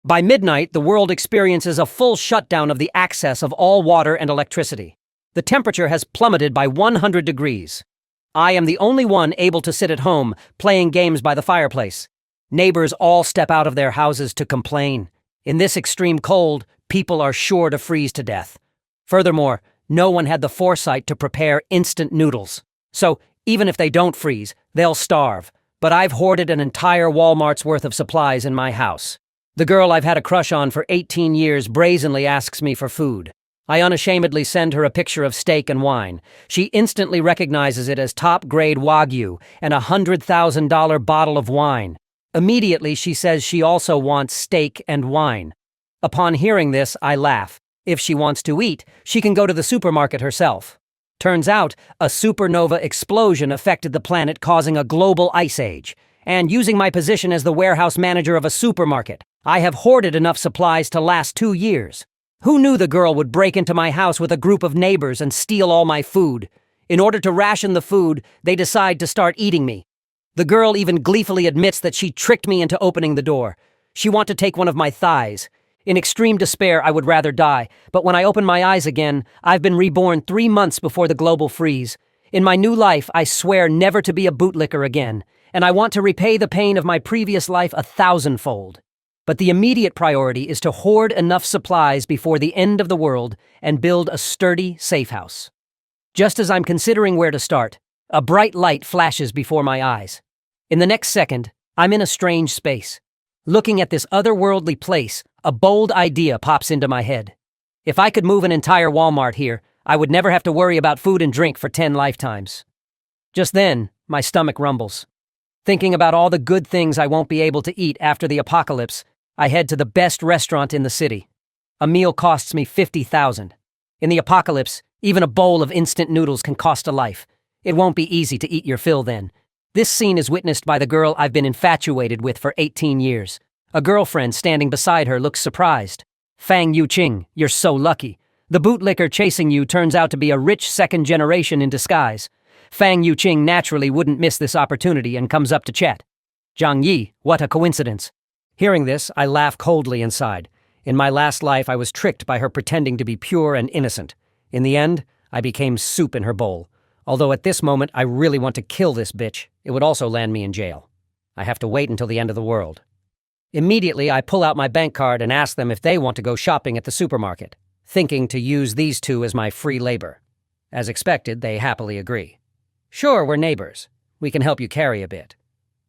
By midnight, the world experiences a full shutdown of the access of all water and electricity. The temperature has plummeted by 100 degrees. I am the only one able to sit at home, playing games by the fireplace. Neighbors all step out of their houses to complain. In this extreme cold, people are sure to freeze to death. Furthermore, no one had the foresight to prepare instant noodles. So, even if they don't freeze, they'll starve. But I've hoarded an entire Walmart's worth of supplies in my house. The girl I've had a crush on for 18 years brazenly asks me for food. I unashamedly send her a picture of steak and wine. She instantly recognizes it as top-grade Wagyu and a $100,000 bottle of wine. Immediately, she says she also wants steak and wine. Upon hearing this, I laugh. If she wants to eat, she can go to the supermarket herself. Turns out, a supernova explosion affected the planet, causing a global ice age. And using my position as the warehouse manager of a supermarket, I have hoarded enough supplies to last 2 years. Who knew the girl would break into my house with a group of neighbors and steal all my food? In order to ration the food, they decide to start eating me. The girl even gleefully admits that she tricked me into opening the door. She wants to take one of my thighs. In extreme despair, I would rather die, but when I open my eyes again, I've been reborn 3 months before the global freeze. In my new life, I swear never to be a bootlicker again, and I want to repay the pain of my previous life 1,000-fold. But the immediate priority is to hoard enough supplies before the end of the world and build a sturdy safehouse. Just as I'm considering where to start, a bright light flashes before my eyes. In the next second, I'm in a strange space. Looking at this otherworldly place, a bold idea pops into my head. If I could move an entire Walmart here, I would never have to worry about food and drink for 10 lifetimes. Just then, my stomach rumbles. Thinking about all the good things I won't be able to eat after the apocalypse, I head to the best restaurant in the city. A meal costs me $50,000. In the apocalypse, even a bowl of instant noodles can cost a life. It won't be easy to eat your fill then. This scene is witnessed by the girl I've been infatuated with for 18 years. A girlfriend standing beside her looks surprised. Fang Yuqing, you're so lucky. The bootlicker chasing you turns out to be a rich second generation in disguise. Fang Yuqing naturally wouldn't miss this opportunity and comes up to chat. Zhang Yi, what a coincidence. Hearing this, I laugh coldly inside. In my last life, I was tricked by her pretending to be pure and innocent. In the end, I became soup in her bowl. Although at this moment, I really want to kill this bitch. It would also land me in jail. I have to wait until the end of the world. Immediately, I pull out my bank card and ask them if they want to go shopping at the supermarket, thinking to use these two as my free labor. As expected, they happily agree. Sure, we're neighbors. We can help you carry a bit.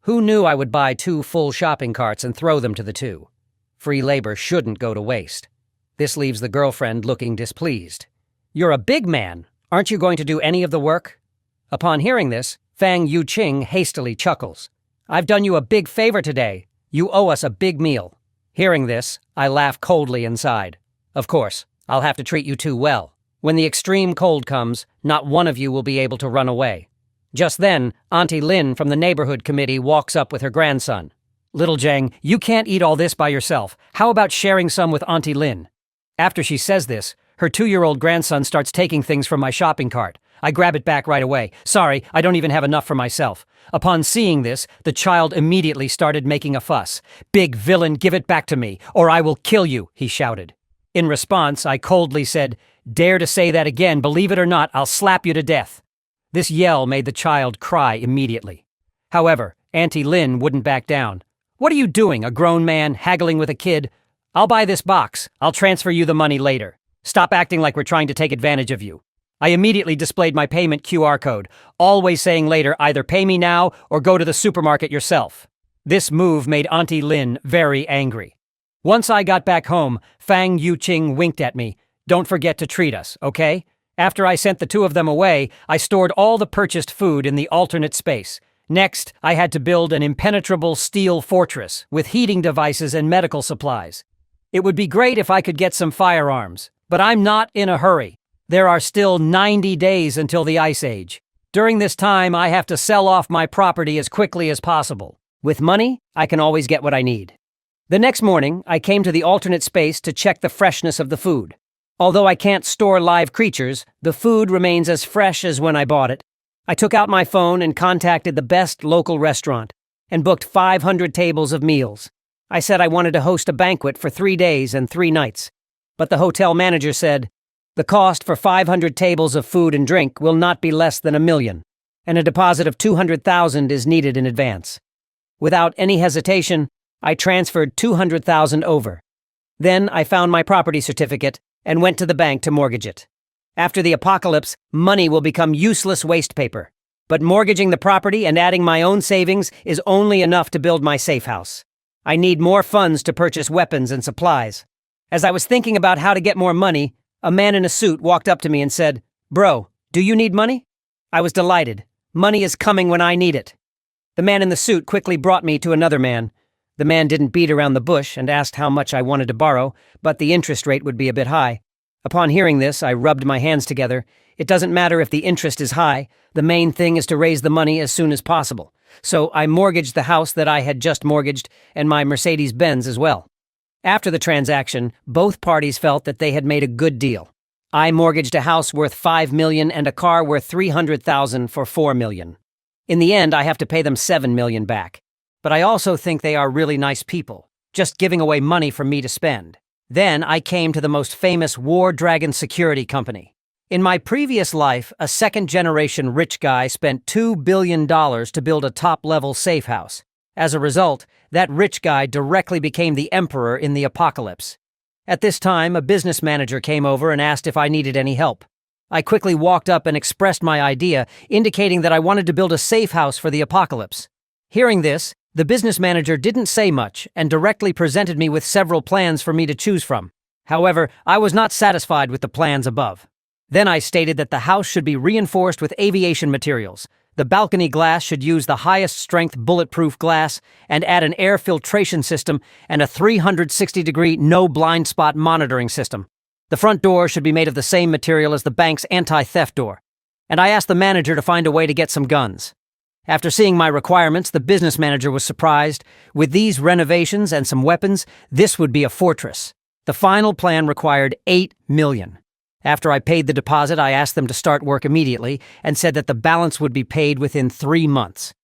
Who knew I would buy 2 full shopping carts and throw them to the two? Free labor shouldn't go to waste. This leaves the girlfriend looking displeased. You're a big man. Aren't you going to do any of the work? Upon hearing this, Fang Yuqing hastily chuckles. I've done you a big favor today. You owe us a big meal. Hearing this, I laugh coldly inside. Of course, I'll have to treat you two well. When the extreme cold comes, not one of you will be able to run away. Just then, Auntie Lin from the neighborhood committee walks up with her grandson. Little Zhang, you can't eat all this by yourself. How about sharing some with Auntie Lin? After she says this, her 2-year-old grandson starts taking things from my shopping cart. I grab it back right away. Sorry, I don't even have enough for myself. Upon seeing this, the child immediately started making a fuss. Big villain, give it back to me, or I will kill you, he shouted. In response, I coldly said, dare to say that again, believe it or not, I'll slap you to death. This yell made the child cry immediately. However, Auntie Lin wouldn't back down. What are you doing, a grown man haggling with a kid? I'll buy this box. I'll transfer you the money later. Stop acting like we're trying to take advantage of you. I immediately displayed my payment QR code, always saying later either pay me now or go to the supermarket yourself. This move made Auntie Lin very angry. Once I got back home, Fang Yuqing winked at me. Don't forget to treat us, okay? After I sent the two of them away, I stored all the purchased food in the alternate space. Next, I had to build an impenetrable steel fortress with heating devices and medical supplies. It would be great if I could get some firearms, but I'm not in a hurry. There are still 90 days until the Ice Age. During this time, I have to sell off my property as quickly as possible. With money, I can always get what I need. The next morning, I came to the alternate space to check the freshness of the food. Although I can't store live creatures, the food remains as fresh as when I bought it. I took out my phone and contacted the best local restaurant and booked 500 tables of meals. I said I wanted to host a banquet for 3 days and 3 nights, but the hotel manager said, "The cost for 500 tables of food and drink will not be less than $1 million, and a deposit of $200,000 is needed in advance." Without any hesitation, I transferred $200,000 over. Then I found my property certificate and went to the bank to mortgage it. After the apocalypse, money will become useless waste paper. But mortgaging the property and adding my own savings is only enough to build my safe house. I need more funds to purchase weapons and supplies. As I was thinking about how to get more money, a man in a suit walked up to me and said, "Bro, do you need money?" I was delighted. Money is coming when I need it. The man in the suit quickly brought me to another man. The man didn't beat around the bush and asked how much I wanted to borrow, but the interest rate would be a bit high. Upon hearing this, I rubbed my hands together. It doesn't matter if the interest is high. The main thing is to raise the money as soon as possible. So I mortgaged the house that I had just mortgaged and my Mercedes-Benz as well. After the transaction, both parties felt that they had made a good deal. I mortgaged a house worth $5 million and a car worth $300,000 for $4 million. In the end, I have to pay them $7 million back. But I also think they are really nice people, just giving away money for me to spend. Then I came to the most famous War Dragon security company. In my previous life, a second-generation rich guy spent $2 billion to build a top-level safe house. As a result, that rich guy directly became the emperor in the apocalypse. At this time, a business manager came over and asked if I needed any help. I quickly walked up and expressed my idea, indicating that I wanted to build a safe house for the apocalypse. Hearing this, the business manager didn't say much and directly presented me with several plans for me to choose from. However, I was not satisfied with the plans above. Then I stated that the house should be reinforced with aviation materials. The balcony glass should use the highest strength bulletproof glass and add an air filtration system and a 360-degree no blind spot monitoring system. The front door should be made of the same material as the bank's anti-theft door. And I asked the manager to find a way to get some guns. After seeing my requirements, the business manager was surprised. With these renovations and some weapons, this would be a fortress. The final plan required $8 million. After I paid the deposit, I asked them to start work immediately and said that the balance would be paid within 3 months.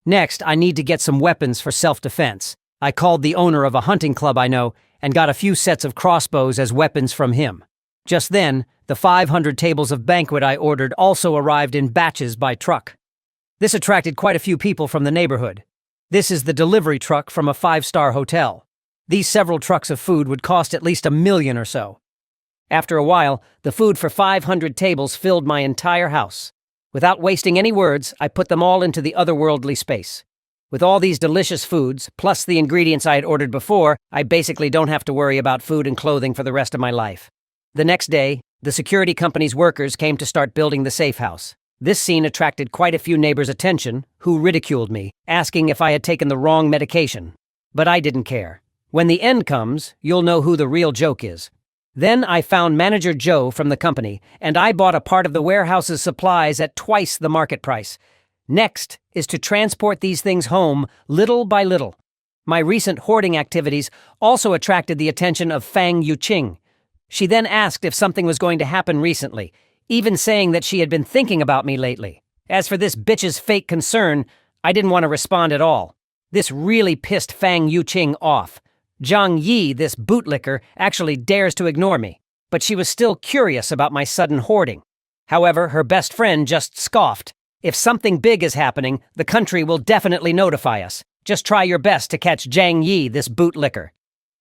Next, I need to get some weapons for self-defense. I called the owner of a hunting club I know and got a few sets of crossbows as weapons from him. Just then, the 500 tables of banquet I ordered also arrived in batches by truck. This attracted quite a few people from the neighborhood. This is the delivery truck from a 5-star hotel. These several trucks of food would cost at least $1 million or so. After a while, the food for 500 tables filled my entire house. Without wasting any words, I put them all into the otherworldly space. With all these delicious foods, plus the ingredients I had ordered before, I basically don't have to worry about food and clothing for the rest of my life. The next day, the security company's workers came to start building the safe house. This scene attracted quite a few neighbors' attention, who ridiculed me, asking if I had taken the wrong medication. But I didn't care. When the end comes, you'll know who the real joke is. Then I found Manager Joe from the company, and I bought a part of the warehouse's supplies at twice the market price. Next is to transport these things home little by little. My recent hoarding activities also attracted the attention of Fang Yuqing. She then asked if something was going to happen recently, even saying that she had been thinking about me lately. As for this bitch's fake concern, I didn't want to respond at all. This really pissed Fang Yuqing off. Zhang Yi, this bootlicker, actually dares to ignore me, but she was still curious about my sudden hoarding. However, her best friend just scoffed. If something big is happening, the country will definitely notify us. Just try your best to catch Zhang Yi, this bootlicker.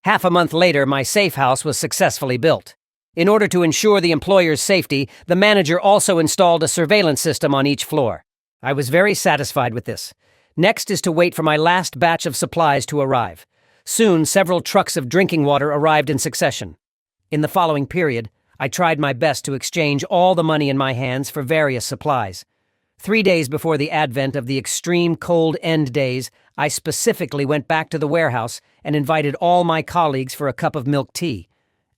Half a month later, my safe house was successfully built. In order to ensure the employer's safety, the manager also installed a surveillance system on each floor. I was very satisfied with this. Next is to wait for my last batch of supplies to arrive. Soon, several trucks of drinking water arrived in succession. In the following period, I tried my best to exchange all the money in my hands for various supplies. 3 days before the advent of the extreme cold end days, I specifically went back to the warehouse and invited all my colleagues for a cup of milk tea.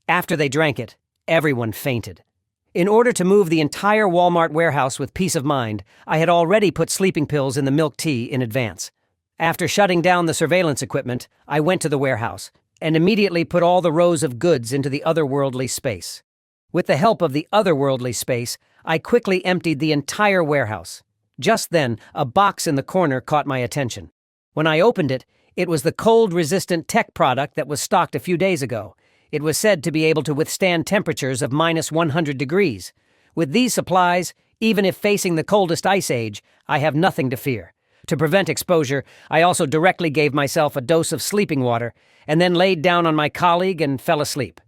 After they drank it, everyone fainted. In order to move the entire Walmart warehouse with peace of mind, I had already put sleeping pills in the milk tea in advance. After shutting down the surveillance equipment, I went to the warehouse and immediately put all the rows of goods into the otherworldly space. With the help of the otherworldly space, I quickly emptied the entire warehouse. Just then, a box in the corner caught my attention. When I opened it, It was the cold-resistant tech product that was stocked a few days ago. It was said to be able to withstand temperatures of minus 100 degrees. With these supplies, even if facing the coldest ice age, I have nothing to fear. To prevent exposure, I also directly gave myself a dose of sleeping water and then laid down on my colleague and fell asleep.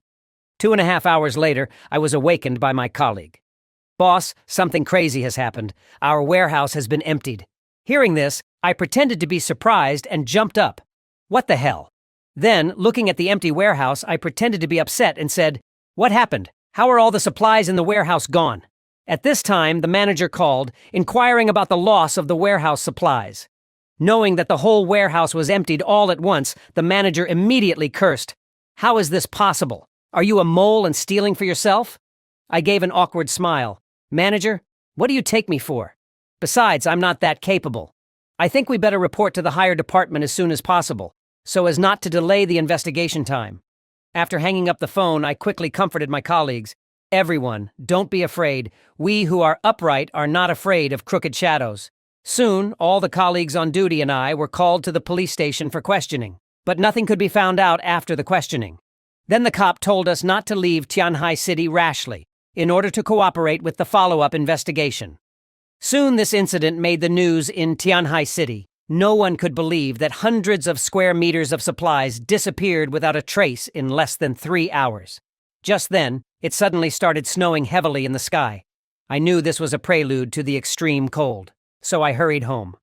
2.5 hours later, I was awakened by my colleague. "Boss, something crazy has happened. Our warehouse has been emptied." Hearing this, I pretended to be surprised and jumped up. "What the hell?" Then, looking at the empty warehouse, I pretended to be upset and said, "What happened? How are all the supplies in the warehouse gone?" At this time, the manager called, inquiring about the loss of the warehouse supplies. Knowing that the whole warehouse was emptied all at once, the manager immediately cursed. "How is this possible? Are you a mole and stealing for yourself?" I gave an awkward smile. "Manager, what do you take me for? Besides, I'm not that capable. I think we better report to the higher department as soon as possible, so as not to delay the investigation time." After hanging up the phone, I quickly comforted my colleagues. "Everyone, don't be afraid. We who are upright are not afraid of crooked shadows." Soon, all the colleagues on duty and I were called to the police station for questioning, but nothing could be found out after the questioning. Then the cop told us not to leave Tianhai City rashly, in order to cooperate with the follow-up investigation. Soon this incident made the news in Tianhai City. No one could believe that hundreds of square meters of supplies disappeared without a trace in less than 3 hours. Just then, it suddenly started snowing heavily in the sky. I knew this was a prelude to the extreme cold, so I hurried home.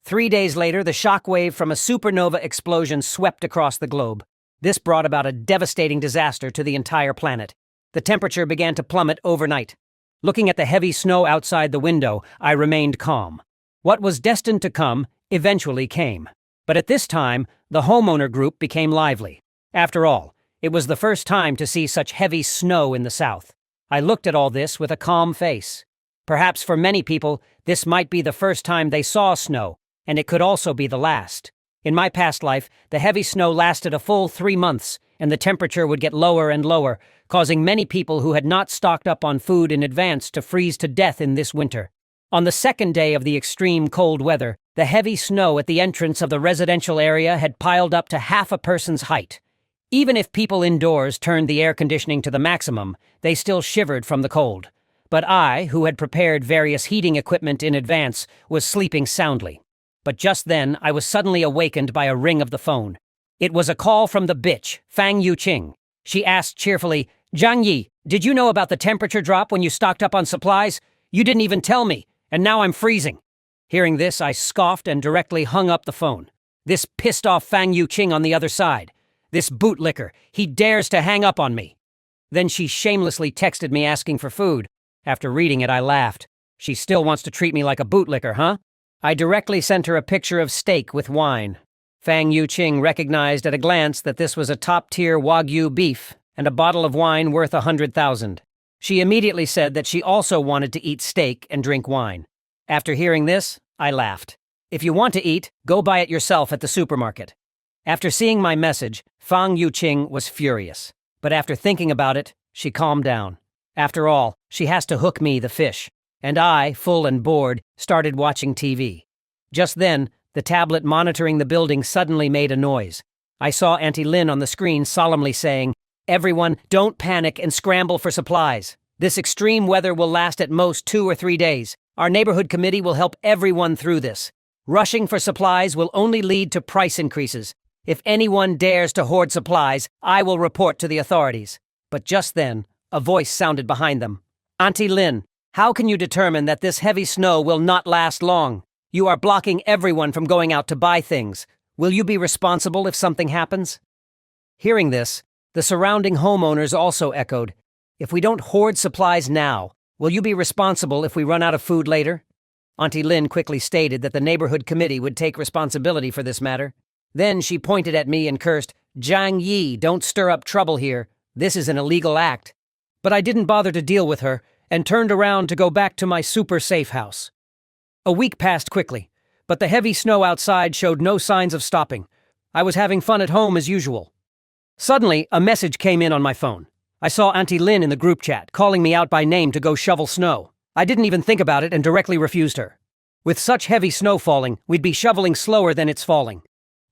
3 days later, the shockwave from a supernova explosion swept across the globe. This brought about a devastating disaster to the entire planet. The temperature began to plummet overnight. Looking at the heavy snow outside the window, I remained calm. What was destined to come eventually came. But at this time, the homeowner group became lively. After all, it was the first time to see such heavy snow in the south. I looked at all this with a calm face. Perhaps for many people, this might be the first time they saw snow, and it could also be the last. In my past life, the heavy snow lasted a full 3 months, and the temperature would get lower and lower, causing many people who had not stocked up on food in advance to freeze to death in this winter. On the second day of the extreme cold weather, the heavy snow at the entrance of the residential area had piled up to half a person's height. Even if people indoors turned the air conditioning to the maximum, they still shivered from the cold. But I, who had prepared various heating equipment in advance, was sleeping soundly. But just then, I was suddenly awakened by a ring of the phone. It was a call from the bitch, Fang Yuqing. She asked cheerfully, "Zhang Yi, did you know about the temperature drop when you stocked up on supplies? You didn't even tell me, and now I'm freezing." Hearing this, I scoffed and directly hung up the phone. This pissed off Fang Yuqing on the other side. "This bootlicker, he dares to hang up on me." Then she shamelessly texted me asking for food. After reading it, I laughed. She still wants to treat me like a bootlicker, huh? I directly sent her a picture of steak with wine. Fang Yuqing recognized at a glance that this was a top-tier Wagyu beef and a bottle of wine worth 100,000. She immediately said that she also wanted to eat steak and drink wine. After hearing this, I laughed. "If you want to eat, go buy it yourself at the supermarket." After seeing my message, Fang Yuqing was furious. But after thinking about it, she calmed down. After all, she has to hook me, the fish. And I, full and bored, started watching TV. Just then, the tablet monitoring the building suddenly made a noise. I saw Auntie Lin on the screen solemnly saying, "Everyone, don't panic and scramble for supplies. This extreme weather will last at most 2 or 3 days. Our neighborhood committee will help everyone through this. Rushing for supplies will only lead to price increases. If anyone dares to hoard supplies, I will report to the authorities." But just then, a voice sounded behind them. "Auntie Lin, how can you determine that this heavy snow will not last long? You are blocking everyone from going out to buy things. Will you be responsible if something happens?" Hearing this, the surrounding homeowners also echoed, "If we don't hoard supplies now, will you be responsible if we run out of food later?" Auntie Lin quickly stated that the neighborhood committee would take responsibility for this matter. Then she pointed at me and cursed, "Zhang Yi, don't stir up trouble here. This is an illegal act." But I didn't bother to deal with her and turned around to go back to my super safe house. A week passed quickly, but the heavy snow outside showed no signs of stopping. I was having fun at home as usual. Suddenly, a message came in on my phone. I saw Auntie Lin in the group chat, calling me out by name to go shovel snow. I didn't even think about it and directly refused her. With such heavy snow falling, we'd be shoveling slower than it's falling.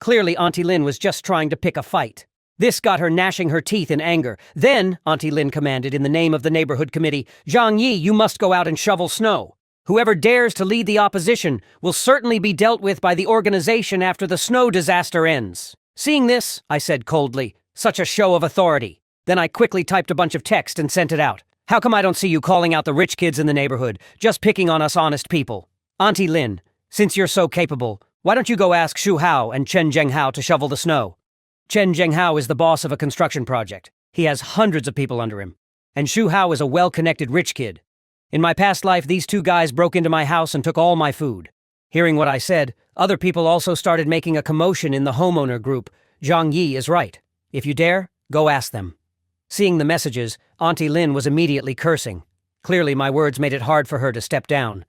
Clearly, Auntie Lin was just trying to pick a fight. This got her gnashing her teeth in anger. Then, Auntie Lin commanded in the name of the neighborhood committee, Zhang Yi, you must go out and shovel snow. Whoever dares to lead the opposition will certainly be dealt with by the organization after the snow disaster ends. Seeing this, I said coldly, such a show of authority. Then I quickly typed a bunch of text and sent it out. How come I don't see you calling out the rich kids in the neighborhood, just picking on us honest people? Auntie Lin, since you're so capable, why don't you go ask Shu Hao and Chen Zhenghao to shovel the snow? Chen Zhenghao is the boss of a construction project. He has hundreds of people under him. And Shu Hao is a well-connected rich kid. In my past life, these two guys broke into my house and took all my food. Hearing what I said, other people also started making a commotion in the homeowner group. Zhang Yi is right. If you dare, go ask them. Seeing the messages, Auntie Lin was immediately cursing. Clearly, my words made it hard for her to step down.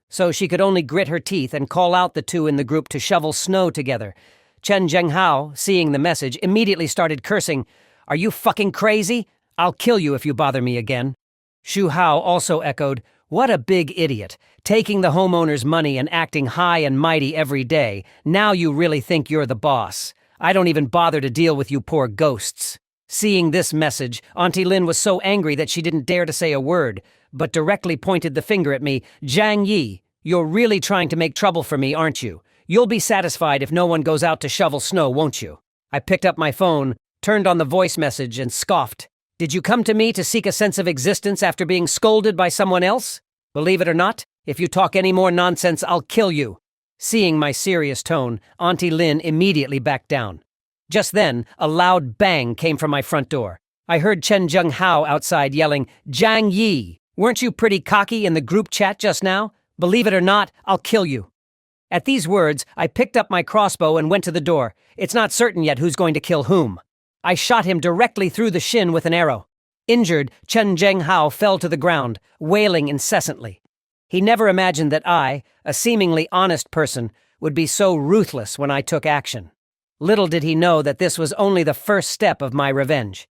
So she could only grit her teeth and call out the two in the group to shovel snow together. Chen Zhenghao, seeing the message, immediately started cursing. Are you fucking crazy? I'll kill you if you bother me again. Shu Hao also echoed, what a big idiot, taking the homeowner's money and acting high and mighty every day. Now you really think you're the boss. I don't even bother to deal with you poor ghosts. Seeing this message, Auntie Lin was so angry that she didn't dare to say a word, but directly pointed the finger at me. Zhang Yi, you're really trying to make trouble for me, aren't you? You'll be satisfied if no one goes out to shovel snow, won't you? I picked up my phone, turned on the voice message, and scoffed. Did you come to me to seek a sense of existence after being scolded by someone else? Believe it or not, if you talk any more nonsense, I'll kill you. Seeing my serious tone, Auntie Lin immediately backed down. Just then, a loud bang came from my front door. I heard Chen Zhenghao outside yelling, Zhang Yi, weren't you pretty cocky in the group chat just now? Believe it or not, I'll kill you. At these words, I picked up my crossbow and went to the door. It's not certain yet who's going to kill whom. I shot him directly through the shin with an arrow. Injured, Chen Zhenghao fell to the ground, wailing incessantly. He never imagined that I, a seemingly honest person, would be so ruthless when I took action. Little did he know that this was only the first step of my revenge.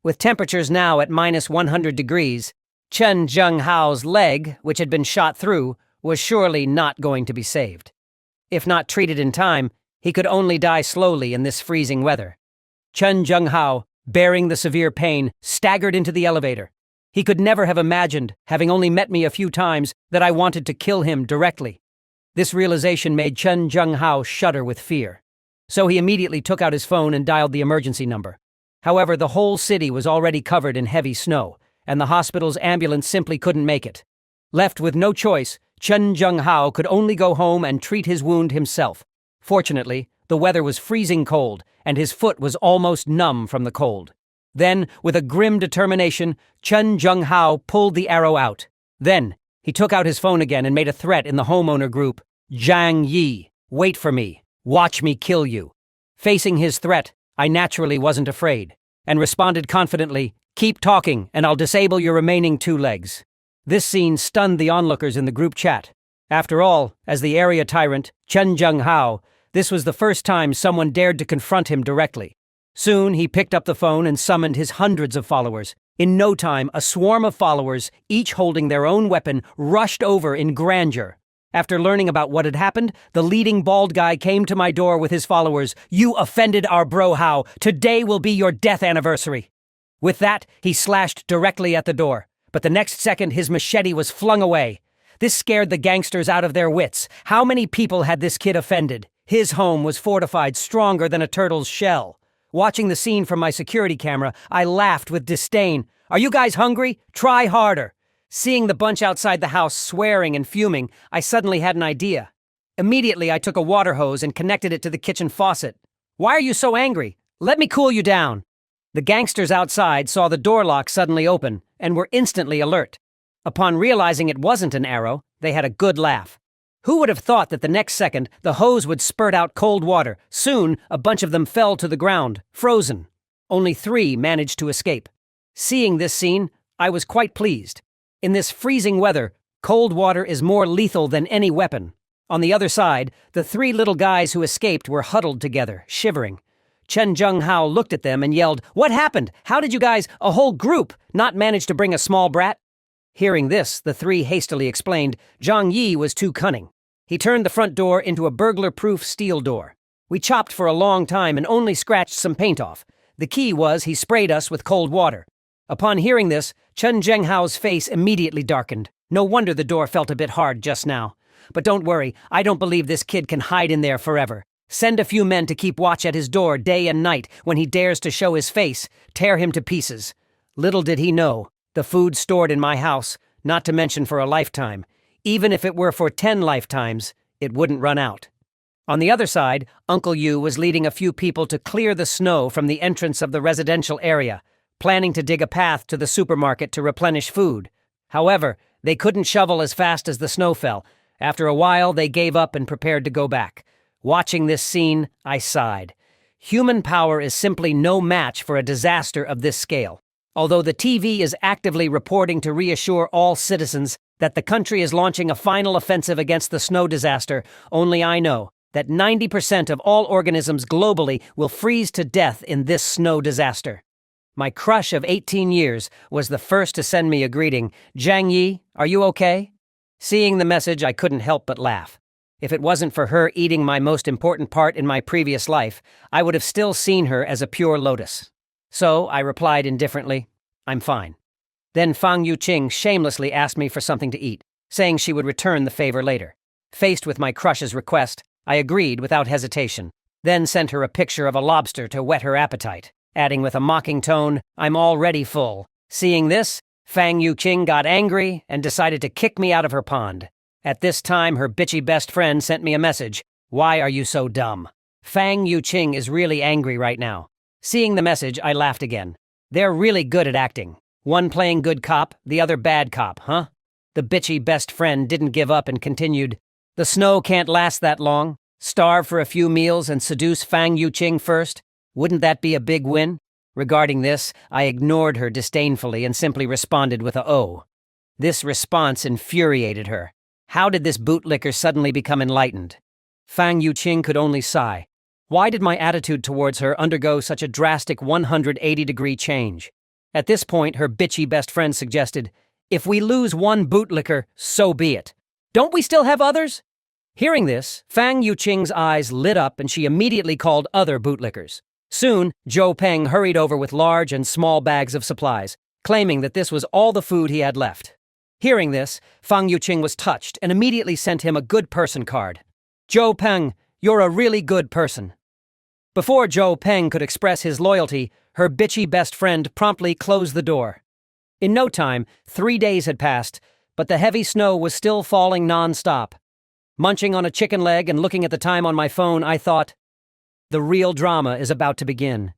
With temperatures now at -100 degrees, Chen Zhenghao's leg, which had been shot through, was surely not going to be saved. If not treated in time, he could only die slowly in this freezing weather. Chen Zhenghao, bearing the severe pain, staggered into the elevator. He could never have imagined, having only met me a few times, that I wanted to kill him directly. This realization made Chen Zhenghao shudder with fear. So he immediately took out his phone and dialed the emergency number. However, the whole city was already covered in heavy snow, and the hospital's ambulance simply couldn't make it. Left with no choice, Chen Zhenghao could only go home and treat his wound himself. Fortunately, the weather was freezing cold, and his foot was almost numb from the cold. Then, with a grim determination, Chen Zhenghao pulled the arrow out. Then, he took out his phone again and made a threat in the homeowner group. Zhang Yi, wait for me. Watch me kill you. Facing his threat, I naturally wasn't afraid, and responded confidently, keep talking, and I'll disable your remaining 2 legs. This scene stunned the onlookers in the group chat. After all, as the area tyrant, Chen Zhenghao, this was the first time someone dared to confront him directly. Soon, he picked up the phone and summoned his hundreds of followers. In no time, a swarm of followers, each holding their own weapon, rushed over in grandeur. After learning about what had happened, the leading bald guy came to my door with his followers. You offended our bro Hao. Today will be your death anniversary. With that, he slashed directly at the door. But the next second, his machete was flung away. This scared the gangsters out of their wits. How many people had this kid offended? His home was fortified stronger than a turtle's shell. Watching the scene from my security camera, I laughed with disdain. Are you guys hungry? Try harder. Seeing the bunch outside the house swearing and fuming, I suddenly had an idea. Immediately, I took a water hose and connected it to the kitchen faucet. Why are you so angry? Let me cool you down. The gangsters outside saw the door lock suddenly open and were instantly alert. Upon realizing it wasn't an arrow, they had a good laugh. Who would have thought that the next second, the hose would spurt out cold water? Soon, a bunch of them fell to the ground, frozen. Only 3 managed to escape. Seeing this scene, I was quite pleased. In this freezing weather, cold water is more lethal than any weapon. On the other side, the 3 little guys who escaped were huddled together, shivering. Chen Zhenghao looked at them and yelled, "What happened? How did you guys, a whole group, not manage to bring a small brat?" Hearing this, the 3 hastily explained, Zhang Yi was too cunning. He turned the front door into a burglar-proof steel door. We chopped for a long time and only scratched some paint off. The key was he sprayed us with cold water. Upon hearing this, Chen Zhenghao's face immediately darkened. No wonder the door felt a bit hard just now. But don't worry, I don't believe this kid can hide in there forever. Send a few men to keep watch at his door day and night. When he dares to show his face, tear him to pieces. Little did he know, the food stored in my house, not to mention for a lifetime. Even if it were for 10 lifetimes, it wouldn't run out. On the other side, Uncle Yu was leading a few people to clear the snow from the entrance of the residential area, planning to dig a path to the supermarket to replenish food. However, they couldn't shovel as fast as the snow fell. After a while, they gave up and prepared to go back. Watching this scene, I sighed. Human power is simply no match for a disaster of this scale. Although the TV is actively reporting to reassure all citizens that the country is launching a final offensive against the snow disaster, only I know that 90% of all organisms globally will freeze to death in this snow disaster. My crush of 18 years was the first to send me a greeting. "Zhang Yi, are you okay?" Seeing the message, I couldn't help but laugh. If it wasn't for her eating my most important part in my previous life, I would have still seen her as a pure lotus. So I replied indifferently, "I'm fine." Then Fang Yuqing shamelessly asked me for something to eat, saying she would return the favor later. Faced with my crush's request, I agreed without hesitation, then sent her a picture of a lobster to whet her appetite, adding with a mocking tone, "I'm already full." Seeing this, Fang Yuqing got angry and decided to kick me out of her pond. At this time, her bitchy best friend sent me a message. "Why are you so dumb?" Fang Yuqing is really angry right now. Seeing the message, I laughed again. They're really good at acting. One playing good cop, the other bad cop, huh? The bitchy best friend didn't give up and continued, "The snow can't last that long. Starve for a few meals and seduce Fang Yuqing first? Wouldn't that be a big win?" Regarding this, I ignored her disdainfully and simply responded with a "oh." This response infuriated her. How did this bootlicker suddenly become enlightened? Fang Yuqing could only sigh. Why did my attitude towards her undergo such a drastic 180-degree change? At this point, her bitchy best friend suggested, "If we lose one bootlicker, so be it. Don't we still have others?" Hearing this, Fang Yuqing's eyes lit up and she immediately called other bootlickers. Soon, Zhou Peng hurried over with large and small bags of supplies, claiming that this was all the food he had left. Hearing this, Fang Yuqing was touched and immediately sent him a good person card. "Zhou Peng, you're a really good person." Before Zhou Peng could express his loyalty, her bitchy best friend promptly closed the door. In no time, 3 days had passed, but the heavy snow was still falling non-stop. Munching on a chicken leg and looking at the time on my phone, I thought, the real drama is about to begin.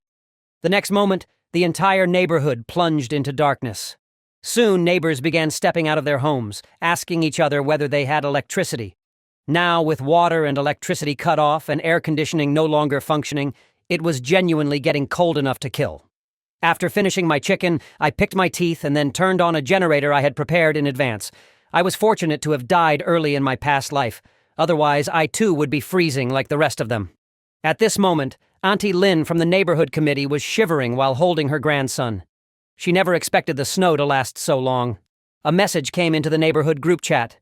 The next moment, the entire neighborhood plunged into darkness. Soon, neighbors began stepping out of their homes, asking each other whether they had electricity. Now, with water and electricity cut off and air conditioning no longer functioning, it was genuinely getting cold enough to kill. After finishing my chicken, I picked my teeth and then turned on a generator I had prepared in advance. I was fortunate to have died early in my past life. Otherwise, I too would be freezing like the rest of them. At this moment, Auntie Lin from the neighborhood committee was shivering while holding her grandson. She never expected the snow to last so long. A message came into the neighborhood group chat.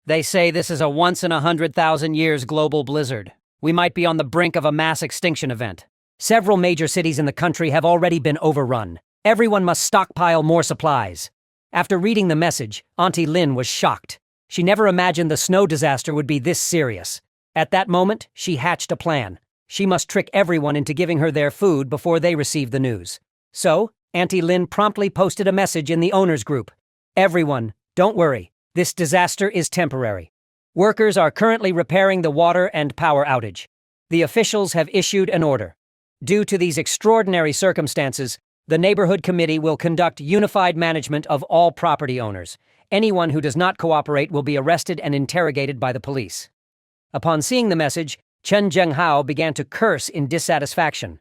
"They say this is a once-in-100,000 years global blizzard. We might be on the brink of a mass extinction event. Several major cities in the country have already been overrun. Everyone must stockpile more supplies." After reading the message, Auntie Lin was shocked. She never imagined the snow disaster would be this serious. At that moment, she hatched a plan. She must trick everyone into giving her their food before they received the news. So, Auntie Lin promptly posted a message in the owners group. "Everyone, don't worry. This disaster is temporary. Workers are currently repairing the water and power outage. The officials have issued an order. Due to these extraordinary circumstances, the neighborhood committee will conduct unified management of all property owners. Anyone who does not cooperate will be arrested and interrogated by the police." Upon seeing the message, Chen Zhenghao began to curse in dissatisfaction.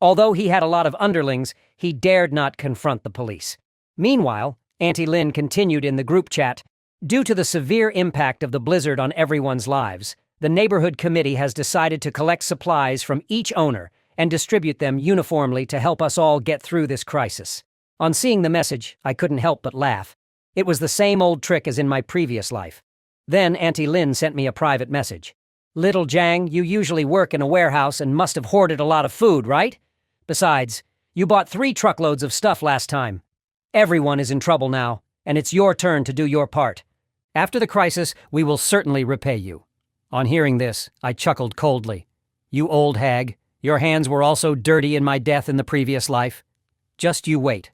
Although he had a lot of underlings, he dared not confront the police. Meanwhile, Auntie Lin continued in the group chat, "Due to the severe impact of the blizzard on everyone's lives, the neighborhood committee has decided to collect supplies from each owner and distribute them uniformly to help us all get through this crisis." On seeing the message, I couldn't help but laugh. It was the same old trick as in my previous life. Then Auntie Lin sent me a private message. Little Jang, you usually work in a warehouse and must have hoarded a lot of food, right? Besides, you bought 3 truckloads of stuff last time. Everyone is in trouble now, and it's your turn to do your part. After the crisis, we will certainly repay you." On hearing this, I chuckled coldly. "You old hag, your hands were also dirty in my death in the previous life. Just you wait."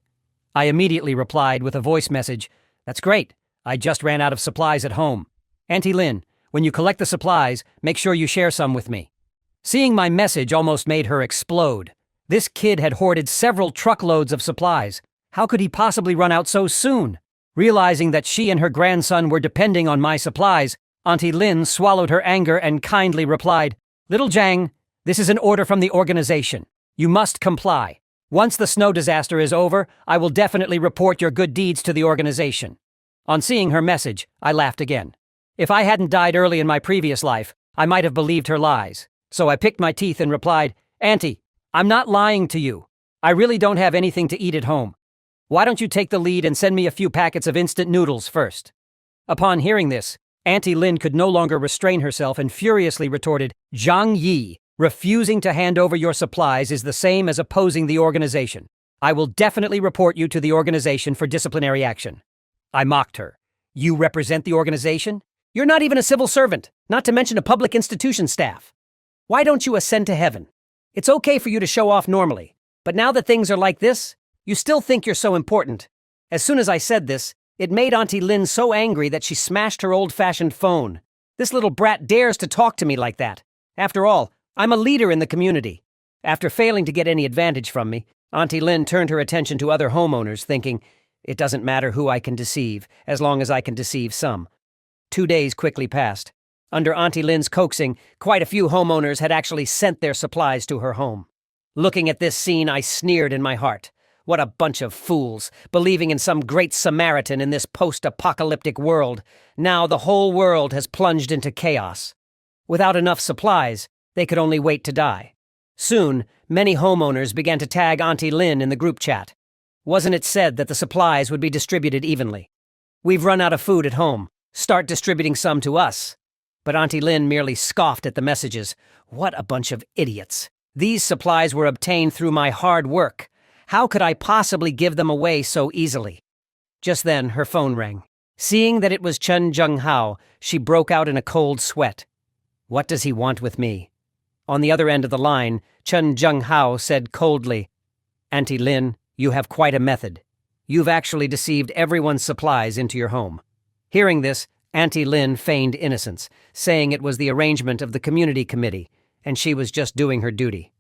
I immediately replied with a voice message, "That's great. I just ran out of supplies at home. Auntie Lin, when you collect the supplies, make sure you share some with me." Seeing my message almost made her explode. This kid had hoarded several truckloads of supplies. How could he possibly run out so soon? Realizing that she and her grandson were depending on my supplies, Auntie Lin swallowed her anger and kindly replied, "Little Jang, this is an order from the organization. You must comply. Once the snow disaster is over, I will definitely report your good deeds to the organization." On seeing her message, I laughed again. If I hadn't died early in my previous life, I might have believed her lies. So I picked my teeth and replied, "Auntie, I'm not lying to you. I really don't have anything to eat at home. Why don't you take the lead and send me a few packets of instant noodles first?" Upon hearing this, Auntie Lin could no longer restrain herself and furiously retorted, "Zhang Yi, refusing to hand over your supplies is the same as opposing the organization. I will definitely report you to the organization for disciplinary action." I mocked her. "You represent the organization? You're not even a civil servant, not to mention a public institution staff. Why don't you ascend to heaven? It's okay for you to show off normally, but now that things are like this, you still think you're so important." As soon as I said this, it made Auntie Lin so angry that she smashed her old-fashioned phone. This little brat dares to talk to me like that. After all, I'm a leader in the community. After failing to get any advantage from me, Auntie Lin turned her attention to other homeowners, thinking, "It doesn't matter who I can deceive, as long as I can deceive some." 2 days quickly passed. Under Auntie Lin's coaxing, quite a few homeowners had actually sent their supplies to her home. Looking at this scene, I sneered in my heart. What a bunch of fools, believing in some great Samaritan in this post-apocalyptic world. Now the whole world has plunged into chaos. Without enough supplies, they could only wait to die. Soon, many homeowners began to tag Auntie Lin in the group chat. Wasn't it said that the supplies would be distributed evenly? "We've run out of food at home. Start distributing some to us." But Auntie Lin merely scoffed at the messages. What a bunch of idiots. These supplies were obtained through my hard work. How could I possibly give them away so easily? Just then, her phone rang. Seeing that it was Chen Zhenghao, she broke out in a cold sweat. What does he want with me? On the other end of the line, Chen Zhenghao said coldly, "Auntie Lin, you have quite a method. You've actually deceived everyone's supplies into your home." Hearing this, Auntie Lin feigned innocence, saying it was the arrangement of the community committee, and she was just doing her duty.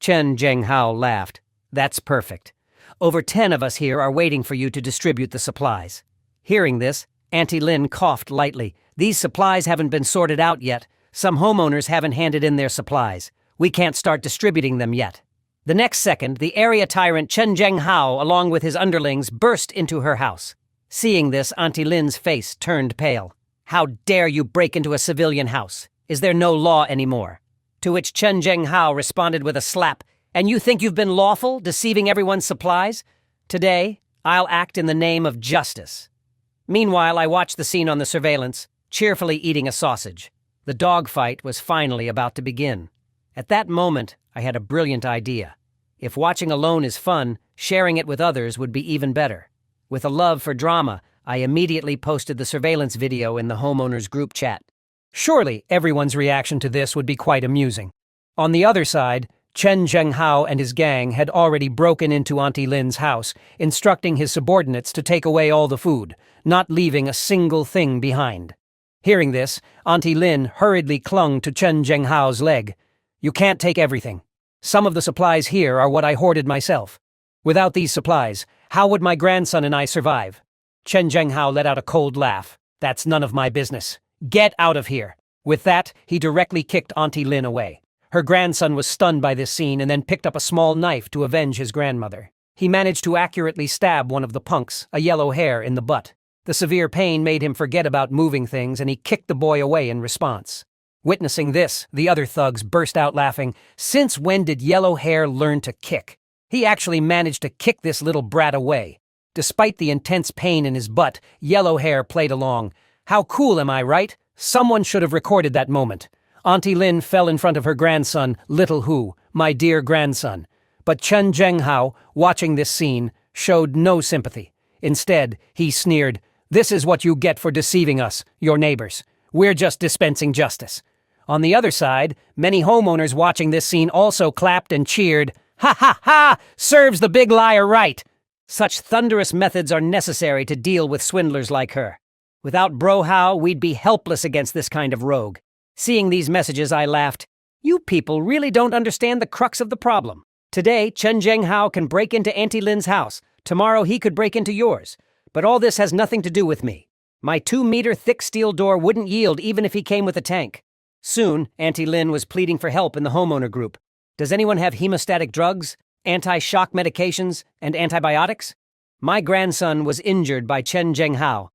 Chen Zhenghao laughed. "That's perfect. Over 10 of us here are waiting for you to distribute the supplies." Hearing this, Auntie Lin coughed lightly. "These supplies haven't been sorted out yet. Some homeowners haven't handed in their supplies. We can't start distributing them yet." The next second, the area tyrant Chen Zhenghao, along with his underlings, burst into her house. Seeing this, Auntie Lin's face turned pale. "How dare you break into a civilian house? Is there no law anymore?" To which Chen Zhenghao responded with a slap. "And you think you've been lawful, deceiving everyone's supplies? Today, I'll act in the name of justice." Meanwhile, I watched the scene on the surveillance, cheerfully eating a sausage. The dogfight was finally about to begin. At that moment, I had a brilliant idea. If watching alone is fun, sharing it with others would be even better. With a love for drama, I immediately posted the surveillance video in the homeowners group chat. Surely everyone's reaction to this would be quite amusing. On the other side, Chen Zhenghao and his gang had already broken into Auntie Lin's house, instructing his subordinates to take away all the food, not leaving a single thing behind. Hearing this, Auntie Lin hurriedly clung to Chen Zhenghao's leg. "You can't take everything. Some of the supplies here are what I hoarded myself. Without these supplies, how would my grandson and I survive?" Chen Zhenghao let out a cold laugh. "That's none of my business. Get out of here." With that, he directly kicked Auntie Lin away. Her grandson was stunned by this scene and then picked up a small knife to avenge his grandmother. He managed to accurately stab one of the punks, a yellow hair, in the butt. The severe pain made him forget about moving things, and he kicked the boy away in response. Witnessing this, the other thugs burst out laughing. Since when did Yellow Hair learn to kick? He actually managed to kick this little brat away. Despite the intense pain in his butt, Yellow Hair played along. How cool, am I right? Someone should have recorded that moment. Auntie Lin fell in front of her grandson, Little Hu, my dear grandson. But Chen Zhenghao, watching this scene, showed no sympathy. Instead, he sneered, "This is what you get for deceiving us, your neighbors. We're just dispensing justice." On the other side, many homeowners watching this scene also clapped and cheered, "Ha ha ha! Serves the big liar right!" Such thunderous methods are necessary to deal with swindlers like her. Without Bro Hao, we'd be helpless against this kind of rogue. Seeing these messages, I laughed. You people really don't understand the crux of the problem. Today, Chen Zhenghao can break into Auntie Lin's house. Tomorrow he could break into yours. But all this has nothing to do with me. My 2-meter thick steel door wouldn't yield even if he came with a tank. Soon, Auntie Lin was pleading for help in the homeowner group. Does anyone have hemostatic drugs, anti-shock medications, and antibiotics? My grandson was injured by Chen Zhenghao.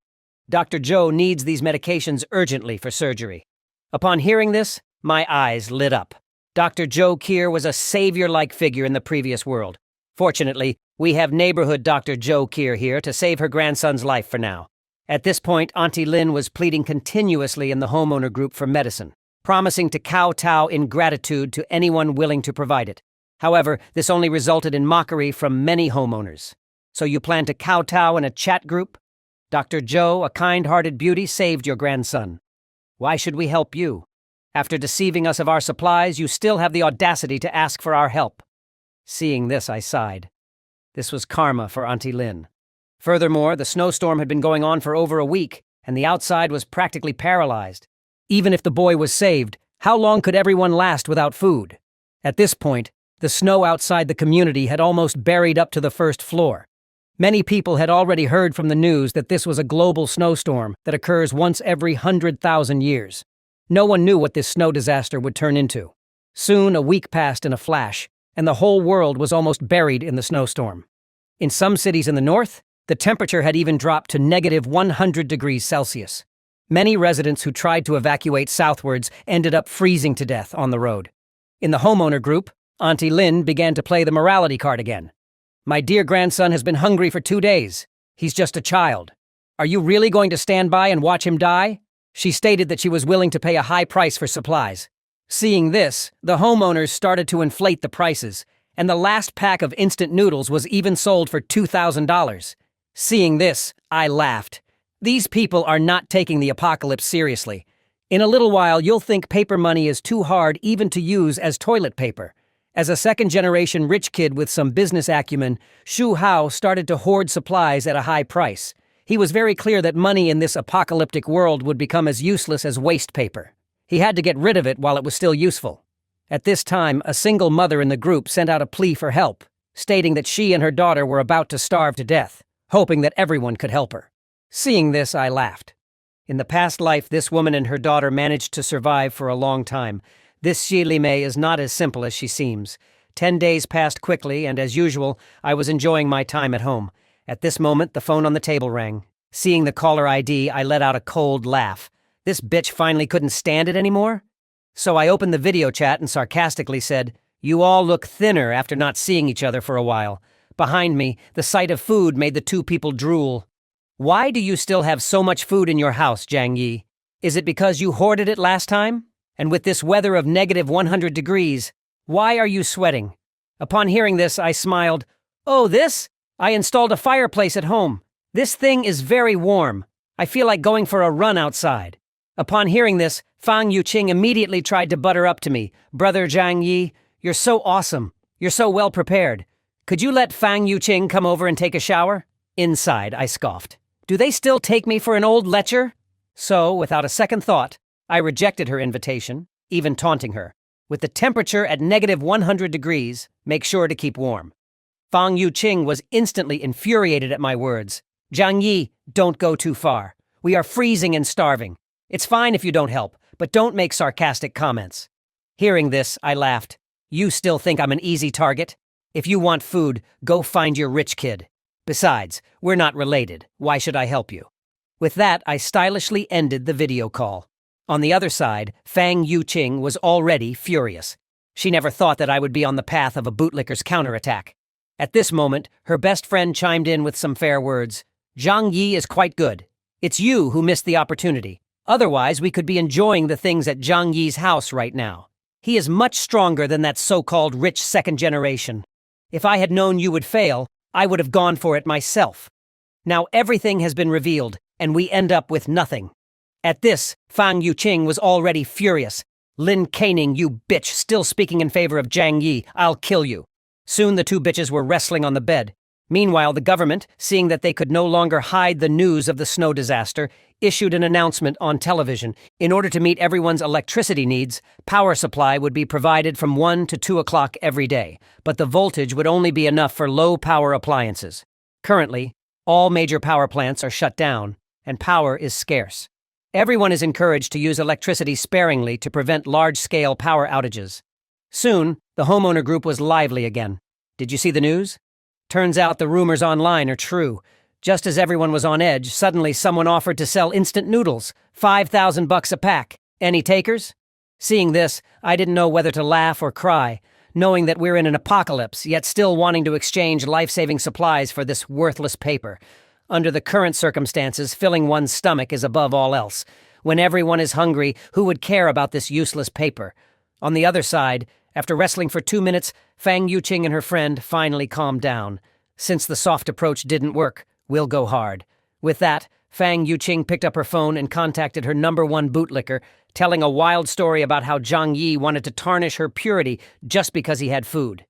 Dr. Zhou needs these medications urgently for surgery. Upon hearing this, my eyes lit up. Dr. Zhou Kier was a savior-like figure in the previous world. Fortunately, we have neighborhood Dr. Zhou Kier here to save her grandson's life for now. At this point, Auntie Lin was pleading continuously in the homeowner group for medicine, promising to kowtow in gratitude to anyone willing to provide it. However, this only resulted in mockery from many homeowners. So you plan to kowtow in a chat group? Dr. Zhou, a kind-hearted beauty, saved your grandson. Why should we help you? After deceiving us of our supplies, you still have the audacity to ask for our help. Seeing this, I sighed. This was karma for Auntie Lin. Furthermore, the snowstorm had been going on for over a week, and the outside was practically paralyzed. Even if the boy was saved, how long could everyone last without food? At this point, the snow outside the community had almost buried up to the first floor. Many people had already heard from the news that this was a global snowstorm that occurs once every 100,000 years. No one knew what this snow disaster would turn into. Soon, a week passed in a flash, and the whole world was almost buried in the snowstorm. In some cities in the north, the temperature had even dropped to negative 100 degrees Celsius. Many residents who tried to evacuate southwards ended up freezing to death on the road. In the homeowner group, Auntie Lin began to play the morality card again. My dear grandson has been hungry for 2 days. He's just a child. Are you really going to stand by and watch him die? She stated that she was willing to pay a high price for supplies. Seeing this, the homeowners started to inflate the prices, and the last pack of instant noodles was even sold for $2,000. Seeing this, I laughed. These people are not taking the apocalypse seriously. In a little while, you'll think paper money is too hard even to use as toilet paper. As a second-generation rich kid with some business acumen, Xu Hao started to hoard supplies at a high price. He was very clear that money in this apocalyptic world would become as useless as waste paper. He had to get rid of it while it was still useful. At this time, a single mother in the group sent out a plea for help, stating that she and her daughter were about to starve to death, hoping that everyone could help her. Seeing this, I laughed. In the past life, this woman and her daughter managed to survive for a long time. This Xi Li Mei is not as simple as she seems. 10 days passed quickly, and as usual, I was enjoying my time at home. At this moment, the phone on the table rang. Seeing the caller ID, I let out a cold laugh. This bitch finally couldn't stand it anymore? So I opened the video chat and sarcastically said, "You all look thinner after not seeing each other for a while." Behind me, the sight of food made the two people drool. "Why do you still have so much food in your house, Jiang Yi? Is it because you hoarded it last time? And with this weather of negative 100 degrees, why are you sweating?" Upon hearing this, I smiled. "Oh, this? I installed a fireplace at home. This thing is very warm. I feel like going for a run outside." Upon hearing this, Fang Yuqing immediately tried to butter up to me. "Brother Jiang Yi, you're so awesome. You're so well prepared. Could you let Fang Yuqing come over and take a shower?" Inside, I scoffed. Do they still take me for an old lecher? So, without a second thought, I rejected her invitation, even taunting her. With the temperature at negative 100 degrees, make sure to keep warm. Fang Yuqing was instantly infuriated at my words. "Jiang Yi, don't go too far. We are freezing and starving. It's fine if you don't help, but don't make sarcastic comments." Hearing this, I laughed. "You still think I'm an easy target? If you want food, go find your rich kid. Besides, we're not related. Why should I help you?" With that, I stylishly ended the video call. On the other side, Fang Yuqing was already furious. She never thought that I would be on the path of a bootlicker's counterattack. At this moment, her best friend chimed in with some fair words. "Jiang Yi is quite good. It's you who missed the opportunity. Otherwise, we could be enjoying the things at Zhang Yi's house right now. He is much stronger than that so-called rich second generation. If I had known you would fail, I would have gone for it myself. Now everything has been revealed, and we end up with nothing. At this, Fang Yuqing was already furious. Lin Caning, you bitch, still speaking in favor of Zhang Yi, I'll kill you. Soon the two bitches were wrestling on the bed. Meanwhile, the government, seeing that they could no longer hide the news of the snow disaster, issued an announcement on television. In order to meet everyone's electricity needs, power supply would be provided from 1 to 2 o'clock every day, but the voltage would only be enough for low-power appliances. Currently, all major power plants are shut down, and power is scarce. Everyone is encouraged to use electricity sparingly to prevent large-scale power outages. Soon, the homeowner group was lively again. Did you see the news? Turns out the rumors online are true. Just as everyone was on edge, suddenly someone offered to sell instant noodles, $5,000 a pack. Any takers? Seeing this, I didn't know whether to laugh or cry, knowing that we're in an apocalypse, yet still wanting to exchange life-saving supplies for this worthless paper. Under the current circumstances, filling one's stomach is above all else. When everyone is hungry, who would care about this useless paper? On the other side, after wrestling for 2 minutes, Fang Yuqing and her friend finally calmed down. Since the soft approach didn't work, we'll go hard. With that, Fang Yuqing picked up her phone and contacted her #1 bootlicker, telling a wild story about how Zhang Yi wanted to tarnish her purity just because he had food.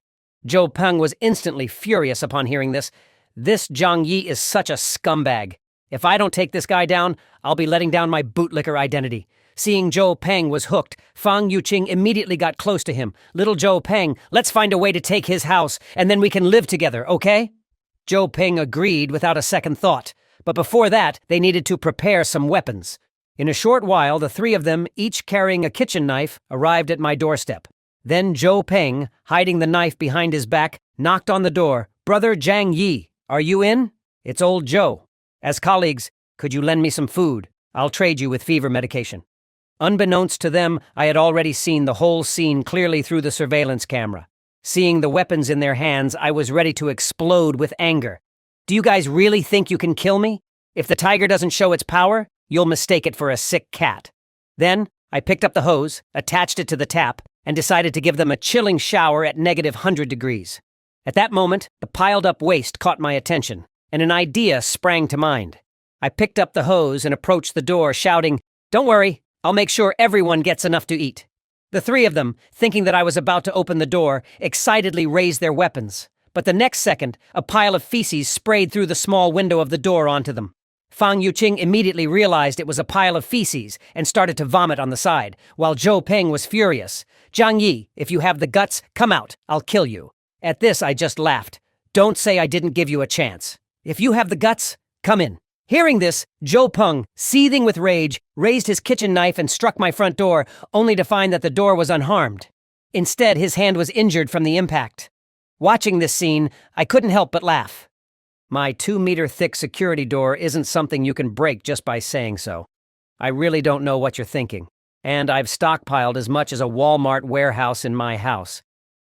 Zhou Peng was instantly furious upon hearing this. This Zhang Yi is such a scumbag. If I don't take this guy down, I'll be letting down my bootlicker identity. Seeing Zhou Peng was hooked, Fang Yuqing immediately got close to him. Little Zhou Peng, let's find a way to take his house, and then we can live together, okay? Zhou Peng agreed without a second thought, but before that, they needed to prepare some weapons. In a short while, the three of them, each carrying a kitchen knife, arrived at my doorstep. Then Zhou Peng, hiding the knife behind his back, knocked on the door. Brother Zhang Yi, are you in? It's old Zhou. As colleagues, could you lend me some food? I'll trade you with fever medication. Unbeknownst to them, I had already seen the whole scene clearly through the surveillance camera. Seeing the weapons in their hands, I was ready to explode with anger. Do you guys really think you can kill me? If the tiger doesn't show its power, you'll mistake it for a sick cat. Then, I picked up the hose, attached it to the tap, and decided to give them a chilling shower at -100 degrees. At that moment, the piled-up waste caught my attention, and an idea sprang to mind. I picked up the hose and approached the door, shouting, "Don't worry, I'll make sure everyone gets enough to eat." The three of them, thinking that I was about to open the door, excitedly raised their weapons. But the next second, a pile of feces sprayed through the small window of the door onto them. Fang Yuqing immediately realized it was a pile of feces and started to vomit on the side, while Zhou Peng was furious. "Zhang Yi, if you have the guts, come out. I'll kill you." At this, I just laughed. "Don't say I didn't give you a chance. If you have the guts, come in." Hearing this, Zhou Peng, seething with rage, raised his kitchen knife and struck my front door, only to find that the door was unharmed. Instead, his hand was injured from the impact. Watching this scene, I couldn't help but laugh. My 2-meter-thick security door isn't something you can break just by saying so. I really don't know what you're thinking, and I've stockpiled as much as a Walmart warehouse in my house.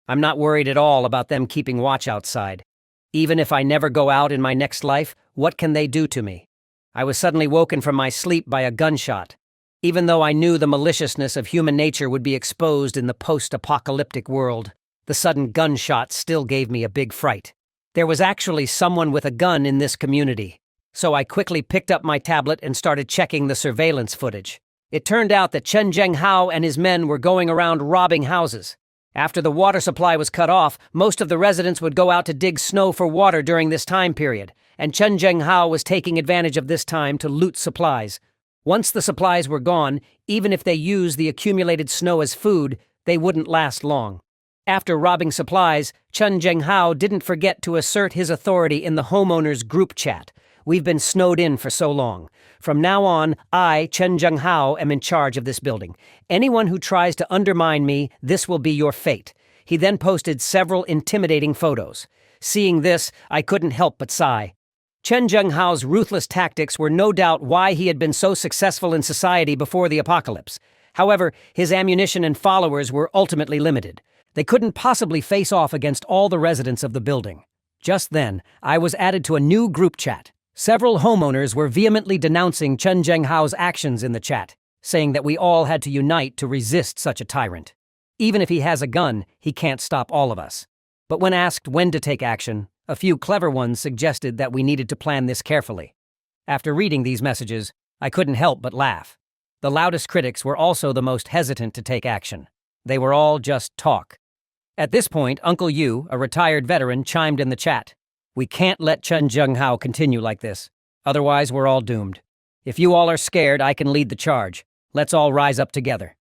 I'm not worried at all about them keeping watch outside. Even if I never go out in my next life, what can they do to me? I was suddenly woken from my sleep by a gunshot. Even though I knew the maliciousness of human nature would be exposed in the post-apocalyptic world, the sudden gunshot still gave me a big fright. There was actually someone with a gun in this community, so I quickly picked up my tablet and started checking the surveillance footage. It turned out that Chen Zhenghao and his men were going around robbing houses. After the water supply was cut off, most of the residents would go out to dig snow for water during this time period, and Chen Zhenghao was taking advantage of this time to loot supplies. Once the supplies were gone, even if they used the accumulated snow as food, they wouldn't last long. After robbing supplies, Chen Zhenghao didn't forget to assert his authority in the homeowners' group chat. "We've been snowed in for so long. From now on, I, Chen Zhenghao, am in charge of this building. Anyone who tries to undermine me, this will be your fate." He then posted several intimidating photos. Seeing this, I couldn't help but sigh. Chen Zhenghao's ruthless tactics were no doubt why he had been so successful in society before the apocalypse. However, his ammunition and followers were ultimately limited. They couldn't possibly face off against all the residents of the building. Just then, I was added to a new group chat. Several homeowners were vehemently denouncing Chen Zhenghao's actions in the chat, saying that we all had to unite to resist such a tyrant. Even if he has a gun, he can't stop all of us. But when asked when to take action, a few clever ones suggested that we needed to plan this carefully. After reading these messages, I couldn't help but laugh. The loudest critics were also the most hesitant to take action. They were all just talk. At this point, Uncle Yu, a retired veteran, chimed in the chat. We can't let Chen Zhenghao continue like this. Otherwise, we're all doomed. If you all are scared, I can lead the charge. Let's all rise up together.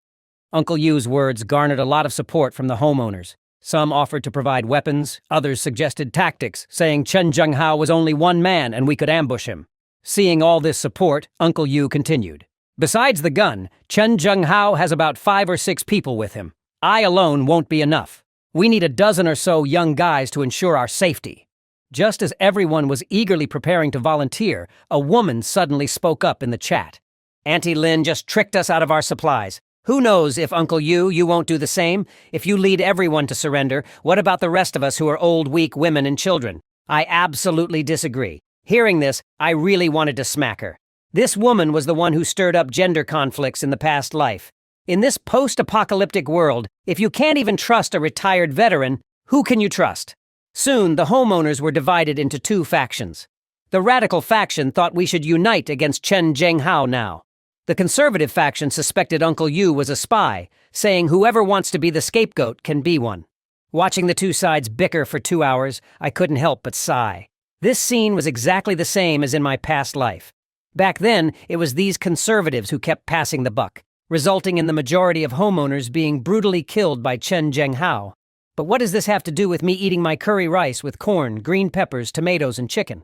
Uncle Yu's words garnered a lot of support from the homeowners. Some offered to provide weapons, others suggested tactics, saying Chen Zhenghao was only one man and we could ambush him. Seeing all this support, Uncle Yu continued. Besides the gun, Chen Zhenghao has about 5 or 6 people with him. I alone won't be enough. We need a dozen or so young guys to ensure our safety. Just as everyone was eagerly preparing to volunteer, a woman suddenly spoke up in the chat. Auntie Lin just tricked us out of our supplies. Who knows if Uncle Yu, you won't do the same? If you lead everyone to surrender, what about the rest of us who are old, weak women and children? I absolutely disagree. Hearing this, I really wanted to smack her. This woman was the one who stirred up gender conflicts in the past life. In this post-apocalyptic world, if you can't even trust a retired veteran, who can you trust? Soon, the homeowners were divided into 2 factions. The radical faction thought we should unite against Chen Zhenghao now. The conservative faction suspected Uncle Yu was a spy, saying whoever wants to be the scapegoat can be one. Watching the 2 sides bicker for 2 hours, I couldn't help but sigh. This scene was exactly the same as in my past life. Back then, it was these conservatives who kept passing the buck, resulting in the majority of homeowners being brutally killed by Chen Zhenghao. But what does this have to do with me eating my curry rice with corn, green peppers, tomatoes, and chicken?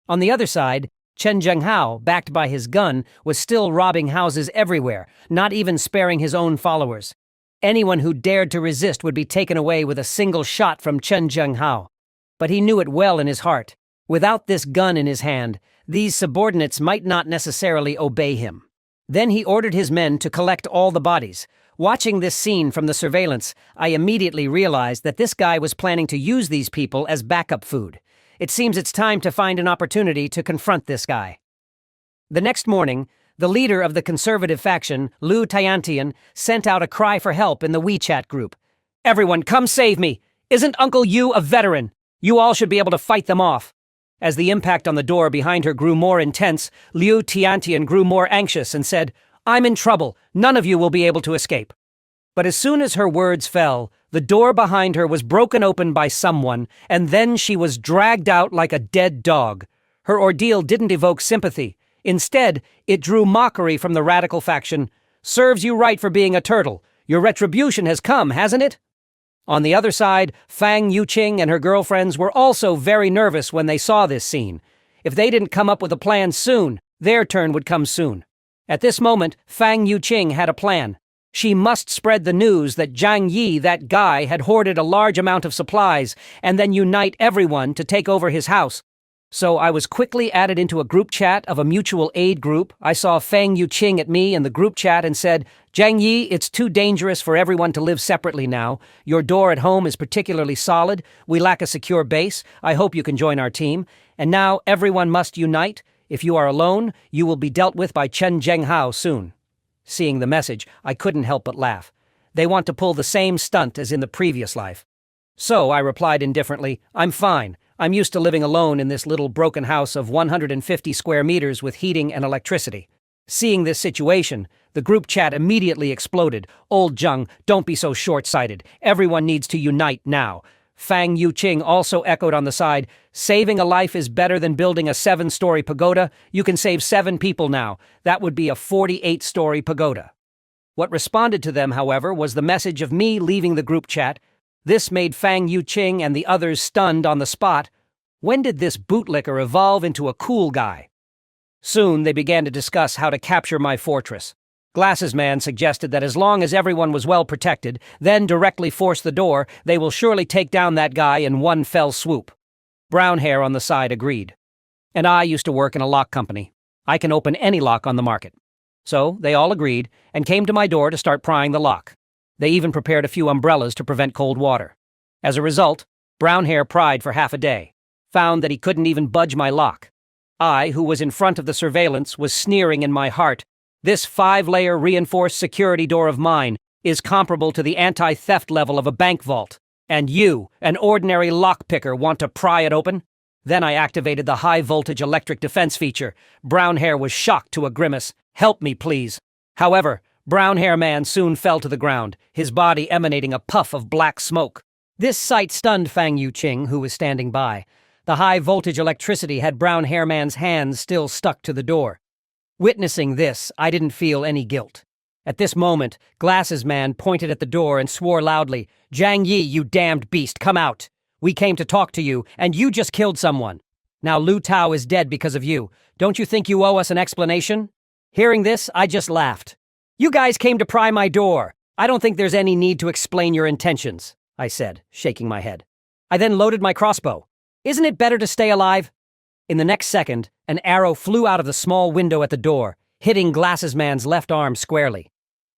On the other side, Chen Zhenghao, backed by his gun, was still robbing houses everywhere, not even sparing his own followers. Anyone who dared to resist would be taken away with a single shot from Chen Zhenghao. But he knew it well in his heart. Without this gun in his hand, these subordinates might not necessarily obey him. Then he ordered his men to collect all the bodies. Watching this scene from the surveillance, I immediately realized that this guy was planning to use these people as backup food. It seems it's time to find an opportunity to confront this guy. The next morning, the leader of the conservative faction, Lu Tiantian, sent out a cry for help in the WeChat group. Everyone, come save me! Isn't Uncle Yu a veteran? You all should be able to fight them off. As the impact on the door behind her grew more intense, Liu Tiantian grew more anxious and said, I'm in trouble. None of you will be able to escape. But as soon as her words fell, the door behind her was broken open by someone, and then she was dragged out like a dead dog. Her ordeal didn't evoke sympathy. Instead, it drew mockery from the radical faction. Serves you right for being a turtle. Your retribution has come, hasn't it? On the other side, Fang Yuqing and her girlfriends were also very nervous when they saw this scene. If they didn't come up with a plan soon, their turn would come soon. At this moment, Fang Yuqing had a plan. She must spread the news that Zhang Yi, that guy, had hoarded a large amount of supplies and then unite everyone to take over his house. So I was quickly added into a group chat of a mutual aid group. I saw Fang Yuqing at me in the group chat and said, Zhang Yi, it's too dangerous for everyone to live separately now. Your door at home is particularly solid. We lack a secure base. I hope you can join our team. And now everyone must unite. If you are alone, you will be dealt with by Chen Zhenghao soon. Seeing the message, I couldn't help but laugh. They want to pull the same stunt as in the previous life. So I replied indifferently, I'm fine. I'm used to living alone in this little broken house of 150 square meters with heating and electricity. Seeing this situation, the group chat immediately exploded. Old Zheng, don't be so short-sighted. Everyone needs to unite now. Fang Yuqing also echoed on the side, saving a life is better than building a 7-story pagoda. You can save 7 people now. That would be a 48-story pagoda. What responded to them, however, was the message of me leaving the group chat. This made Fang Yuqing and the others stunned on the spot. When did this bootlicker evolve into a cool guy? Soon they began to discuss how to capture my fortress. Glasses Man suggested that as long as everyone was well protected, then directly force the door, they will surely take down that guy in one fell swoop. Brown Hair on the side agreed. And I used to work in a lock company. I can open any lock on the market. So they all agreed and came to my door to start prying the lock. They even prepared a few umbrellas to prevent cold water. As a result, Brown Hair pried for half a day, found that he couldn't even budge my lock. I, who was in front of the surveillance, was sneering in my heart. This 5-layer reinforced security door of mine is comparable to the anti-theft level of a bank vault. And you, an ordinary lockpicker, want to pry it open? Then I activated the high-voltage electric defense feature. Brown Hair was shocked to a grimace. Help me, please. However, Brown Hair Man soon fell to the ground, his body emanating a puff of black smoke. This sight stunned Fang Yuqing, who was standing by. The high-voltage electricity had Brown Hair Man's hands still stuck to the door. Witnessing this, I didn't feel any guilt. At this moment, Glasses Man pointed at the door and swore loudly, "Jiang Yi, you damned beast, come out! We came to talk to you, and you just killed someone. Now Lu Tao is dead because of you. Don't you think you owe us an explanation?" Hearing this, I just laughed. "You guys came to pry my door. I don't think there's any need to explain your intentions," I said, shaking my head. I then loaded my crossbow. "Isn't it better to stay alive?" In the next second, an arrow flew out of the small window at the door, hitting Glasses Man's left arm squarely.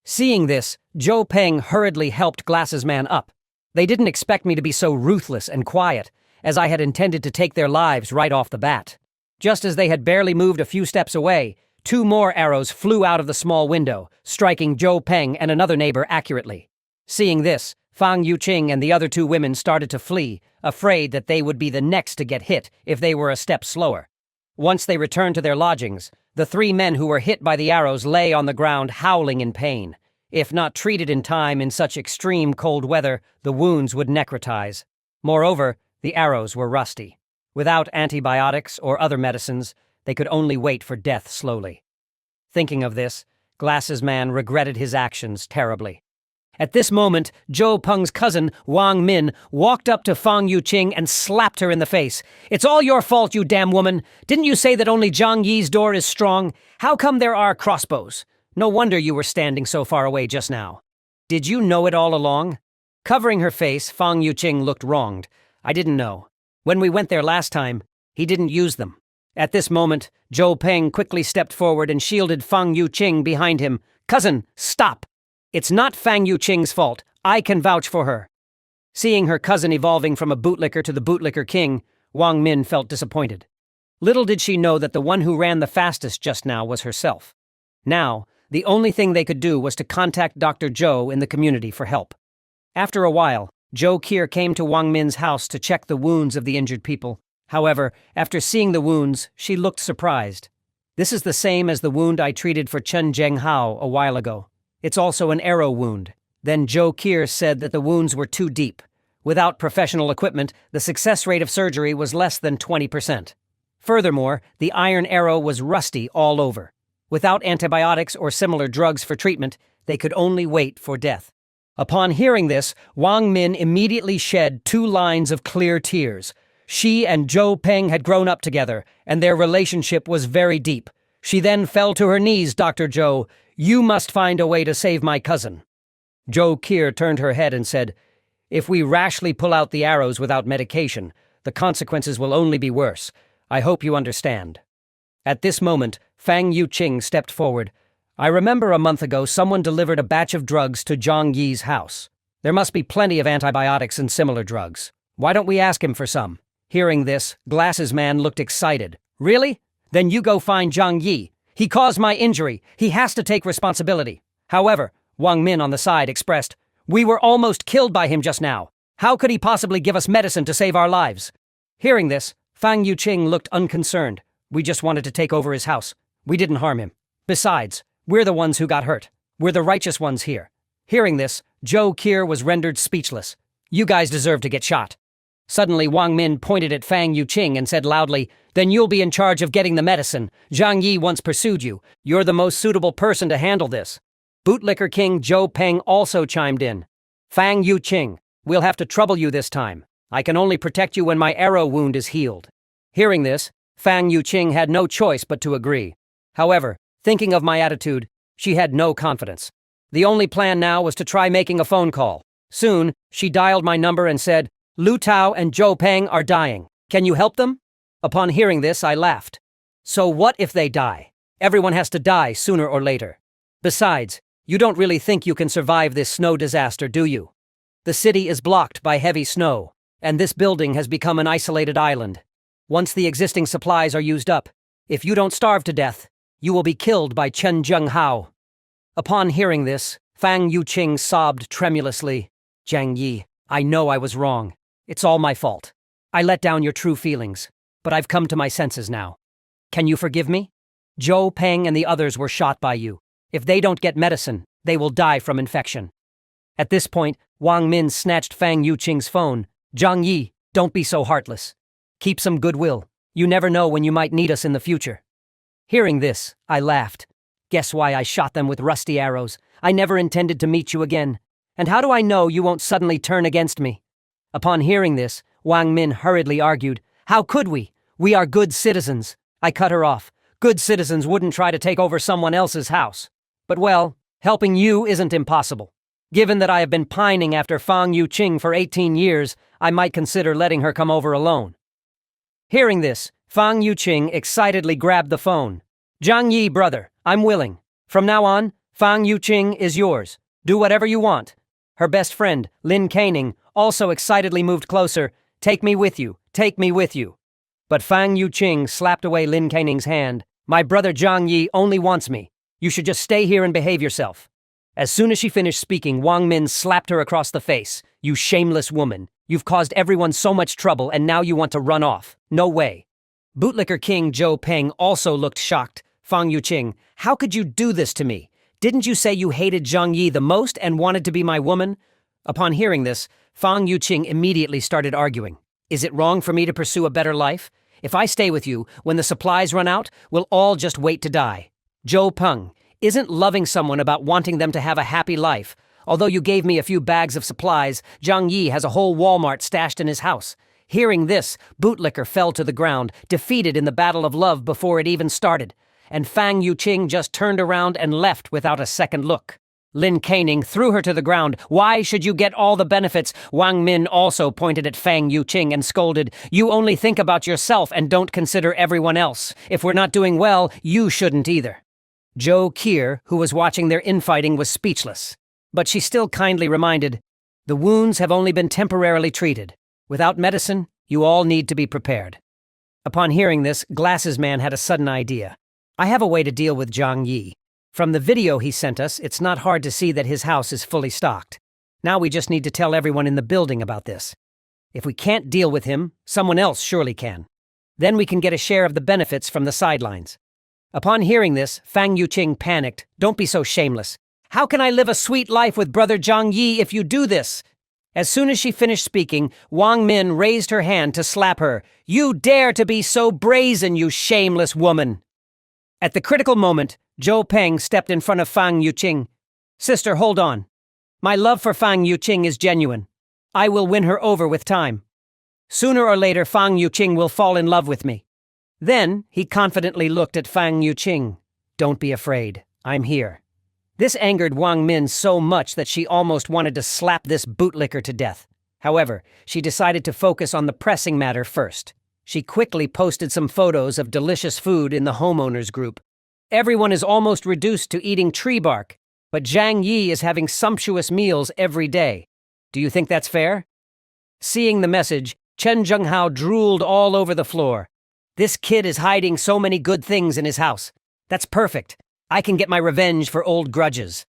Seeing this, Zhou Peng hurriedly helped Glasses Man up. They didn't expect me to be so ruthless and quiet, as I had intended to take their lives right off the bat. Just as they had barely moved a few steps away, 2 more arrows flew out of the small window, striking Zhou Peng and another neighbor accurately. Seeing this, Fang Yuqing and the other 2 women started to flee, afraid that they would be the next to get hit if they were a step slower. Once they returned to their lodgings, the 3 men who were hit by the arrows lay on the ground howling in pain. If not treated in time in such extreme cold weather, the wounds would necrotize. Moreover, the arrows were rusty. Without antibiotics or other medicines, they could only wait for death slowly. Thinking of this, Glasses Man regretted his actions terribly. At this moment, Zhou Peng's cousin, Wang Min, walked up to Fang Yuqing and slapped her in the face. "It's all your fault, you damn woman! Didn't you say that only Jiang Yi's door is strong? How come there are crossbows? No wonder you were standing so far away just now. Did you know it all along?" Covering her face, Fang Yuqing looked wronged. "I didn't know. When we went there last time, he didn't use them." At this moment, Zhou Peng quickly stepped forward and shielded Fang Yuqing behind him. "Cousin, stop! It's not Fang Yuqing's fault. I can vouch for her." Seeing her cousin evolving from a bootlicker to the bootlicker king, Wang Min felt disappointed. Little did she know that the one who ran the fastest just now was herself. Now, the only thing they could do was to contact Dr. Zhou in the community for help. After a while, Zhou Qi came to Wang Min's house to check the wounds of the injured people. However, after seeing the wounds, she looked surprised. "This is the same as the wound I treated for Chen Zhenghao a while ago. It's also an arrow wound." Then Zhou Qi said that the wounds were too deep. Without professional equipment, the success rate of surgery was less than 20%. Furthermore, the iron arrow was rusty all over. Without antibiotics or similar drugs for treatment, they could only wait for death. Upon hearing this, Wang Min immediately shed 2 lines of clear tears. She and Zhou Peng had grown up together, and their relationship was very deep. She then fell to her knees. "Dr. Zhou, you must find a way to save my cousin." Zhou Qi turned her head and said, "If we rashly pull out the arrows without medication, the consequences will only be worse. I hope you understand." At this moment, Fang Yuqing stepped forward. "I remember a month ago someone delivered a batch of drugs to Jiang Yi's house. There must be plenty of antibiotics and similar drugs. Why don't we ask him for some?" Hearing this, Glasses Man looked excited. "Really? Then you go find Jiang Yi. He caused my injury. He has to take responsibility." However, Wang Min on the side expressed, "We were almost killed by him just now. How could he possibly give us medicine to save our lives?" Hearing this, Fang Yuqing looked unconcerned. "We just wanted to take over his house. We didn't harm him. Besides, we're the ones who got hurt. We're the righteous ones here." Hearing this, Zhou Qi was rendered speechless. "You guys deserve to get shot." Suddenly, Wang Min pointed at Fang Yuqing and said loudly, "Then you'll be in charge of getting the medicine. Jiang Yi once pursued you. You're the most suitable person to handle this." Bootlicker King Zhou Peng also chimed in. "Fang Yuqing, we'll have to trouble you this time. I can only protect you when my arrow wound is healed." Hearing this, Fang Yuqing had no choice but to agree. However, thinking of my attitude, she had no confidence. The only plan now was to try making a phone call. Soon, she dialed my number and said, "Lu Tao and Zhou Peng are dying. Can you help them?" Upon hearing this, I laughed. "So what if they die? Everyone has to die sooner or later. Besides, you don't really think you can survive this snow disaster, do you? The city is blocked by heavy snow, and this building has become an isolated island. Once the existing supplies are used up, If you don't starve to death, you will be killed by Chen Zhenghao." Upon hearing this, Fang Yuqing sobbed tremulously. "Jiang Yi, I know I was wrong. It's all my fault. I let down your true feelings, but I've come to my senses now. Can you forgive me? Zhou Peng and the others were shot by you. If they don't get medicine, they will die from infection." At this point, Wang Min snatched Fang Yuqing's phone. "Jiang Yi, don't be so heartless. Keep some goodwill. You never know when you might need us in the future." Hearing this, I laughed. "Guess why I shot them with rusty arrows? I never intended to meet you again. And how do I know you won't suddenly turn against me?" Upon hearing this, Wang Min hurriedly argued, "How could we? We are good citizens." I cut her off. "Good citizens wouldn't try to take over someone else's house. But well, helping you isn't impossible. Given that I have been pining after Fang Yuqing for 18 years, I might consider letting her come over alone." Hearing this, Fang Yuqing excitedly grabbed the phone. "Jiang Yi, brother, I'm willing. From now on, Fang Yuqing is yours. Do whatever you want." Her best friend, Lin Keining, also excitedly moved closer. "Take me with you. Take me with you." But Fang Yuqing slapped away Lin Keining's hand. "My brother Jiang Yi only wants me. You should just stay here and behave yourself." As soon as she finished speaking, Wang Min slapped her across the face. "You shameless woman. You've caused everyone so much trouble and now you want to run off. No way." Bootlicker King Zhou Peng also looked shocked. "Fang Yuqing, how could you do this to me? Didn't you say you hated Jiang Yi the most and wanted to be my woman?" Upon hearing this, Fang Yuqing immediately started arguing. "Is it wrong for me to pursue a better life? If I stay with you, when the supplies run out, we'll all just wait to die. Zhou Peng, isn't loving someone about wanting them to have a happy life? Although you gave me a few bags of supplies, Jiang Yi has a whole Walmart stashed in his house." Hearing this, Bootlicker fell to the ground, defeated in the battle of love before it even started. And Fang Yuqing just turned around and left without a second look. Lin Keining threw her to the ground. "Why should you get all the benefits?" Wang Min also pointed at Fang Yuqing and scolded, "You only think about yourself and don't consider everyone else. If we're not doing well, you shouldn't either." Zhou Kier, who was watching their infighting, was speechless. But she still kindly reminded, "The wounds have only been temporarily treated. Without medicine, you all need to be prepared." Upon hearing this, Glasses Man had a sudden idea. "I have a way to deal with Jiang Yi. From the video he sent us, it's not hard to see that his house is fully stocked. Now we just need to tell everyone in the building about this. If we can't deal with him, someone else surely can. Then we can get a share of the benefits from the sidelines." Upon hearing this, Fang Yuqing panicked. "Don't be so shameless. How can I live a sweet life with brother Jiang Yi if you do this?" As soon as she finished speaking, Wang Min raised her hand to slap her. "You dare to be so brazen, you shameless woman!" At the critical moment, Zhou Peng stepped in front of Fang Yuqing. "Sister, hold on. My love for Fang Yuqing is genuine. I will win her over with time. Sooner or later, Fang Yuqing will fall in love with me." Then, he confidently looked at Fang Yuqing. "Don't be afraid. I'm here." This angered Wang Min so much that she almost wanted to slap this bootlicker to death. However, she decided to focus on the pressing matter first. She quickly posted some photos of delicious food in the homeowners group. Everyone is almost reduced to eating tree bark, but Jiang Yi is having sumptuous meals every day. Do you think that's fair? Seeing the message, Chen Zhenghao drooled all over the floor. "This kid is hiding so many good things in his house. That's perfect. I can get my revenge for old grudges."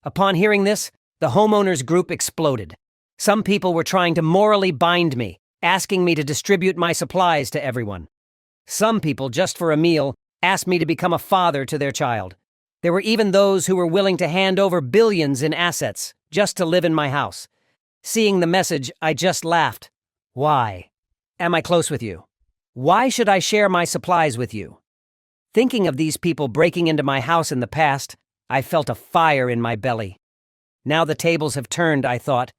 Upon hearing this, the homeowners group exploded. Some people were trying to morally bind me, asking me to distribute my supplies to everyone. Some people, just for a meal, asked me to become a father to their child. There were even those who were willing to hand over billions in assets just to live in my house. Seeing the message, I just laughed. Why? Am I close with you? Why should I share my supplies with you? Thinking of these people breaking into my house in the past, I felt a fire in my belly. Now the tables have turned, I thought.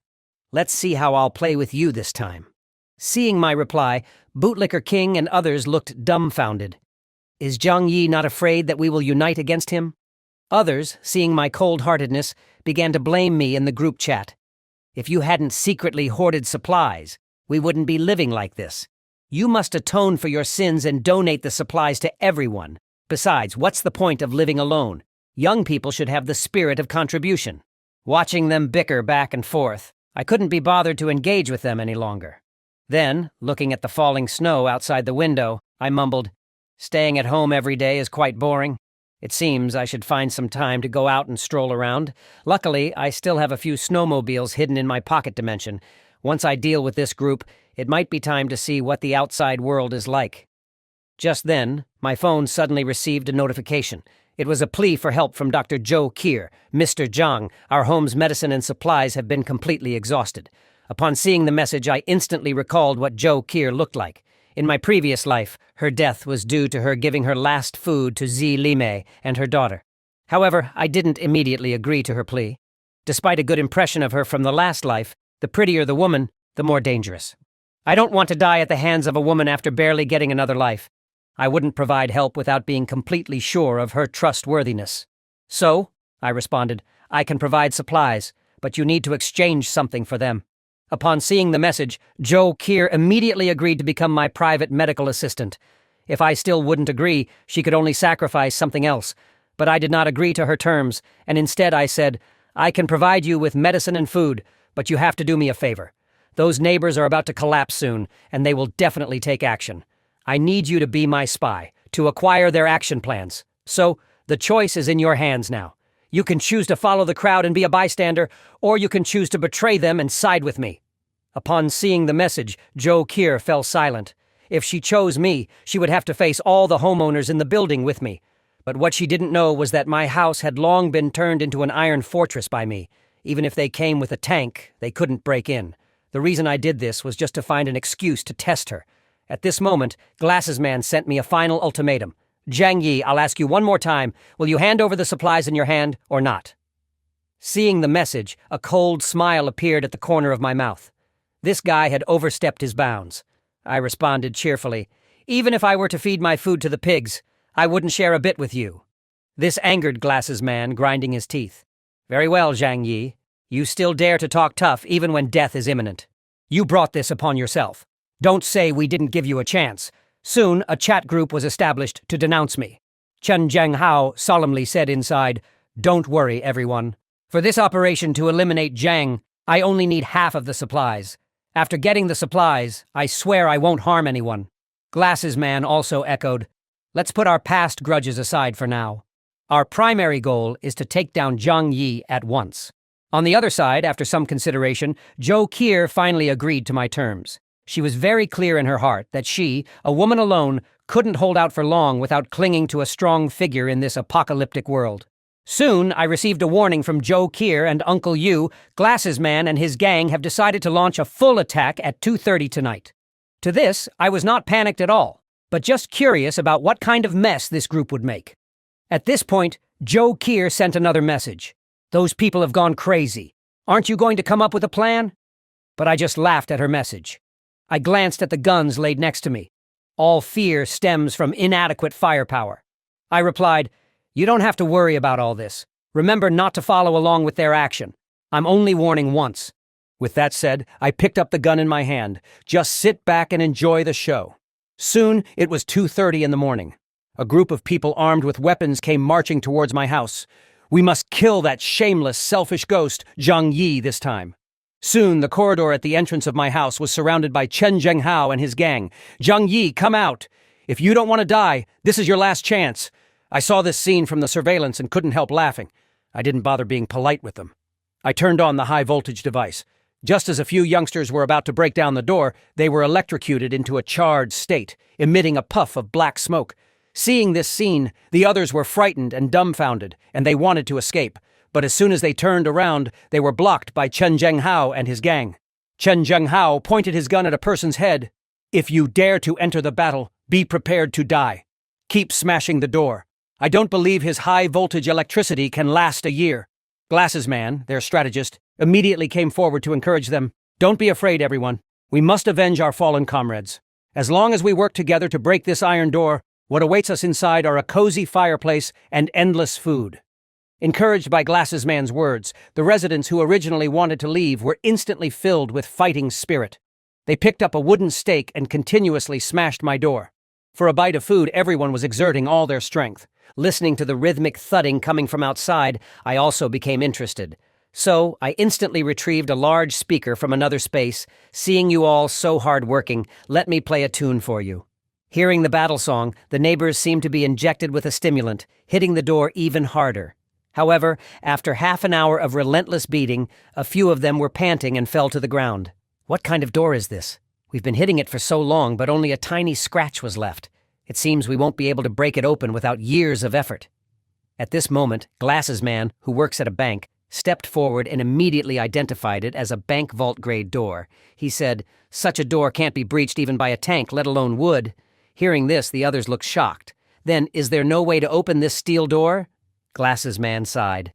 Let's see how I'll play with you this time. Seeing my reply, Bootlicker King and others looked dumbfounded. Is Jiang Yi not afraid that we will unite against him? Others, seeing my cold-heartedness, began to blame me in the group chat. If you hadn't secretly hoarded supplies, we wouldn't be living like this. You must atone for your sins and donate the supplies to everyone. Besides, what's the point of living alone? Young people should have the spirit of contribution. Watching them bicker back and forth, I couldn't be bothered to engage with them any longer. Then, looking at the falling snow outside the window, I mumbled, Staying at home every day is quite boring. It seems I should find some time to go out and stroll around. Luckily, I still have a few snowmobiles hidden in my pocket dimension. Once I deal with this group, it might be time to see what the outside world is like. Just then, my phone suddenly received a notification. It was a plea for help from Dr. Joe Kier. Mr. Zhang, our home's medicine and supplies have been completely exhausted. Upon seeing the message, I instantly recalled what Joe Kier looked like. In my previous life, her death was due to her giving her last food to Zi Lime and her daughter. However, I didn't immediately agree to her plea. Despite a good impression of her from the last life, the prettier the woman, the more dangerous. I don't want to die at the hands of a woman after barely getting another life. I wouldn't provide help without being completely sure of her trustworthiness. So, I responded, I can provide supplies, but you need to exchange something for them. Upon seeing the message, Joe Kier immediately agreed to become my private medical assistant. If I still wouldn't agree, she could only sacrifice something else. But I did not agree to her terms, and instead I said, I can provide you with medicine and food, but you have to do me a favor. Those neighbors are about to collapse soon, and they will definitely take action. I need you to be my spy, to acquire their action plans. So, the choice is in your hands now. You can choose to follow the crowd and be a bystander, or you can choose to betray them and side with me. Upon seeing the message, Joe Kier fell silent. If she chose me, she would have to face all the homeowners in the building with me. But what she didn't know was that my house had long been turned into an iron fortress by me. Even if they came with a tank, they couldn't break in. The reason I did this was just to find an excuse to test her. At this moment, Glasses Man sent me a final ultimatum. Zhang Yi, I'll ask you one more time, will you hand over the supplies in your hand or not? Seeing the message, a cold smile appeared at the corner of my mouth. This guy had overstepped his bounds. I responded cheerfully, even if I were to feed my food to the pigs, I wouldn't share a bit with you. This angered Glasses Man, grinding his teeth. Very well, Zhang Yi. You still dare to talk tough even when death is imminent. You brought this upon yourself. Don't say we didn't give you a chance. Soon, a chat group was established to denounce me. Chen Zhenghao solemnly said inside, Don't worry, everyone. For this operation to eliminate Zhang, I only need half of the supplies. After getting the supplies, I swear I won't harm anyone. Glasses Man also echoed, Let's put our past grudges aside for now. Our primary goal is to take down Zhang Yi at once. On the other side, after some consideration, Joe Kier finally agreed to my terms. She was very clear in her heart that she, a woman alone, couldn't hold out for long without clinging to a strong figure in this apocalyptic world. Soon, I received a warning from Joe Kier and Uncle Yu. Glasses Man and his gang have decided to launch a full attack at 2:30 tonight. To this, I was not panicked at all, but just curious about what kind of mess this group would make. At this point, Joe Kier sent another message. Those people have gone crazy. Aren't you going to come up with a plan? But I just laughed at her message. I glanced at the guns laid next to me. All fear stems from inadequate firepower. I replied, You don't have to worry about all this. Remember not to follow along with their action. I'm only warning once. With that said, I picked up the gun in my hand. Just sit back and enjoy the show. Soon, it was 2:30 in the morning. A group of people armed with weapons came marching towards my house. We must kill that shameless, selfish ghost, Zhang Yi, this time. Soon, the corridor at the entrance of my house was surrounded by Chen Zhenghao and his gang. Zhang Yi, come out! If you don't want to die, this is your last chance. I saw this scene from the surveillance and couldn't help laughing. I didn't bother being polite with them. I turned on the high-voltage device. Just as a few youngsters were about to break down the door, they were electrocuted into a charred state, emitting a puff of black smoke. Seeing this scene, the others were frightened and dumbfounded, and they wanted to escape. But as soon as they turned around, they were blocked by Chen Zhenghao and his gang. Chen Zhenghao pointed his gun at a person's head. If you dare to enter the battle, be prepared to die. Keep smashing the door. I don't believe his high-voltage electricity can last a year. Glasses Man, their strategist, immediately came forward to encourage them. Don't be afraid, everyone. We must avenge our fallen comrades. As long as we work together to break this iron door, what awaits us inside are a cozy fireplace and endless food. Encouraged by Glasses Man's words, the residents who originally wanted to leave were instantly filled with fighting spirit. They picked up a wooden stake and continuously smashed my door. For a bite of food, everyone was exerting all their strength. Listening to the rhythmic thudding coming from outside, I also became interested. So, I instantly retrieved a large speaker from another space. Seeing you all so hard-working, let me play a tune for you. Hearing the battle song, the neighbors seemed to be injected with a stimulant, hitting the door even harder. However, after half an hour of relentless beating, a few of them were panting and fell to the ground. What kind of door is this? We've been hitting it for so long, but only a tiny scratch was left. It seems we won't be able to break it open without years of effort. At this moment, Glasses Man, who works at a bank, stepped forward and immediately identified it as a bank vault-grade door. He said, "Such a door can't be breached even by a tank, let alone wood." Hearing this, the others looked shocked. "Then, is there no way to open this steel door?" Glasses Man sighed.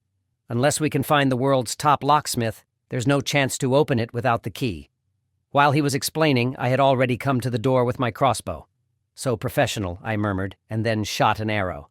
"Unless we can find the world's top locksmith, there's no chance to open it without the key." While he was explaining, I had already come to the door with my crossbow. "So professional," I murmured, and then shot an arrow.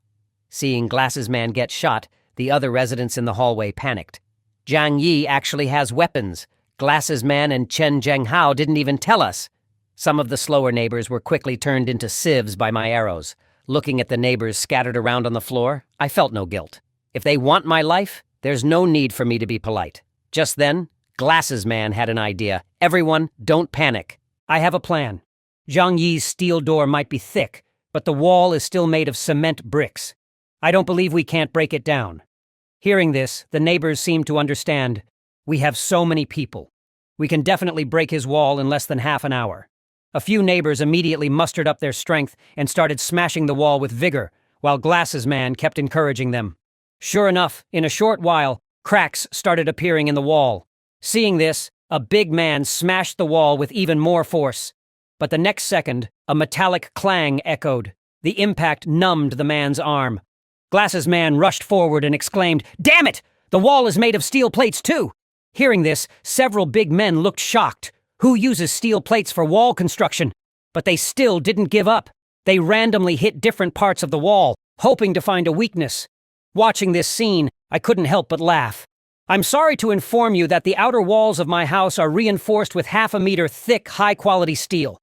Seeing Glasses Man get shot, the other residents in the hallway panicked. "Jiang Yi actually has weapons. Glasses Man and Chen Zhenghao didn't even tell us." Some of the slower neighbors were quickly turned into sieves by my arrows. Looking at the neighbors scattered around on the floor, I felt no guilt. If they want my life, there's no need for me to be polite. Just then, Glasses Man had an idea. "Everyone, don't panic. I have a plan. Zhang Yi's steel door might be thick, but the wall is still made of cement bricks. I don't believe we can't break it down." Hearing this, the neighbors seemed to understand. "We have so many people. We can definitely break his wall in less than half an hour." A few neighbors immediately mustered up their strength and started smashing the wall with vigor, while Glasses Man kept encouraging them. Sure enough, in a short while, cracks started appearing in the wall. Seeing this, a big man smashed the wall with even more force. But the next second, a metallic clang echoed. The impact numbed the man's arm. Glasses Man rushed forward and exclaimed, "Damn it! The wall is made of steel plates too!" Hearing this, several big men looked shocked. Who uses steel plates for wall construction? But they still didn't give up. They randomly hit different parts of the wall, hoping to find a weakness. Watching this scene, I couldn't help but laugh. "I'm sorry to inform you that the outer walls of my house are reinforced with half-a-meter thick, high-quality steel.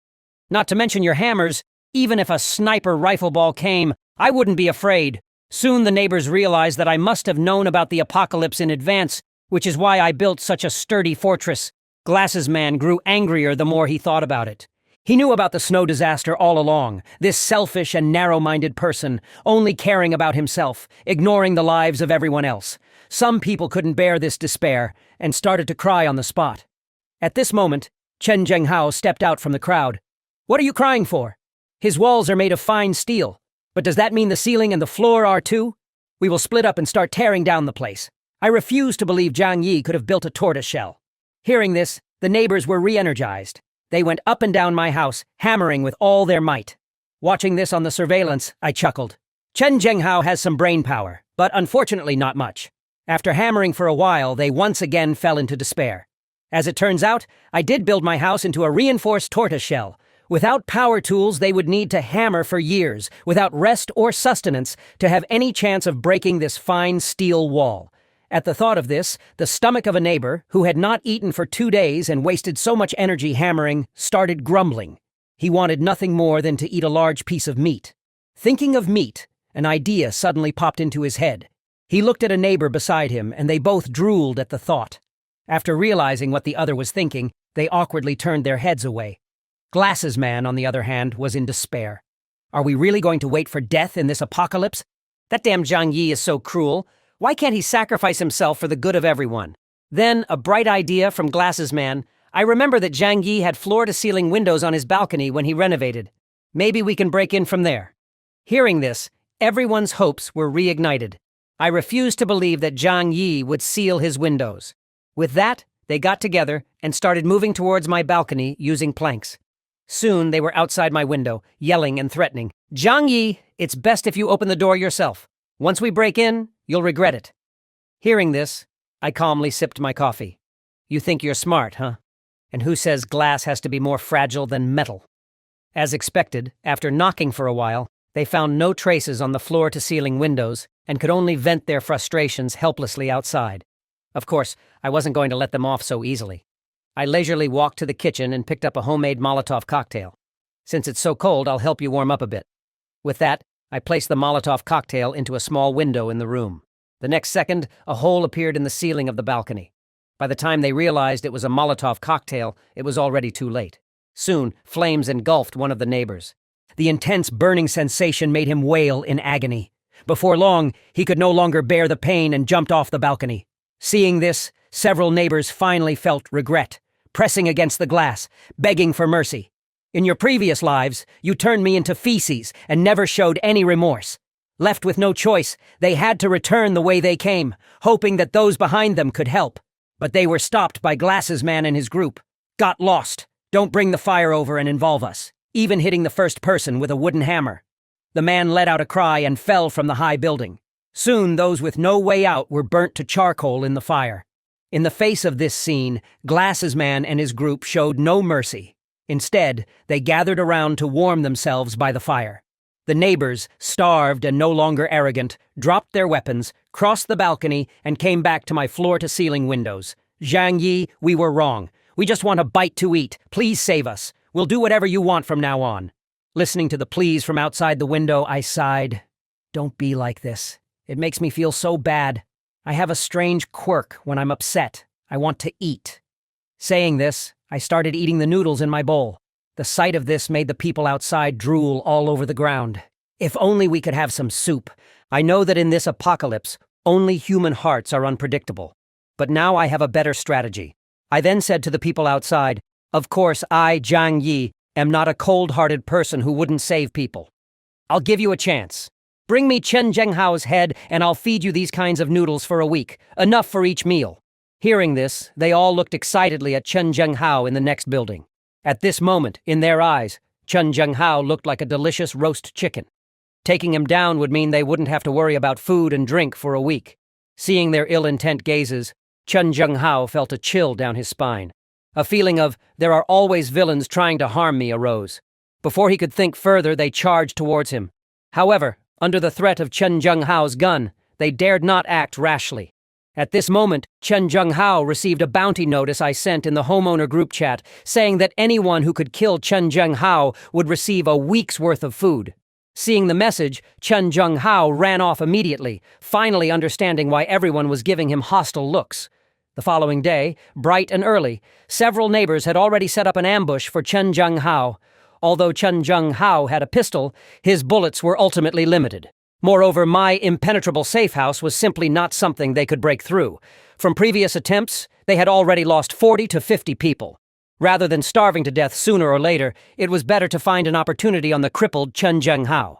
Not to mention your hammers, even if a sniper rifle ball came, I wouldn't be afraid." Soon the neighbors realized that I must have known about the apocalypse in advance, which is why I built such a sturdy fortress. Glasses Man grew angrier the more he thought about it. He knew about the snow disaster all along, this selfish and narrow-minded person, only caring about himself, ignoring the lives of everyone else. Some people couldn't bear this despair and started to cry on the spot. At this moment, Chen Zhenghao stepped out from the crowd. "What are you crying for? His walls are made of fine steel. But does that mean the ceiling and the floor are too? We will split up and start tearing down the place. I refuse to believe Zhang Yi could have built a tortoiseshell." Hearing this, the neighbors were re-energized. They went up and down my house, hammering with all their might. Watching this on the surveillance, I chuckled. Chen Zhenghao has some brain power, but unfortunately not much. After hammering for a while, they once again fell into despair. As it turns out, I did build my house into a reinforced tortoiseshell. Without power tools, they would need to hammer for years, without rest or sustenance, to have any chance of breaking this fine steel wall. At the thought of this, the stomach of a neighbor, who had not eaten for 2 days and wasted so much energy hammering, started grumbling. He wanted nothing more than to eat a large piece of meat. Thinking of meat, an idea suddenly popped into his head. He looked at a neighbor beside him, and they both drooled at the thought. After realizing what the other was thinking, they awkwardly turned their heads away. Glasses Man, on the other hand, was in despair. Are we really going to wait for death in this apocalypse? That damn Zhang Yi is so cruel. Why can't he sacrifice himself for the good of everyone? Then, a bright idea from Glasses Man. I remember that Zhang Yi had floor-to-ceiling windows on his balcony when he renovated. Maybe we can break in from there. Hearing this, everyone's hopes were reignited. I refused to believe that Zhang Yi would seal his windows. With that, they got together and started moving towards my balcony using planks. Soon they were outside my window, yelling and threatening. "Zhang Yi, it's best if you open the door yourself. Once we break in, you'll regret it." Hearing this, I calmly sipped my coffee. You think you're smart, huh? And who says glass has to be more fragile than metal? As expected, after knocking for a while, they found no traces on the floor-to-ceiling windows and could only vent their frustrations helplessly outside. Of course, I wasn't going to let them off so easily. I leisurely walked to the kitchen and picked up a homemade Molotov cocktail. Since it's so cold, I'll help you warm up a bit. With that, I placed the Molotov cocktail into a small window in the room. The next second, a hole appeared in the ceiling of the balcony. By the time they realized it was a Molotov cocktail, it was already too late. Soon, flames engulfed one of the neighbors. The intense burning sensation made him wail in agony. Before long, he could no longer bear the pain and jumped off the balcony. Seeing this, several neighbors finally felt regret, pressing against the glass, begging for mercy. In your previous lives, you turned me into feces and never showed any remorse. Left with no choice, they had to return the way they came, hoping that those behind them could help. But they were stopped by Glasses Man and his group. Got lost. Don't bring the fire over and involve us, even hitting the first person with a wooden hammer. The man let out a cry and fell from the high building. Soon those with no way out were burnt to charcoal in the fire. In the face of this scene, Glasses Man and his group showed no mercy. Instead, they gathered around to warm themselves by the fire. The neighbors, starved and no longer arrogant, dropped their weapons, crossed the balcony, and came back to my floor-to-ceiling windows. Zhang Yi, we were wrong. We just want a bite to eat. Please save us. We'll do whatever you want from now on. Listening to the pleas from outside the window, I sighed. Don't be like this. It makes me feel so bad. I have a strange quirk when I'm upset. I want to eat. Saying this, I started eating the noodles in my bowl. The sight of this made the people outside drool all over the ground. If only we could have some soup. I know that in this apocalypse, only human hearts are unpredictable. But now I have a better strategy. I then said to the people outside, of course I, Zhang Yi, am not a cold-hearted person who wouldn't save people. I'll give you a chance. Bring me Chen Zhenghao's head and I'll feed you these kinds of noodles for a week, enough for each meal. Hearing this, they all looked excitedly at Chen Zhenghao in the next building. At this moment, in their eyes, Chen Zhenghao looked like a delicious roast chicken. Taking him down would mean they wouldn't have to worry about food and drink for a week. Seeing their ill-intent gazes, Chen Zhenghao felt a chill down his spine. A feeling of, there are always villains trying to harm me arose. Before he could think further, they charged towards him. However, under the threat of Chen Zhenghao's gun, they dared not act rashly. At this moment, Chen Zhenghao received a bounty notice I sent in the homeowner group chat saying that anyone who could kill Chen Zhenghao would receive a week's worth of food. Seeing the message, Chen Zhenghao ran off immediately, finally understanding why everyone was giving him hostile looks. The following day, bright and early, several neighbors had already set up an ambush for Chen Zhenghao. Although Chen Zhenghao had a pistol, his bullets were ultimately limited. Moreover, my impenetrable safehouse was simply not something they could break through. From previous attempts, they had already lost 40 to 50 people. Rather than starving to death sooner or later, it was better to find an opportunity on the crippled Chen Zhenghao.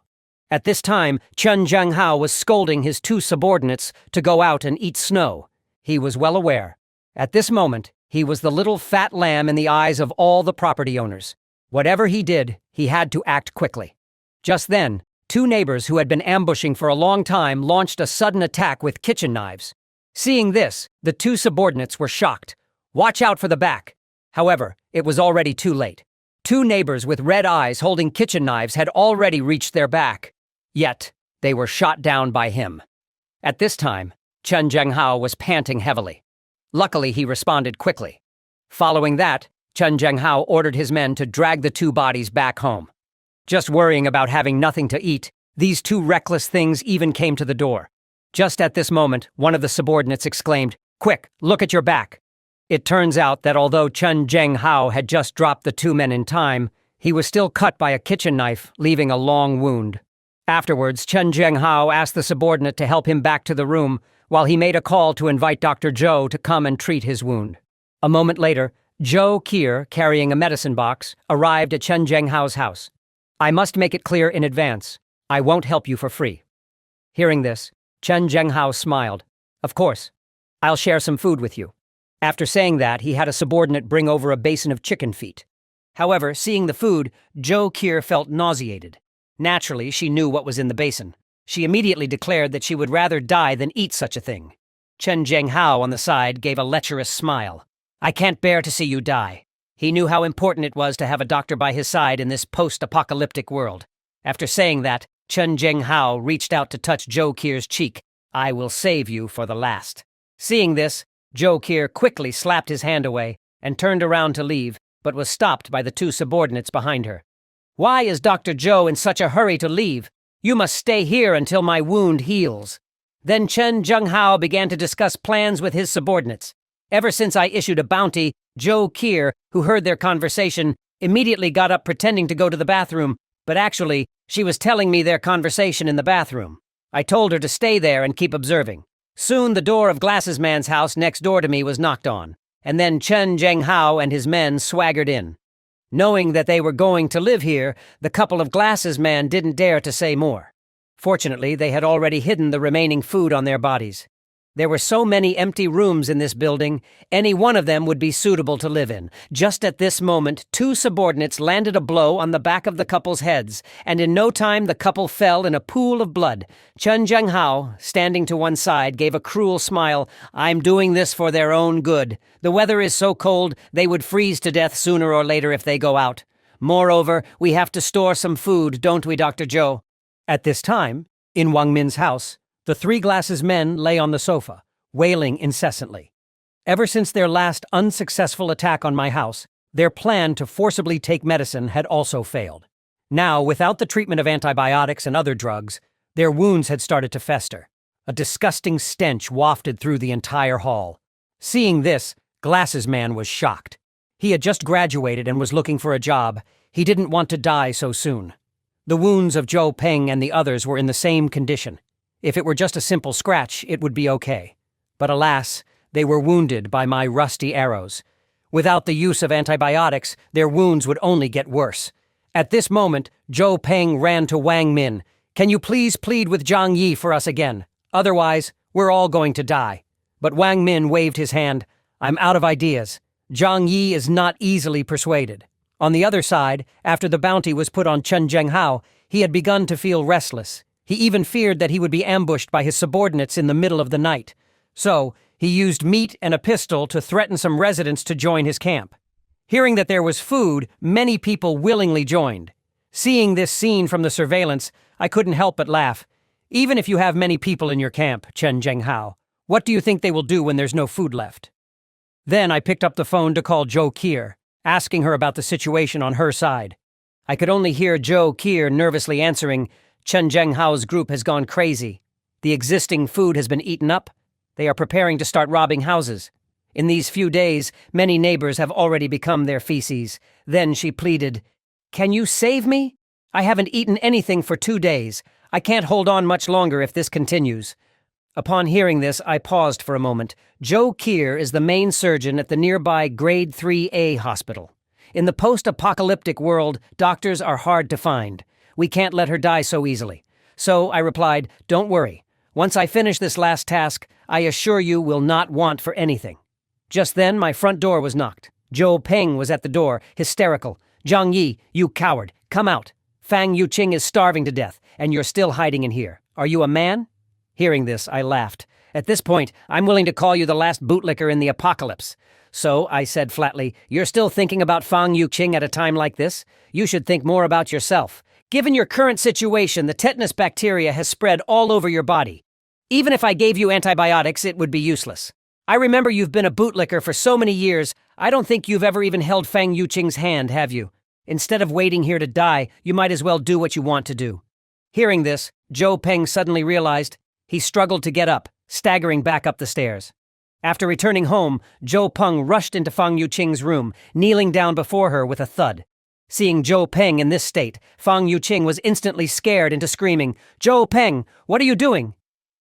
At this time, Chen Zhenghao was scolding his two subordinates to go out and eat snow. He was well aware. At this moment, he was the little fat lamb in the eyes of all the property owners. Whatever he did, he had to act quickly. Just then, two neighbors who had been ambushing for a long time launched a sudden attack with kitchen knives. Seeing this, the two subordinates were shocked. Watch out for the back. However, it was already too late. Two neighbors with red eyes holding kitchen knives had already reached their back. Yet, they were shot down by him. At this time, Chen Zhenghao was panting heavily. Luckily, he responded quickly. Following that, Chen Zhenghao ordered his men to drag the two bodies back home. Just worrying about having nothing to eat, these two reckless things even came to the door. Just at this moment, one of the subordinates exclaimed, "Quick, look at your back." It turns out that although Chen Zhenghao had just dropped the two men in time, he was still cut by a kitchen knife, leaving a long wound. Afterwards, Chen Zhenghao asked the subordinate to help him back to the room, while he made a call to invite Dr. Zhou to come and treat his wound. A moment later, Zhou Kier, carrying a medicine box, arrived at Chen Zhenghao's house. I must make it clear in advance, I won't help you for free. Hearing this, Chen Zhenghao smiled. Of course, I'll share some food with you. After saying that, he had a subordinate bring over a basin of chicken feet. However, seeing the food, Zhou Kier felt nauseated. Naturally, she knew what was in the basin. She immediately declared that she would rather die than eat such a thing. Chen Zhenghao on the side gave a lecherous smile. I can't bear to see you die. He knew how important it was to have a doctor by his side in this post-apocalyptic world. After saying that, Chen Zhenghao reached out to touch Zhou Kier's cheek. I will save you for the last. Seeing this, Zhou Kier quickly slapped his hand away and turned around to leave, but was stopped by the two subordinates behind her. Why is Dr. Zhou in such a hurry to leave? You must stay here until my wound heals. Then Chen Zhenghao began to discuss plans with his subordinates. Ever since I issued a bounty, Zhou Kier, who heard their conversation, immediately got up pretending to go to the bathroom. But actually, she was telling me their conversation in the bathroom. I told her to stay there and keep observing. Soon the door of Glasses Man's house next door to me was knocked on, and then Chen Zhenghao and his men swaggered in. Knowing that they were going to live here, the couple of Glasses Man didn't dare to say more. Fortunately, they had already hidden the remaining food on their bodies. There were so many empty rooms in this building, any one of them would be suitable to live in. Just at this moment, two subordinates landed a blow on the back of the couple's heads, and in no time the couple fell in a pool of blood. Chen Zhenghao, standing to one side, gave a cruel smile. "I'm doing this for their own good. The weather is so cold, they would freeze to death sooner or later if they go out. Moreover, we have to store some food, don't we, Dr. Zhou?" At this time, in Wang Min's house, the three Glasses men lay on the sofa, wailing incessantly. Ever since their last unsuccessful attack on my house, their plan to forcibly take medicine had also failed. Now, without the treatment of antibiotics and other drugs, their wounds had started to fester. A disgusting stench wafted through the entire hall. Seeing this, Glasses Man was shocked. He had just graduated and was looking for a job. He didn't want to die so soon. The wounds of Zhou Peng and the others were in the same condition. If it were just a simple scratch, it would be okay. But alas, they were wounded by my rusty arrows. Without the use of antibiotics, their wounds would only get worse. At this moment, Zhou Peng ran to Wang Min. "Can you please plead with Zhang Yi for us again? Otherwise, we're all going to die." But Wang Min waved his hand. "I'm out of ideas. Zhang Yi is not easily persuaded." On the other side, after the bounty was put on Chen Zhenghao, he had begun to feel restless. He even feared that he would be ambushed by his subordinates in the middle of the night. So, he used meat and a pistol to threaten some residents to join his camp. Hearing that there was food, many people willingly joined. Seeing this scene from the surveillance, I couldn't help but laugh. Even if you have many people in your camp, Chen Zhenghao, what do you think they will do when there's no food left? Then I picked up the phone to call Zhou Qier, asking her about the situation on her side. I could only hear Zhou Qier nervously answering, "Chen Zhenghao's group has gone crazy. The existing food has been eaten up. They are preparing to start robbing houses. In these few days, many neighbors have already become their feces." Then she pleaded, "Can you save me? I haven't eaten anything for 2 days. I can't hold on much longer if this continues." Upon hearing this, I paused for a moment. Zhou Qier is the main surgeon at the nearby Grade 3A hospital. In the post-apocalyptic world, doctors are hard to find. We can't let her die so easily. So I replied, "Don't worry. Once I finish this last task, I assure you will not want for anything." Just then, my front door was knocked. Zhou Peng was at the door, hysterical. "Zhang Yi, you coward, come out. Fang Yuqing is starving to death, and you're still hiding in here. Are you a man?" Hearing this, I laughed. "At this point, I'm willing to call you the last bootlicker in the apocalypse." "So," I said flatly, "you're still thinking about Fang Yuqing at a time like this? You should think more about yourself. Given your current situation, the tetanus bacteria has spread all over your body. Even if I gave you antibiotics, it would be useless. I remember you've been a bootlicker for so many years, I don't think you've ever even held Fang Yuqing's hand, have you? Instead of waiting here to die, you might as well do what you want to do." Hearing this, Zhou Peng suddenly realized. He struggled to get up, staggering back up the stairs. After returning home, Zhou Peng rushed into Fang Yuqing's room, kneeling down before her with a thud. Seeing Zhou Peng in this state, Fang Yuqing was instantly scared into screaming, "Zhou Peng, what are you doing?"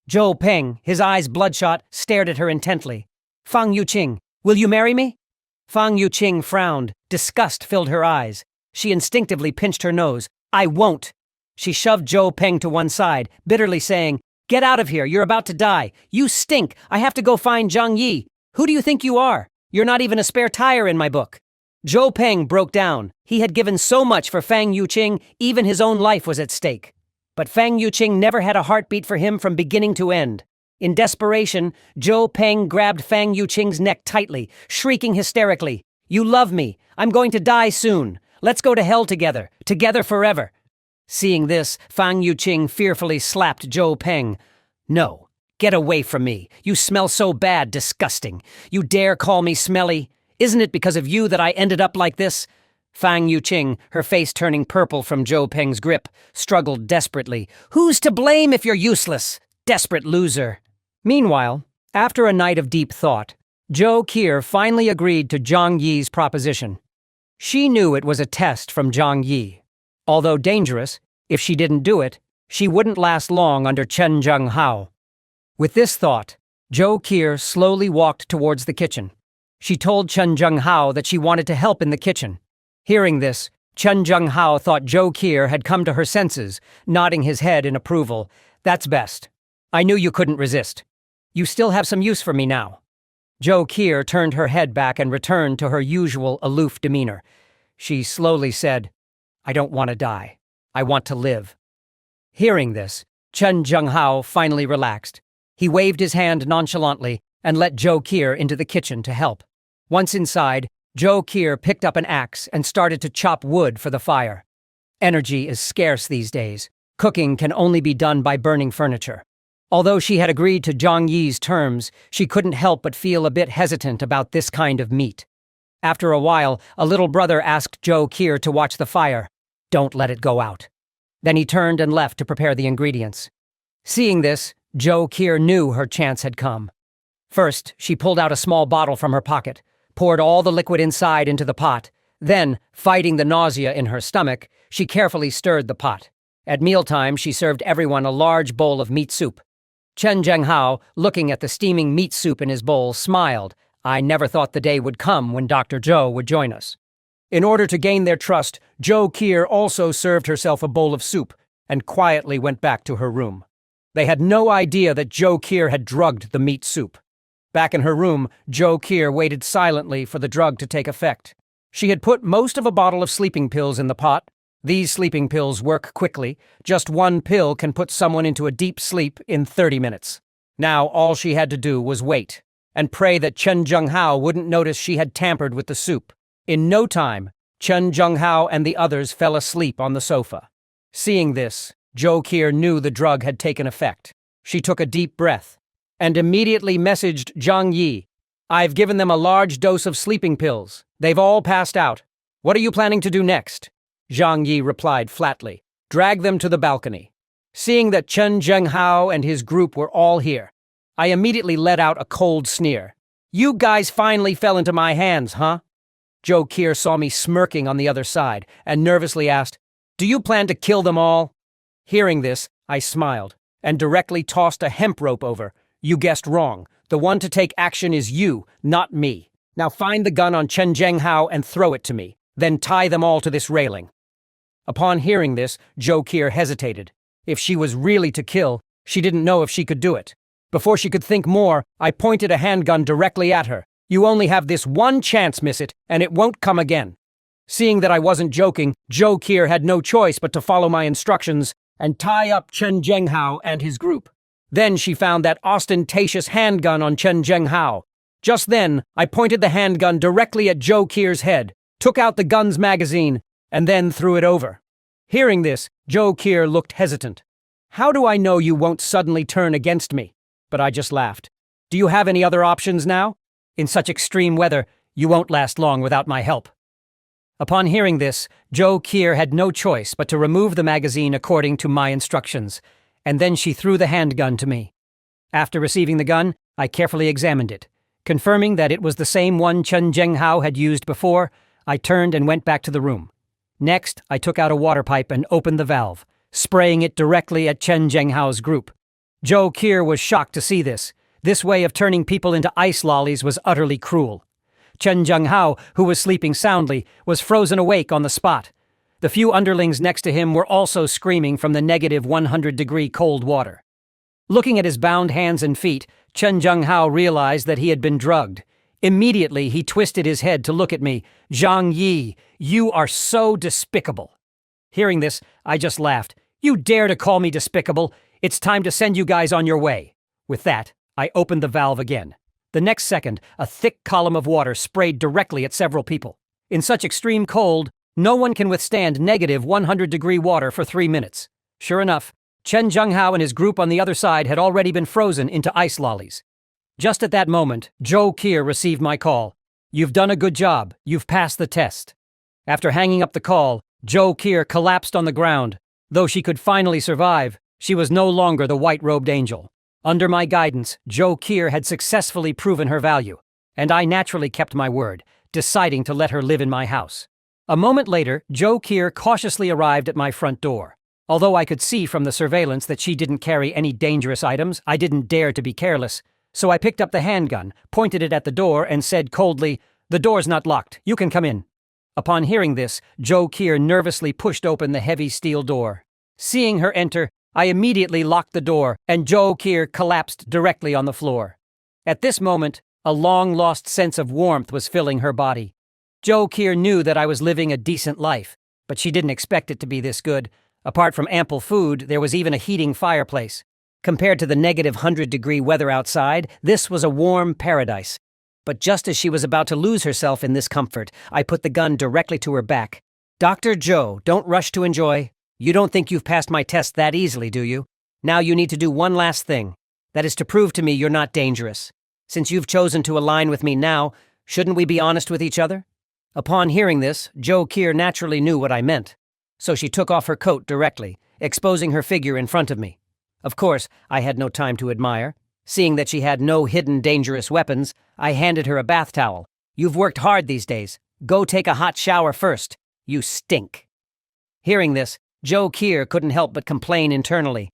Zhou Peng, his eyes bloodshot, stared at her intently. "Fang Yuqing, will you marry me?" Fang Yuqing frowned. Disgust filled her eyes. She instinctively pinched her nose. "I won't." She shoved Zhou Peng to one side, bitterly saying, "Get out of here, you're about to die. You stink, I have to go find Zhang Yi. Who do you think you are? You're not even a spare tire in my book." Zhou Peng broke down. He had given so much for Fang Yuqing, even his own life was at stake. But Fang Yuqing never had a heartbeat for him from beginning to end. In desperation, Zhou Peng grabbed Fang Yuqing's neck tightly, shrieking hysterically, "You love me. I'm going to die soon. Let's go to hell together forever." Seeing this, Fang Yuqing fearfully slapped Zhou Peng. "No, get away from me. You smell so bad, disgusting. You dare call me smelly? Isn't it because of you that I ended up like this?" Fang Yuqing, her face turning purple from Zhou Peng's grip, struggled desperately. "Who's to blame if you're useless? Desperate loser." Meanwhile, after a night of deep thought, Zhou Qier finally agreed to Zhang Yi's proposition. She knew it was a test from Zhang Yi. Although dangerous, if she didn't do it, she wouldn't last long under Chen Zhenghao. With this thought, Zhou Qier slowly walked towards the kitchen. She told Chen Zhenghao that she wanted to help in the kitchen. Hearing this, Chen Zhenghao thought Zhou Qier had come to her senses, nodding his head in approval. "That's best. I knew you couldn't resist. You still have some use for me now." Zhou Qier turned her head back and returned to her usual aloof demeanor. She slowly said, "I don't want to die. I want to live." Hearing this, Chen Zhenghao finally relaxed. He waved his hand nonchalantly and let Zhou Qier into the kitchen to help. Once inside, Zhou Qier picked up an axe and started to chop wood for the fire. Energy is scarce these days. Cooking can only be done by burning furniture. Although she had agreed to Zhang Yi's terms, she couldn't help but feel a bit hesitant about this kind of meat. After a while, a little brother asked Zhou Qier to watch the fire. "Don't let it go out." Then he turned and left to prepare the ingredients. Seeing this, Zhou Qier knew her chance had come. First, she pulled out a small bottle from her pocket, poured all the liquid inside into the pot. Then, fighting the nausea in her stomach, she carefully stirred the pot. At mealtime, she served everyone a large bowl of meat soup. Chen Zhenghao, looking at the steaming meat soup in his bowl, smiled. "I never thought the day would come when Dr. Zhou would join us." In order to gain their trust, Zhou Qier also served herself a bowl of soup and quietly went back to her room. They had no idea that Zhou Qier had drugged the meat soup. Back in her room, Zhou Qier waited silently for the drug to take effect. She had put most of a bottle of sleeping pills in the pot. These sleeping pills work quickly. Just one pill can put someone into a deep sleep in 30 minutes. Now all she had to do was wait and pray that Chen Zhenghao wouldn't notice she had tampered with the soup. In no time, Chen Zhenghao and the others fell asleep on the sofa. Seeing this, Zhou Qier knew the drug had taken effect. She took a deep breath and immediately messaged Zhang Yi. "I've given them a large dose of sleeping pills. They've all passed out. What are you planning to do next?" Zhang Yi replied flatly, "Drag them to the balcony." Seeing that Chen Zhenghao and his group were all here, I immediately let out a cold sneer. "You guys finally fell into my hands, huh?" Zhou Qier saw me smirking on the other side and nervously asked, "Do you plan to kill them all?" Hearing this, I smiled and directly tossed a hemp rope over. "You guessed wrong. The one to take action is you, not me. Now find the gun on Chen Zhenghao and throw it to me. Then tie them all to this railing." Upon hearing this, Zhou Qier hesitated. If she was really to kill, she didn't know if she could do it. Before she could think more, I pointed a handgun directly at her. "You only have this one chance, miss it, and it won't come again." Seeing that I wasn't joking, Zhou Qier had no choice but to follow my instructions and tie up Chen Zhenghao and his group. Then she found that ostentatious handgun on Chen Zhenghao. Just then, I pointed the handgun directly at Zhou Qier's head, took out the gun's magazine, and then threw it over. Hearing this, Zhou Qier looked hesitant. "How do I know you won't suddenly turn against me?" But I just laughed. "Do you have any other options now? In such extreme weather, you won't last long without my help." Upon hearing this, Zhou Qier had no choice but to remove the magazine according to my instructions, and then she threw the handgun to me. After receiving the gun, I carefully examined it. Confirming that it was the same one Chen Zhenghao had used before, I turned and went back to the room. Next, I took out a water pipe and opened the valve, spraying it directly at Chen Zhenghao's group. Zhou Qier was shocked to see this. This way of turning people into ice lollies was utterly cruel. Chen Zhenghao, who was sleeping soundly, was frozen awake on the spot. The few underlings next to him were also screaming from the negative 100-degree cold water. Looking at his bound hands and feet, Chen Zhenghao realized that he had been drugged. Immediately, he twisted his head to look at me. "Zhang Yi, you are so despicable." Hearing this, I just laughed. "You dare to call me despicable? It's time to send you guys on your way." With that, I opened the valve again. The next second, a thick column of water sprayed directly at several people. In such extreme cold, no one can withstand negative 100-degree water for 3 minutes. Sure enough, Chen Zhenghao and his group on the other side had already been frozen into ice lollies. Just at that moment, Zhou Qier received my call. "You've done a good job. You've passed the test." After hanging up the call, Zhou Qier collapsed on the ground. Though she could finally survive, she was no longer the white-robed angel. Under my guidance, Zhou Qier had successfully proven her value, and I naturally kept my word, deciding to let her live in my house. A moment later, Joe Keir cautiously arrived at my front door. Although I could see from the surveillance that she didn't carry any dangerous items, I didn't dare to be careless. So I picked up the handgun, pointed it at the door, and said coldly, "The door's not locked. You can come in." Upon hearing this, Joe Keir nervously pushed open the heavy steel door. Seeing her enter, I immediately locked the door, and Joe Keir collapsed directly on the floor. At this moment, a long-lost sense of warmth was filling her body. Joe Keir knew that I was living a decent life, but she didn't expect it to be this good. Apart from ample food, there was even a heating fireplace. Compared to the negative 100-degree weather outside, this was a warm paradise. But just as she was about to lose herself in this comfort, I put the gun directly to her back. "Dr. Joe, don't rush to enjoy. You don't think you've passed my test that easily, do you? Now you need to do one last thing. That is to prove to me you're not dangerous. Since you've chosen to align with me now, shouldn't we be honest with each other?" Upon hearing this, Joe Keir naturally knew what I meant. So she took off her coat directly, exposing her figure in front of me. Of course, I had no time to admire. Seeing that she had no hidden dangerous weapons, I handed her a bath towel. "You've worked hard these days. Go take a hot shower first. You stink." Hearing this, Joe Keir couldn't help but complain internally.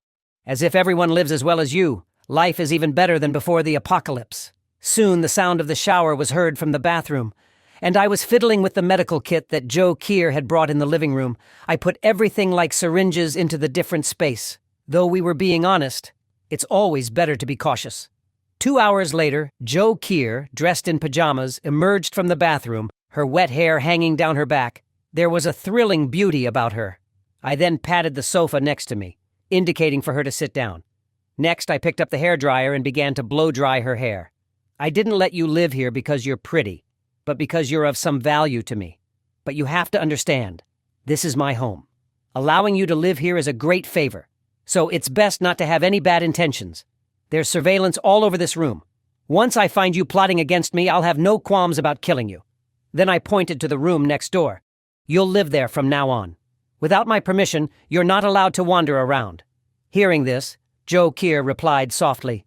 "As if everyone lives as well as you. Life is even better than before the apocalypse." Soon the sound of the shower was heard from the bathroom, and I was fiddling with the medical kit that Joe Keir had brought in the living room. I put everything like syringes into the different space. Though we were being honest, it's always better to be cautious. 2 hours later, Joe Keir, dressed in pajamas, emerged from the bathroom, her wet hair hanging down her back. There was a thrilling beauty about her. I then patted the sofa next to me, indicating for her to sit down. Next, I picked up the hairdryer and began to blow-dry her hair. "I didn't let you live here because you're pretty, but because you're of some value to me. But you have to understand, this is my home. Allowing you to live here is a great favor, so it's best not to have any bad intentions. There's surveillance all over this room. Once I find you plotting against me, I'll have no qualms about killing you." Then I pointed to the room next door. "You'll live there from now on. Without my permission, you're not allowed to wander around." Hearing this, Joe Keir replied softly.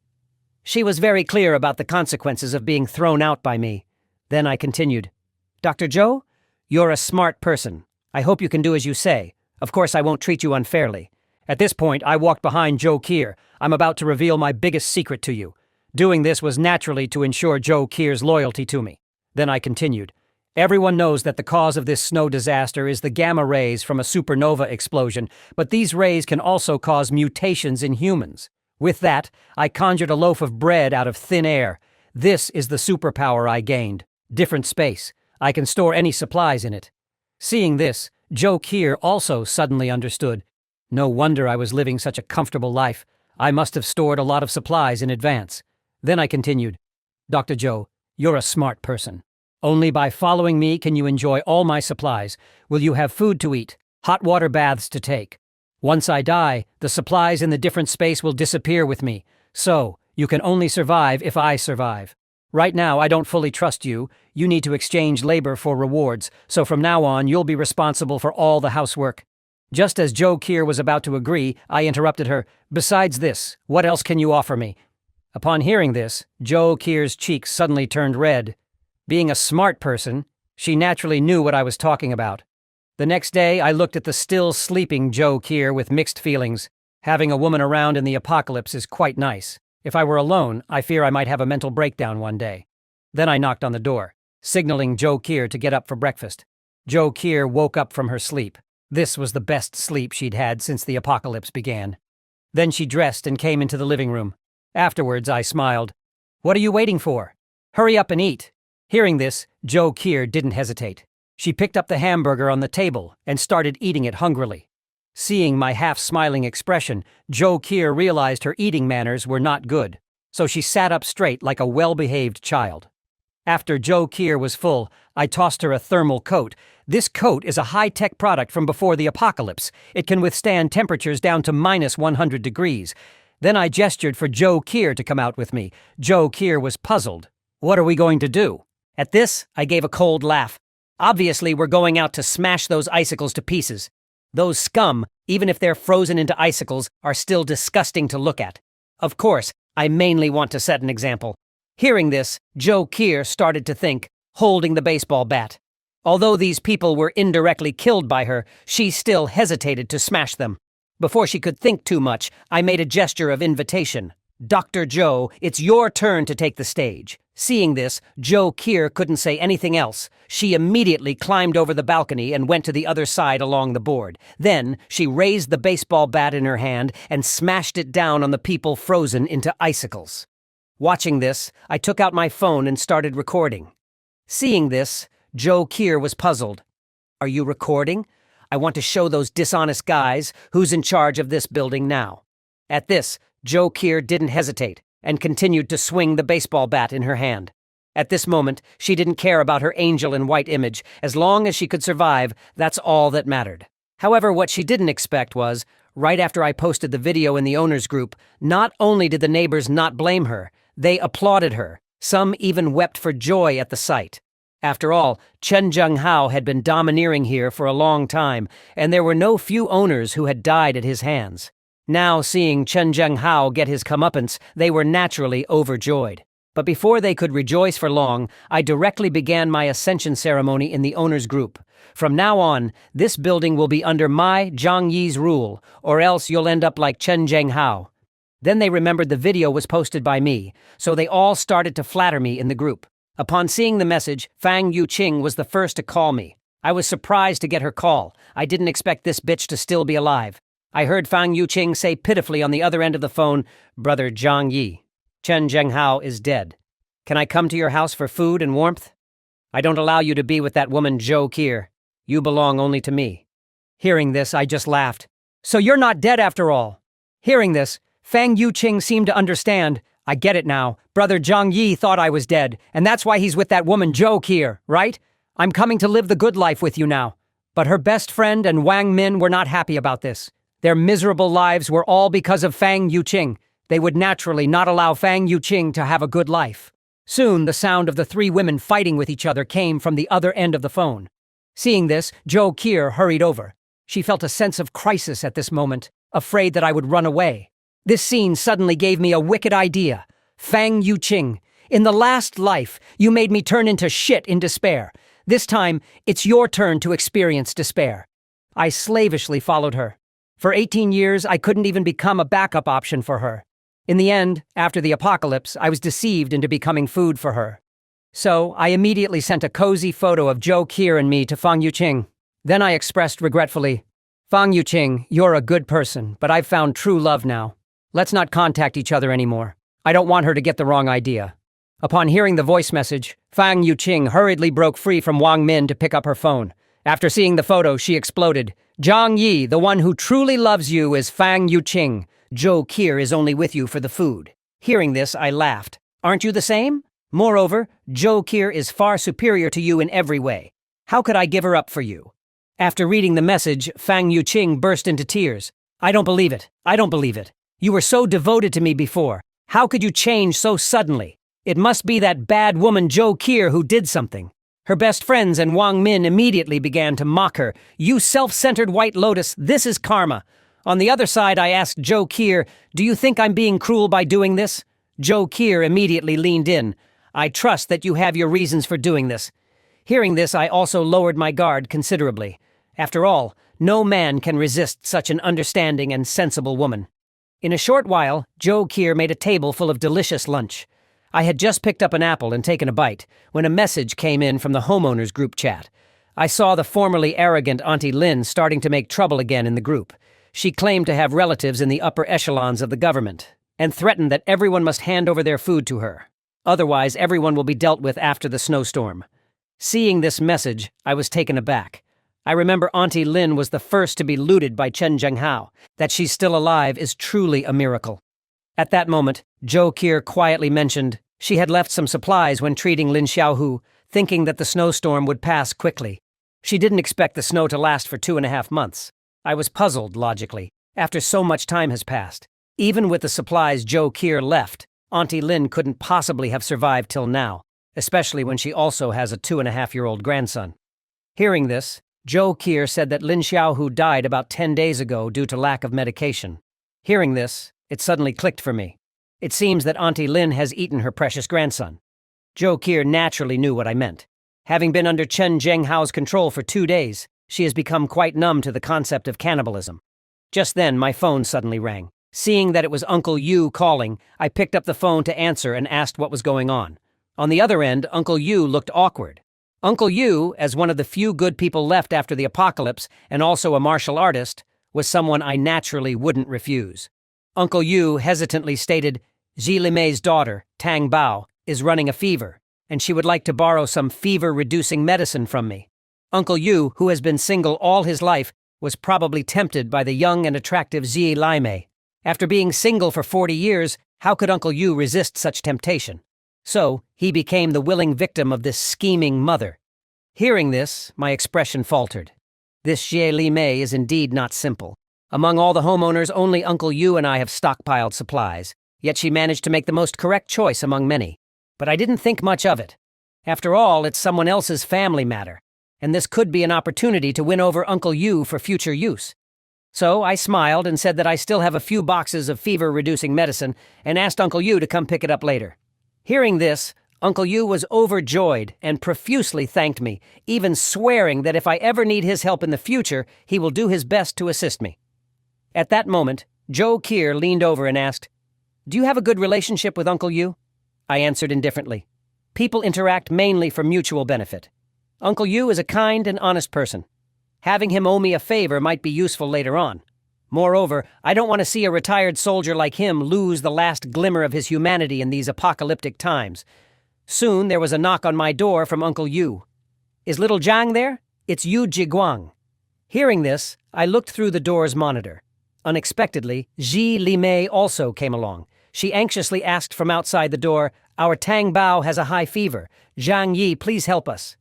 She was very clear about the consequences of being thrown out by me. Then I continued, "Dr. Joe, you're a smart person. I hope you can do as you say. Of course, I won't treat you unfairly." At this point, I walked behind Joe Keir. "I'm about to reveal my biggest secret to you." Doing this was naturally to ensure Joe Keir's loyalty to me. Then I continued, "Everyone knows that the cause of this snow disaster is the gamma rays from a supernova explosion, but these rays can also cause mutations in humans. With that, I conjured a loaf of bread out of thin air. This is the superpower I gained. Different space. I can store any supplies in it." Seeing this, Joe Keir also suddenly understood. No wonder I was living such a comfortable life. I must have stored a lot of supplies in advance. Then I continued, "Dr. Joe, you're a smart person. Only by following me can you enjoy all my supplies. Will you have food to eat, hot water baths to take? Once I die, the supplies in the different space will disappear with me. So, you can only survive if I survive. Right now, I don't fully trust you. You need to exchange labor for rewards, so from now on, you'll be responsible for all the housework." Just as Joe Keir was about to agree, I interrupted her. "Besides this, what else can you offer me?" Upon hearing this, Joe Keir's cheeks suddenly turned red. Being a smart person, she naturally knew what I was talking about. The next day, I looked at the still sleeping Joe Keir with mixed feelings. Having a woman around in the apocalypse is quite nice. If I were alone, I fear I might have a mental breakdown one day. Then I knocked on the door, signaling Joe Keir to get up for breakfast. Joe Keir woke up from her sleep. This was the best sleep she'd had since the apocalypse began. Then she dressed and came into the living room. Afterwards, I smiled. "What are you waiting for? Hurry up and eat." Hearing this, Joe Keir didn't hesitate. She picked up the hamburger on the table and started eating it hungrily. Seeing my half-smiling expression, Joe Keir realized her eating manners were not good, so she sat up straight like a well-behaved child. After Joe Keir was full, I tossed her a thermal coat. This coat is a high-tech product from before the apocalypse. It can withstand temperatures down to minus 100 degrees. Then I gestured for Joe Keir to come out with me. Joe Keir was puzzled. "What are we going to do?" At this, I gave a cold laugh. "Obviously, we're going out to smash those icicles to pieces. Those scum, even if they're frozen into icicles, are still disgusting to look at. Of course, I mainly want to set an example." Hearing this, Joe Keir started to think, holding the baseball bat. Although these people were indirectly killed by her, she still hesitated to smash them. Before she could think too much, I made a gesture of invitation. Dr. Joe, it's your turn to take the stage. Seeing this, Joe Keir couldn't say anything else. She immediately climbed over the balcony and went to the other side along the board. Then, she raised the baseball bat in her hand and smashed it down on the people frozen into icicles. Watching this, I took out my phone and started recording. Seeing this, Joe Keir was puzzled. Are you recording? I want to show those dishonest guys who's in charge of this building now. At this, Joe Keir didn't hesitate and continued to swing the baseball bat in her hand. At this moment, she didn't care about her angel in white image. As long as she could survive, that's all that mattered. However, what she didn't expect was, right after I posted the video in the owners group, not only did the neighbors not blame her, they applauded her. Some even wept for joy at the sight. After all, Chen Zhenghao had been domineering here for a long time, and there were no few owners who had died at his hands. Now, seeing Chen Zhenghao get his comeuppance, they were naturally overjoyed. But before they could rejoice for long, I directly began my ascension ceremony in the owners group. From now on, this building will be under my, Zhang Yi's rule, or else you'll end up like Chen Zhenghao. Then they remembered the video was posted by me, so they all started to flatter me in the group. Upon seeing the message, Fang Yuqing was the first to call me. I was surprised to get her call. I didn't expect this bitch to still be alive. I heard Fang Yuqing say pitifully on the other end of the phone, "Brother Zhang Yi, Chen Zhenghao is dead. Can I come to your house for food and warmth? I don't allow you to be with that woman Joe Keir. You belong only to me." Hearing this, I just laughed. So you're not dead after all. Hearing this, Fang Yuqing seemed to understand. I get it now. Brother Zhang Yi thought I was dead, and that's why he's with that woman Joe Keir, right? I'm coming to live the good life with you now. But her best friend and Wang Min were not happy about this. Their miserable lives were all because of Fang Yuqing. They would naturally not allow Fang Yuqing to have a good life. Soon, the sound of the three women fighting with each other came from the other end of the phone. Seeing this, Joe Keir hurried over. She felt a sense of crisis at this moment, afraid that I would run away. This scene suddenly gave me a wicked idea. Fang Yuqing, in the last life, you made me turn into shit in despair. This time, it's your turn to experience despair. I slavishly followed her. For 18 years, I couldn't even become a backup option for her. In the end, after the apocalypse, I was deceived into becoming food for her. So, I immediately sent a cozy photo of Joe Keir and me to Fang Yuqing. Then I expressed regretfully, "Fang Yuqing, you're a good person, but I've found true love now. Let's not contact each other anymore. I don't want her to get the wrong idea." Upon hearing the voice message, Fang Yuqing hurriedly broke free from Wang Min to pick up her phone. After seeing the photo, she exploded. "Zhang Yi, the one who truly loves you is Fang Yuqing. Joe Keir is only with you for the food." Hearing this, I laughed. Aren't you the same? Moreover, Joe Keir is far superior to you in every way. How could I give her up for you? After reading the message, Fang Yuqing burst into tears. "I don't believe it. I don't believe it. You were so devoted to me before. How could you change so suddenly? It must be that bad woman Joe Keir who did something." Her best friends and Wang Min immediately began to mock her. "You self-centered White Lotus, this is karma." On the other side, I asked Joe Keir, "Do you think I'm being cruel by doing this?" Joe Keir immediately leaned in. "I trust that you have your reasons for doing this." Hearing this, I also lowered my guard considerably. After all, no man can resist such an understanding and sensible woman. In a short while, Joe Keir made a table full of delicious lunch. I had just picked up an apple and taken a bite when a message came in from the homeowners group chat. I saw the formerly arrogant Auntie Lin starting to make trouble again in the group. She claimed to have relatives in the upper echelons of the government and threatened that everyone must hand over their food to her. Otherwise, everyone will be dealt with after the snowstorm. Seeing this message, I was taken aback. I remember Auntie Lin was the first to be looted by Chen Zhenghao. That she's still alive is truly a miracle. At that moment, Joe Keir quietly mentioned she had left some supplies when treating Lin Xiaohu, thinking that the snowstorm would pass quickly. She didn't expect the snow to last for 2.5 months. I was puzzled, logically, after so much time has passed. Even with the supplies Joe Keir left, Auntie Lin couldn't possibly have survived till now, especially when she also has a 2.5-year-old grandson. Hearing this, Joe Keir said that Lin Xiaohu died about 10 days ago due to lack of medication. Hearing this, it suddenly clicked for me. It seems that Auntie Lin has eaten her precious grandson. Joe Keir naturally knew what I meant. Having been under Chen Zhenghao's control for 2 days, she has become quite numb to the concept of cannibalism. Just then, my phone suddenly rang. Seeing that it was Uncle Yu calling, I picked up the phone to answer and asked what was going on. On the other end, Uncle Yu looked awkward. Uncle Yu, as one of the few good people left after the apocalypse and also a martial artist, was someone I naturally wouldn't refuse. Uncle Yu hesitantly stated, Zhi Limei's daughter, Tang Bao, is running a fever, and she would like to borrow some fever-reducing medicine from me. Uncle Yu, who has been single all his life, was probably tempted by the young and attractive Zhi Limei. After being single for 40 years, how could Uncle Yu resist such temptation? So, he became the willing victim of this scheming mother. Hearing this, my expression faltered. This Zhi Limei is indeed not simple. Among all the homeowners, only Uncle Yu and I have stockpiled supplies, yet she managed to make the most correct choice among many. But I didn't think much of it. After all, it's someone else's family matter, and this could be an opportunity to win over Uncle Yu for future use. So I smiled and said that I still have a few boxes of fever-reducing medicine and asked Uncle Yu to come pick it up later. Hearing this, Uncle Yu was overjoyed and profusely thanked me, even swearing that if I ever need his help in the future, he will do his best to assist me. At that moment, Joe Kier leaned over and asked, Do you have a good relationship with Uncle Yu? I answered indifferently. People interact mainly for mutual benefit. Uncle Yu is a kind and honest person. Having him owe me a favor might be useful later on. Moreover, I don't want to see a retired soldier like him lose the last glimmer of his humanity in these apocalyptic times. Soon there was a knock on my door from Uncle Yu. Is little Zhang there? It's Yu Jiguang. Hearing this, I looked through the door's monitor. Unexpectedly, Zhi Limei also came along. She anxiously asked from outside the door, Our Tang Bao has a high fever. Zhang Yi, please help us.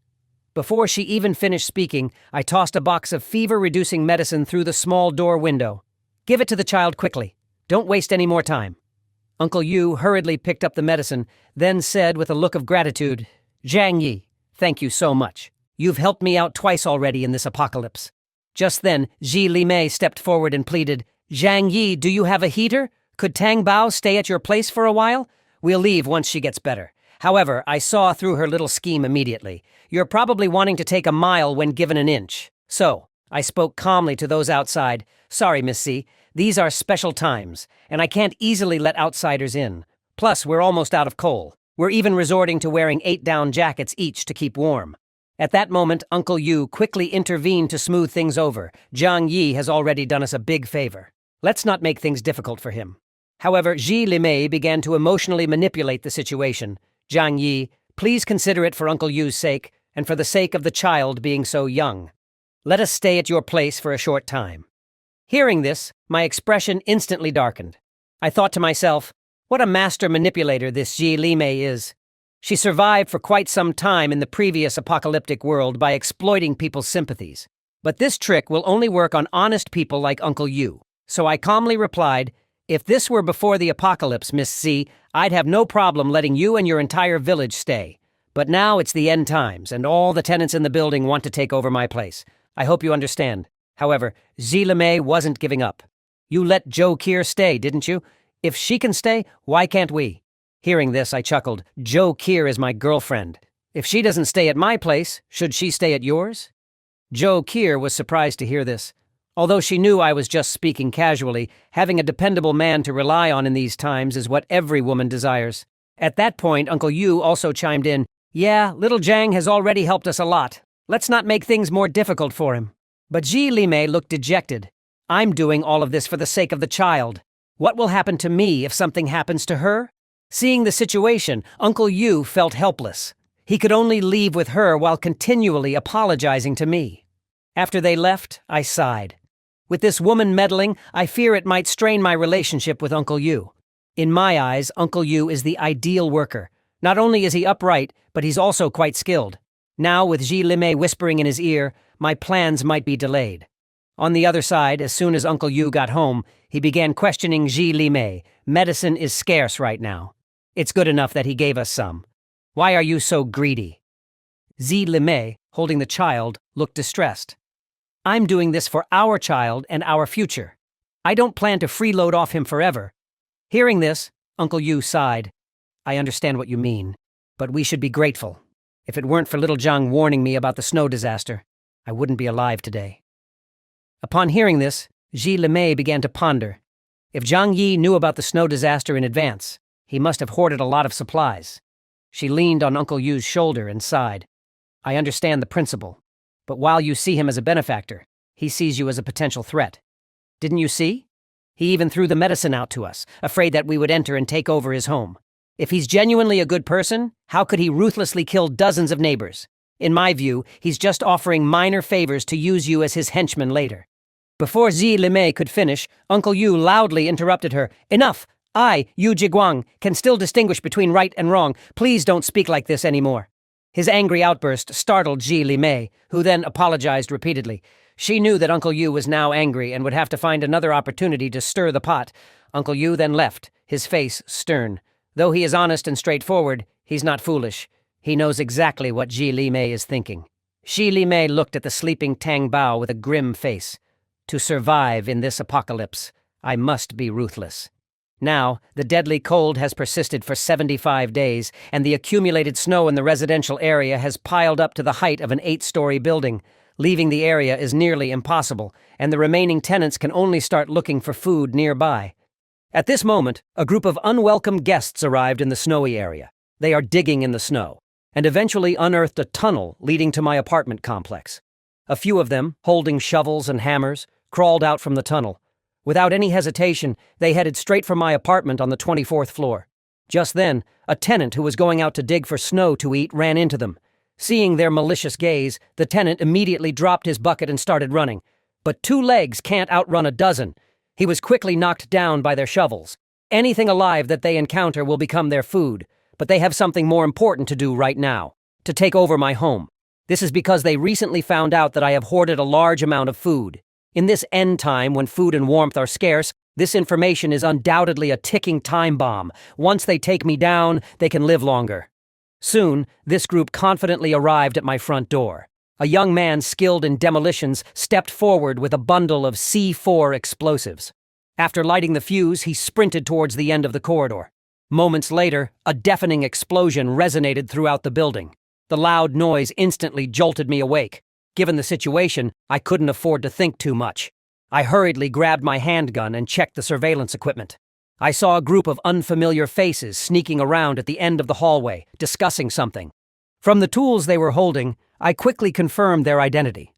Before she even finished speaking, I tossed a box of fever-reducing medicine through the small door window. Give it to the child quickly. Don't waste any more time. Uncle Yu hurriedly picked up the medicine, then said with a look of gratitude, Zhang Yi, thank you so much. You've helped me out twice already in this apocalypse. Just then, Zhi Limei stepped forward and pleaded, Zhang Yi, do you have a heater? Could Tang Bao stay at your place for a while? We'll leave once she gets better. However, I saw through her little scheme immediately. You're probably wanting to take a mile when given an inch. So, I spoke calmly to those outside. Sorry, Miss C, these are special times, and I can't easily let outsiders in. Plus, we're almost out of coal. We're even resorting to wearing 8 down jackets each to keep warm. At that moment, Uncle Yu quickly intervened to smooth things over. Zhang Yi has already done us a big favor. Let's not make things difficult for him. However, Zhi Limei began to emotionally manipulate the situation. Zhang Yi, please consider it for Uncle Yu's sake, and for the sake of the child being so young. Let us stay at your place for a short time. Hearing this, my expression instantly darkened. I thought to myself, what a master manipulator this Zhi Limei is. She survived for quite some time in the previous apocalyptic world by exploiting people's sympathies. But this trick will only work on honest people like Uncle Yu. So I calmly replied, if this were before the apocalypse, Miss C, I'd have no problem letting you and your entire village stay. But now it's the end times, and all the tenants in the building want to take over my place. I hope you understand. However, Zhi Limei wasn't giving up. You let Joe Kier stay, didn't you? If she can stay, why can't we? Hearing this, I chuckled. Joe Kier is my girlfriend. If she doesn't stay at my place, should she stay at yours? Joe Kier was surprised to hear this. Although she knew I was just speaking casually, having a dependable man to rely on in these times is what every woman desires. At that point, Uncle Yu also chimed in, yeah, little Zhang has already helped us a lot. Let's not make things more difficult for him. But Zhi Limei looked dejected. I'm doing all of this for the sake of the child. What will happen to me if something happens to her? Seeing the situation, Uncle Yu felt helpless. He could only leave with her while continually apologizing to me. After they left, I sighed. With this woman meddling, I fear it might strain my relationship with Uncle Yu. In my eyes, Uncle Yu is the ideal worker. Not only is he upright, but he's also quite skilled. Now, with Zhi Limei whispering in his ear, my plans might be delayed. On the other side, as soon as Uncle Yu got home, he began questioning Zhi Limei. Medicine is scarce right now. It's good enough that he gave us some. Why are you so greedy? Zhi Limei, holding the child, looked distressed. I'm doing this for our child and our future. I don't plan to freeload off him forever. Hearing this, Uncle Yu sighed. I understand what you mean, but we should be grateful. If it weren't for little Zhang warning me about the snow disaster, I wouldn't be alive today. Upon hearing this, Ji Limei began to ponder. If Zhang Yi knew about the snow disaster in advance, he must have hoarded a lot of supplies. She leaned on Uncle Yu's shoulder and sighed. I understand the principle, but while you see him as a benefactor, he sees you as a potential threat. Didn't you see? He even threw the medicine out to us, afraid that we would enter and take over his home. If he's genuinely a good person, how could he ruthlessly kill dozens of neighbors? In my view, he's just offering minor favors to use you as his henchman later. Before Ji Limei could finish, Uncle Yu loudly interrupted her. Enough! I, Yu Jiguang, can still distinguish between right and wrong. Please don't speak like this anymore. His angry outburst startled Ji Limei, who then apologized repeatedly. She knew that Uncle Yu was now angry and would have to find another opportunity to stir the pot. Uncle Yu then left, his face stern. Though he is honest and straightforward, he's not foolish. He knows exactly what Ji Limei is thinking. Ji Limei looked at the sleeping Tang Bao with a grim face. To survive in this apocalypse, I must be ruthless. Now, the deadly cold has persisted for 75 days, and the accumulated snow in the residential area has piled up to the height of an 8-story building. Leaving the area is nearly impossible, and the remaining tenants can only start looking for food nearby. At this moment, a group of unwelcome guests arrived in the snowy area. They are digging in the snow, and eventually unearthed a tunnel leading to my apartment complex. A few of them, holding shovels and hammers, crawled out from the tunnel. Without any hesitation, they headed straight for my apartment on the 24th floor. Just then, a tenant who was going out to dig for snow to eat ran into them. Seeing their malicious gaze, the tenant immediately dropped his bucket and started running. But 2 legs can't outrun a dozen. He was quickly knocked down by their shovels. Anything alive that they encounter will become their food, but they have something more important to do right now: to take over my home. This is because they recently found out that I have hoarded a large amount of food. In this end time when food and warmth are scarce, this information is undoubtedly a ticking time bomb. Once they take me down, they can live longer. Soon, this group confidently arrived at my front door. A young man skilled in demolitions stepped forward with a bundle of C4 explosives. After lighting the fuse, he sprinted towards the end of the corridor. Moments later, a deafening explosion resonated throughout the building. The loud noise instantly jolted me awake. Given the situation, I couldn't afford to think too much. I hurriedly grabbed my handgun and checked the surveillance equipment. I saw a group of unfamiliar faces sneaking around at the end of the hallway, discussing something. From the tools they were holding, I quickly confirmed their identity.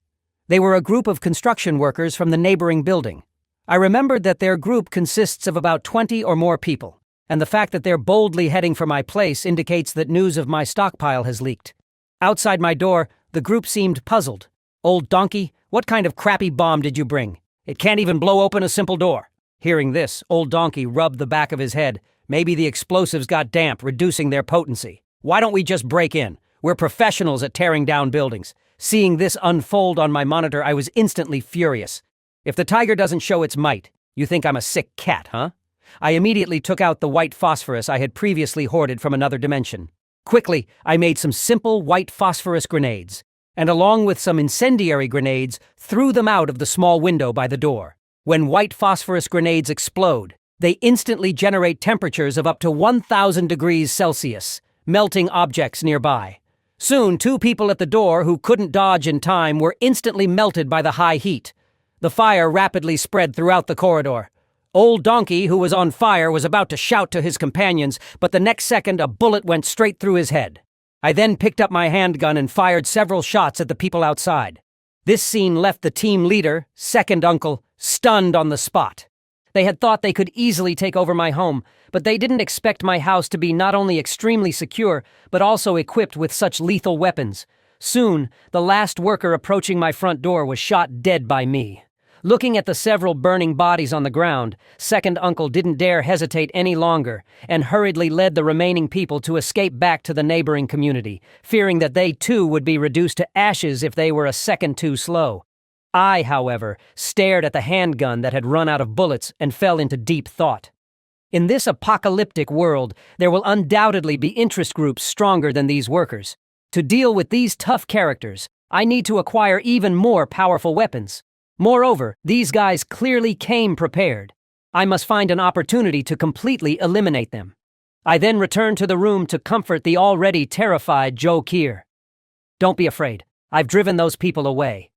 They were a group of construction workers from the neighboring building. I remembered that their group consists of about 20 or more people, and the fact that they're boldly heading for my place indicates that news of my stockpile has leaked. Outside my door, the group seemed puzzled. "Old donkey, what kind of crappy bomb did you bring? It can't even blow open a simple door." Hearing this, Old Donkey rubbed the back of his head. Maybe the explosives got damp, reducing their potency. "Why don't we just break in? We're professionals at tearing down buildings." Seeing this unfold on my monitor, I was instantly furious. If the tiger doesn't show its might, you think I'm a sick cat, huh? I immediately took out the white phosphorus I had previously hoarded from another dimension. Quickly, I made some simple white phosphorus grenades, and along with some incendiary grenades, threw them out of the small window by the door. When white phosphorus grenades explode, they instantly generate temperatures of up to 1,000 degrees Celsius, melting objects nearby. Soon, 2 people at the door who couldn't dodge in time were instantly melted by the high heat. The fire rapidly spread throughout the corridor. Old Donkey, who was on fire, was about to shout to his companions, but the next second a bullet went straight through his head. I then picked up my handgun and fired several shots at the people outside. This scene left the team leader, Second Uncle, stunned on the spot. They had thought they could easily take over my home, but they didn't expect my house to be not only extremely secure, but also equipped with such lethal weapons. Soon, the last worker approaching my front door was shot dead by me. Looking at the several burning bodies on the ground, Second Uncle didn't dare hesitate any longer and hurriedly led the remaining people to escape back to the neighboring community, fearing that they too would be reduced to ashes if they were a second too slow. I, however, stared at the handgun that had run out of bullets and fell into deep thought. In this apocalyptic world, there will undoubtedly be interest groups stronger than these workers. To deal with these tough characters, I need to acquire even more powerful weapons. Moreover, these guys clearly came prepared. I must find an opportunity to completely eliminate them. I then returned to the room to comfort the already terrified Joe Kier. Don't be afraid. I've driven those people away."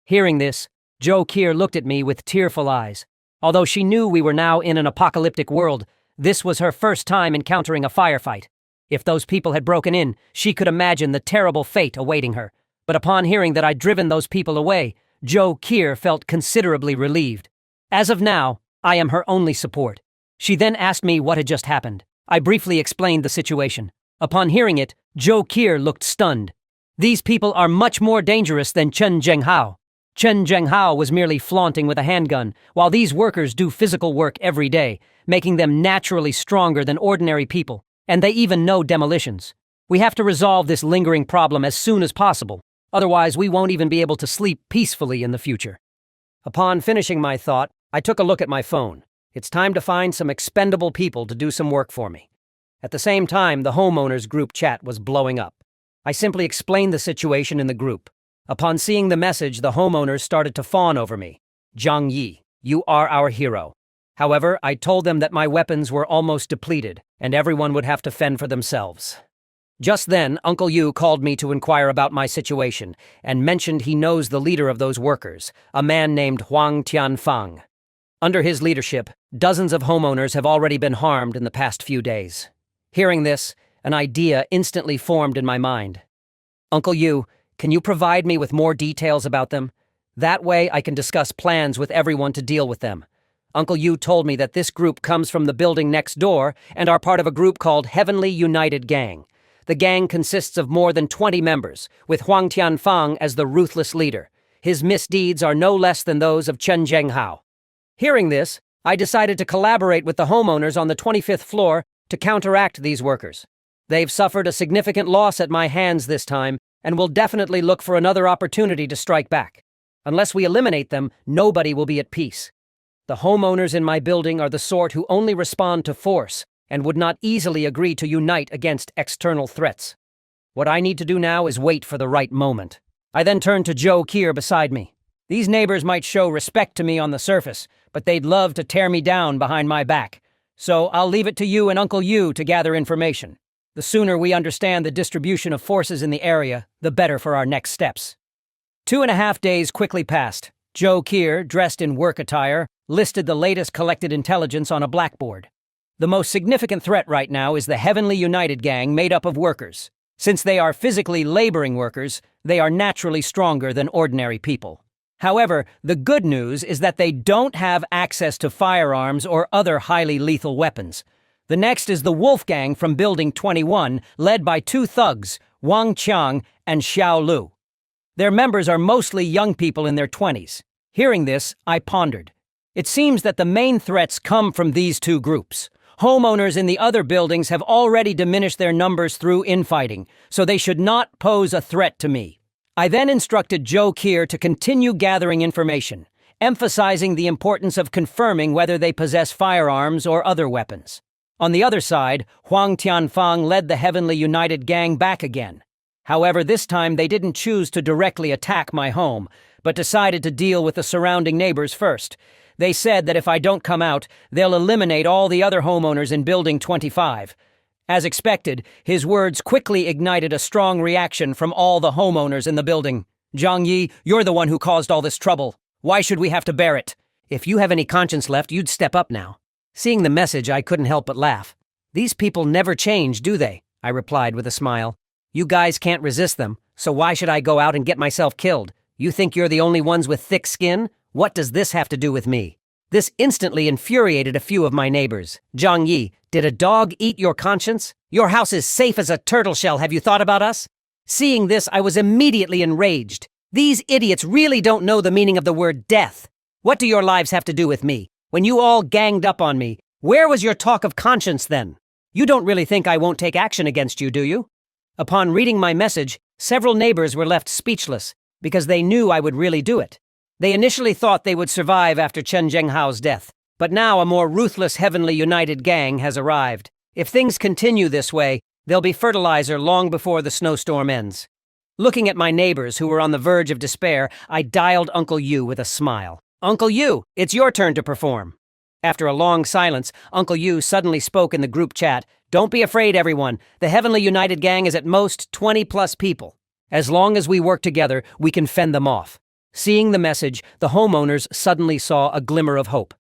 Hearing this, Jo Kier looked at me with tearful eyes. Although she knew we were now in an apocalyptic world, this was her first time encountering a firefight. If those people had broken in, she could imagine the terrible fate awaiting her. But upon hearing that I'd driven those people away, Jo Kier felt considerably relieved. As of now, I am her only support. She then asked me what had just happened. I briefly explained the situation. Upon hearing it, Jo Kier looked stunned. These people are much more dangerous than Chen Zhenghao. Chen Zhenghao was merely flaunting with a handgun, while these workers do physical work every day, making them naturally stronger than ordinary people, and they even know demolitions. We have to resolve this lingering problem as soon as possible, otherwise we won't even be able to sleep peacefully in the future. Upon finishing my thought, I took a look at my phone. It's time to find some expendable people to do some work for me. At the same time, the homeowners group chat was blowing up. I simply explained the situation in the group. Upon seeing the message, the homeowners started to fawn over me. "Zhang Yi, you are our hero." However, I told them that my weapons were almost depleted, and everyone would have to fend for themselves. Just then, Uncle Yu called me to inquire about my situation, and mentioned he knows the leader of those workers, a man named Huang Tianfang. Under his leadership, dozens of homeowners have already been harmed in the past few days. Hearing this, an idea instantly formed in my mind. "Uncle Yu, can you provide me with more details about them? That way I can discuss plans with everyone to deal with them." Uncle Yu told me that this group comes from the building next door and are part of a group called Heavenly United Gang. The gang consists of more than 20 members, with Huang Tianfang as the ruthless leader. His misdeeds are no less than those of Chen Zhenghao. Hearing this, I decided to collaborate with the homeowners on the 25th floor to counteract these workers. They've suffered a significant loss at my hands this time, and will definitely look for another opportunity to strike back. Unless we eliminate them, nobody will be at peace. The homeowners in my building are the sort who only respond to force and would not easily agree to unite against external threats. What I need to do now is wait for the right moment. I then turned to Jo Kier beside me. These neighbors might show respect to me on the surface, but they'd love to tear me down behind my back. So I'll leave it to you and Uncle Yu to gather information. The sooner we understand the distribution of forces in the area, the better for our next steps. 2.5 days quickly passed. Jo Kier, dressed in work attire, listed the latest collected intelligence on a blackboard. The most significant threat right now is the Heavenly United Gang made up of workers. Since they are physically laboring workers, they are naturally stronger than ordinary people. However, the good news is that they don't have access to firearms or other highly lethal weapons. The next is the Wolf Gang from Building 21, led by 2 thugs, Wang Qiang and Xiao Lu. Their members are mostly young people in their 20s. Hearing this, I pondered. It seems that the main threats come from these 2 groups. Homeowners in the other buildings have already diminished their numbers through infighting, so they should not pose a threat to me. I then instructed Jo Kier to continue gathering information, emphasizing the importance of confirming whether they possess firearms or other weapons. On the other side, Huang Tianfang led the Heavenly United Gang back again. However, this time they didn't choose to directly attack my home, but decided to deal with the surrounding neighbors first. They said that if I don't come out, they'll eliminate all the other homeowners in Building 25. As expected, his words quickly ignited a strong reaction from all the homeowners in the building. "Zhang Yi, you're the one who caused all this trouble. Why should we have to bear it? If you have any conscience left, you'd step up now." Seeing the message, I couldn't help but laugh. "These people never change, do they?" I replied with a smile. "You guys can't resist them, so why should I go out and get myself killed? You think you're the only ones with thick skin? What does this have to do with me?" This instantly infuriated a few of my neighbors. "Zhang Yi, did a dog eat your conscience? Your house is safe as a turtle shell, have you thought about us?" Seeing this, I was immediately enraged. These idiots really don't know the meaning of the word death. What do your lives have to do with me? When you all ganged up on me, where was your talk of conscience then? You don't really think I won't take action against you, do you? Upon reading my message, several neighbors were left speechless because they knew I would really do it. They initially thought they would survive after Chen Zhenghao's death, but now a more ruthless Heavenly United Gang has arrived. If things continue this way, there'll be fertilizer long before the snowstorm ends. Looking at my neighbors who were on the verge of despair, I dialed Uncle Yu with a smile. "Uncle Yu, it's your turn to perform." After a long silence, Uncle Yu suddenly spoke in the group chat. "Don't be afraid, everyone. The Heavenly United Gang is at most 20+ people. As long as we work together, we can fend them off. Seeing the message, the homeowners suddenly saw a glimmer of hope.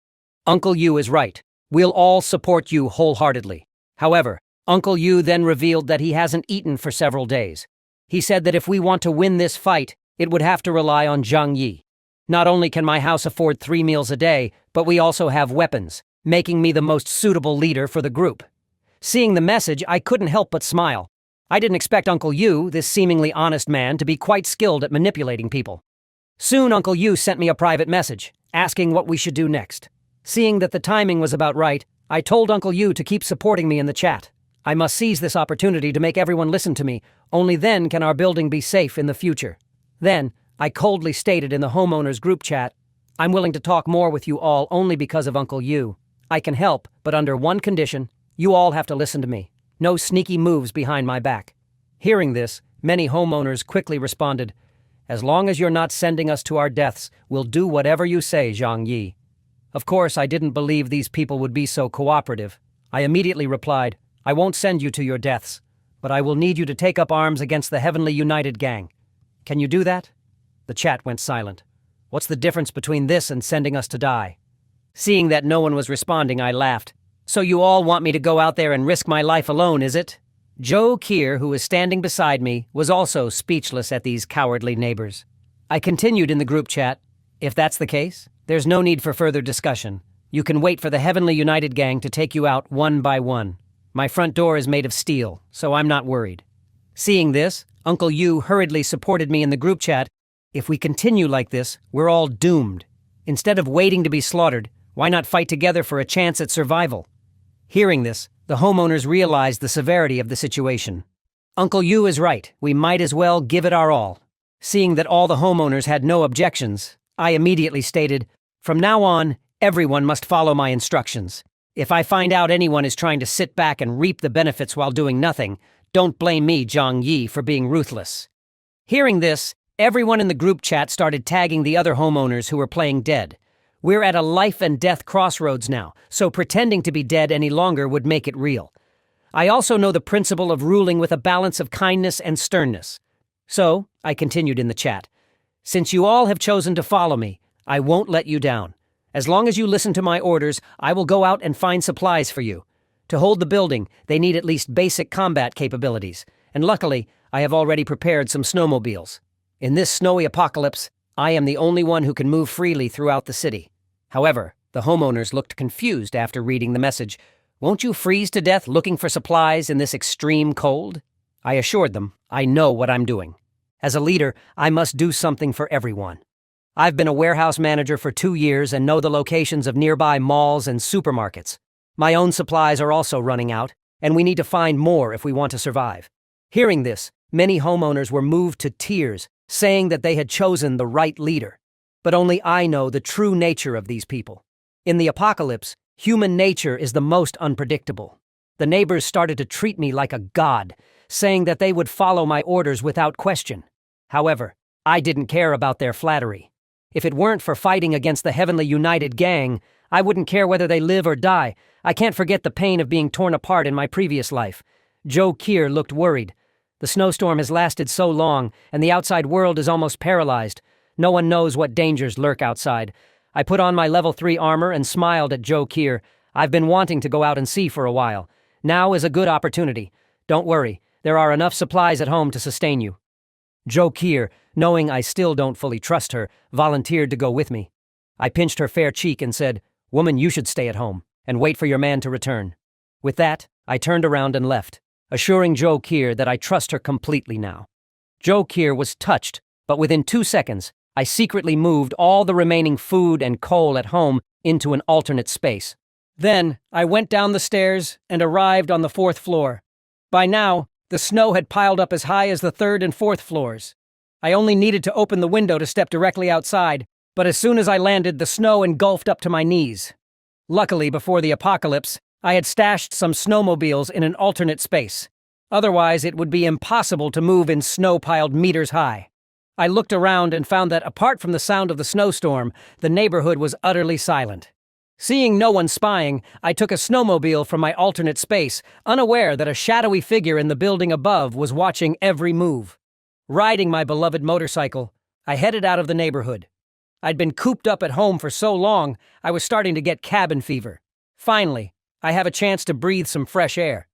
Uncle Yu is right. We'll all support you wholeheartedly. However, Uncle Yu then revealed that he hasn't eaten for several days. He said that if we want to win this fight, it would have to rely on Zhang Yi. Not only can my house afford 3 meals a day, but we also have weapons, making me the most suitable leader for the group. Seeing the message, I couldn't help but smile. I didn't expect Uncle Yu, this seemingly honest man, to be quite skilled at manipulating people. Soon Uncle Yu sent me a private message, asking what we should do next. Seeing that the timing was about right, I told Uncle Yu to keep supporting me in the chat. I must seize this opportunity to make everyone listen to me. Only then can our building be safe in the future. Then, I coldly stated in the homeowners group chat, I'm willing to talk more with you all only because of Uncle Yu. I can help, but under one condition. You all have to listen to me. No sneaky moves behind my back. Hearing this, many homeowners quickly responded, as long as you're not sending us to our deaths, we'll do whatever you say, Zhang Yi. Of course, I didn't believe these people would be so cooperative. I immediately replied, I won't send you to your deaths, but I will need you to take up arms against the Heavenly United Gang. Can you do that? The chat went silent. What's the difference between this and sending us to die? Seeing that no one was responding, I laughed. So you all want me to go out there and risk my life alone, is it? Joe Kier, who was standing beside me, was also speechless at these cowardly neighbors. I continued in the group chat, if that's the case, there's no need for further discussion. You can wait for the Heavenly United Gang to take you out one by one. My front door is made of steel, so I'm not worried. Seeing this, Uncle Yu hurriedly supported me in the group chat. If we continue like this, we're all doomed. Instead of waiting to be slaughtered, why not fight together for a chance at survival? Hearing this, the homeowners realized the severity of the situation. Uncle Yu is right, we might as well give it our all. Seeing that all the homeowners had no objections, I immediately stated, from now on, everyone must follow my instructions. If I find out anyone is trying to sit back and reap the benefits while doing nothing, don't blame me, Zhang Yi, for being ruthless. Hearing this, everyone in the group chat started tagging the other homeowners who were playing dead. We're at a life and death crossroads now, so pretending to be dead any longer would make it real. I also know the principle of ruling with a balance of kindness and sternness. So, I continued in the chat, since you all have chosen to follow me, I won't let you down. As long as you listen to my orders, I will go out and find supplies for you. To hold the building, they need at least basic combat capabilities, and luckily, I have already prepared some snowmobiles. In this snowy apocalypse, I am the only one who can move freely throughout the city. However, the homeowners looked confused after reading the message. Won't you freeze to death looking for supplies in this extreme cold? I assured them, I know what I'm doing. As a leader, I must do something for everyone. I've been a warehouse manager for 2 years and know the locations of nearby malls and supermarkets. My own supplies are also running out, and we need to find more if we want to survive. Hearing this, many homeowners were moved to tears, saying that they had chosen the right leader. But only I know the true nature of these people. In the apocalypse, human nature is the most unpredictable. The neighbors started to treat me like a god, saying that they would follow my orders without question. However, I didn't care about their flattery. If it weren't for fighting against the Heavenly United Gang, I wouldn't care whether they live or die. I can't forget the pain of being torn apart in my previous life. Joe Kier looked worried. The snowstorm has lasted so long, and the outside world is almost paralyzed. No one knows what dangers lurk outside. I put on my level 3 armor and smiled at Joe Kier. I've been wanting to go out and see for a while. Now is a good opportunity. Don't worry, there are enough supplies at home to sustain you. Joe Kier, knowing I still don't fully trust her, volunteered to go with me. I pinched her fair cheek and said, "Woman, you should stay at home and wait for your man to return." With that, I turned around and left, assuring Joe Kier that I trust her completely now. Joe Kier was touched, but within 2 seconds, I secretly moved all the remaining food and coal at home into an alternate space. Then, I went down the stairs and arrived on the 4th floor. By now, the snow had piled up as high as the 3rd and 4th floors. I only needed to open the window to step directly outside, but as soon as I landed, the snow engulfed up to my knees. Luckily, before the apocalypse, I had stashed some snowmobiles in an alternate space. Otherwise, it would be impossible to move in snow piled meters high. I looked around and found that, apart from the sound of the snowstorm, the neighborhood was utterly silent. Seeing no one spying, I took a snowmobile from my alternate space, unaware that a shadowy figure in the building above was watching every move. Riding my beloved motorcycle, I headed out of the neighborhood. I'd been cooped up at home for so long, I was starting to get cabin fever. Finally, I have a chance to breathe some fresh air.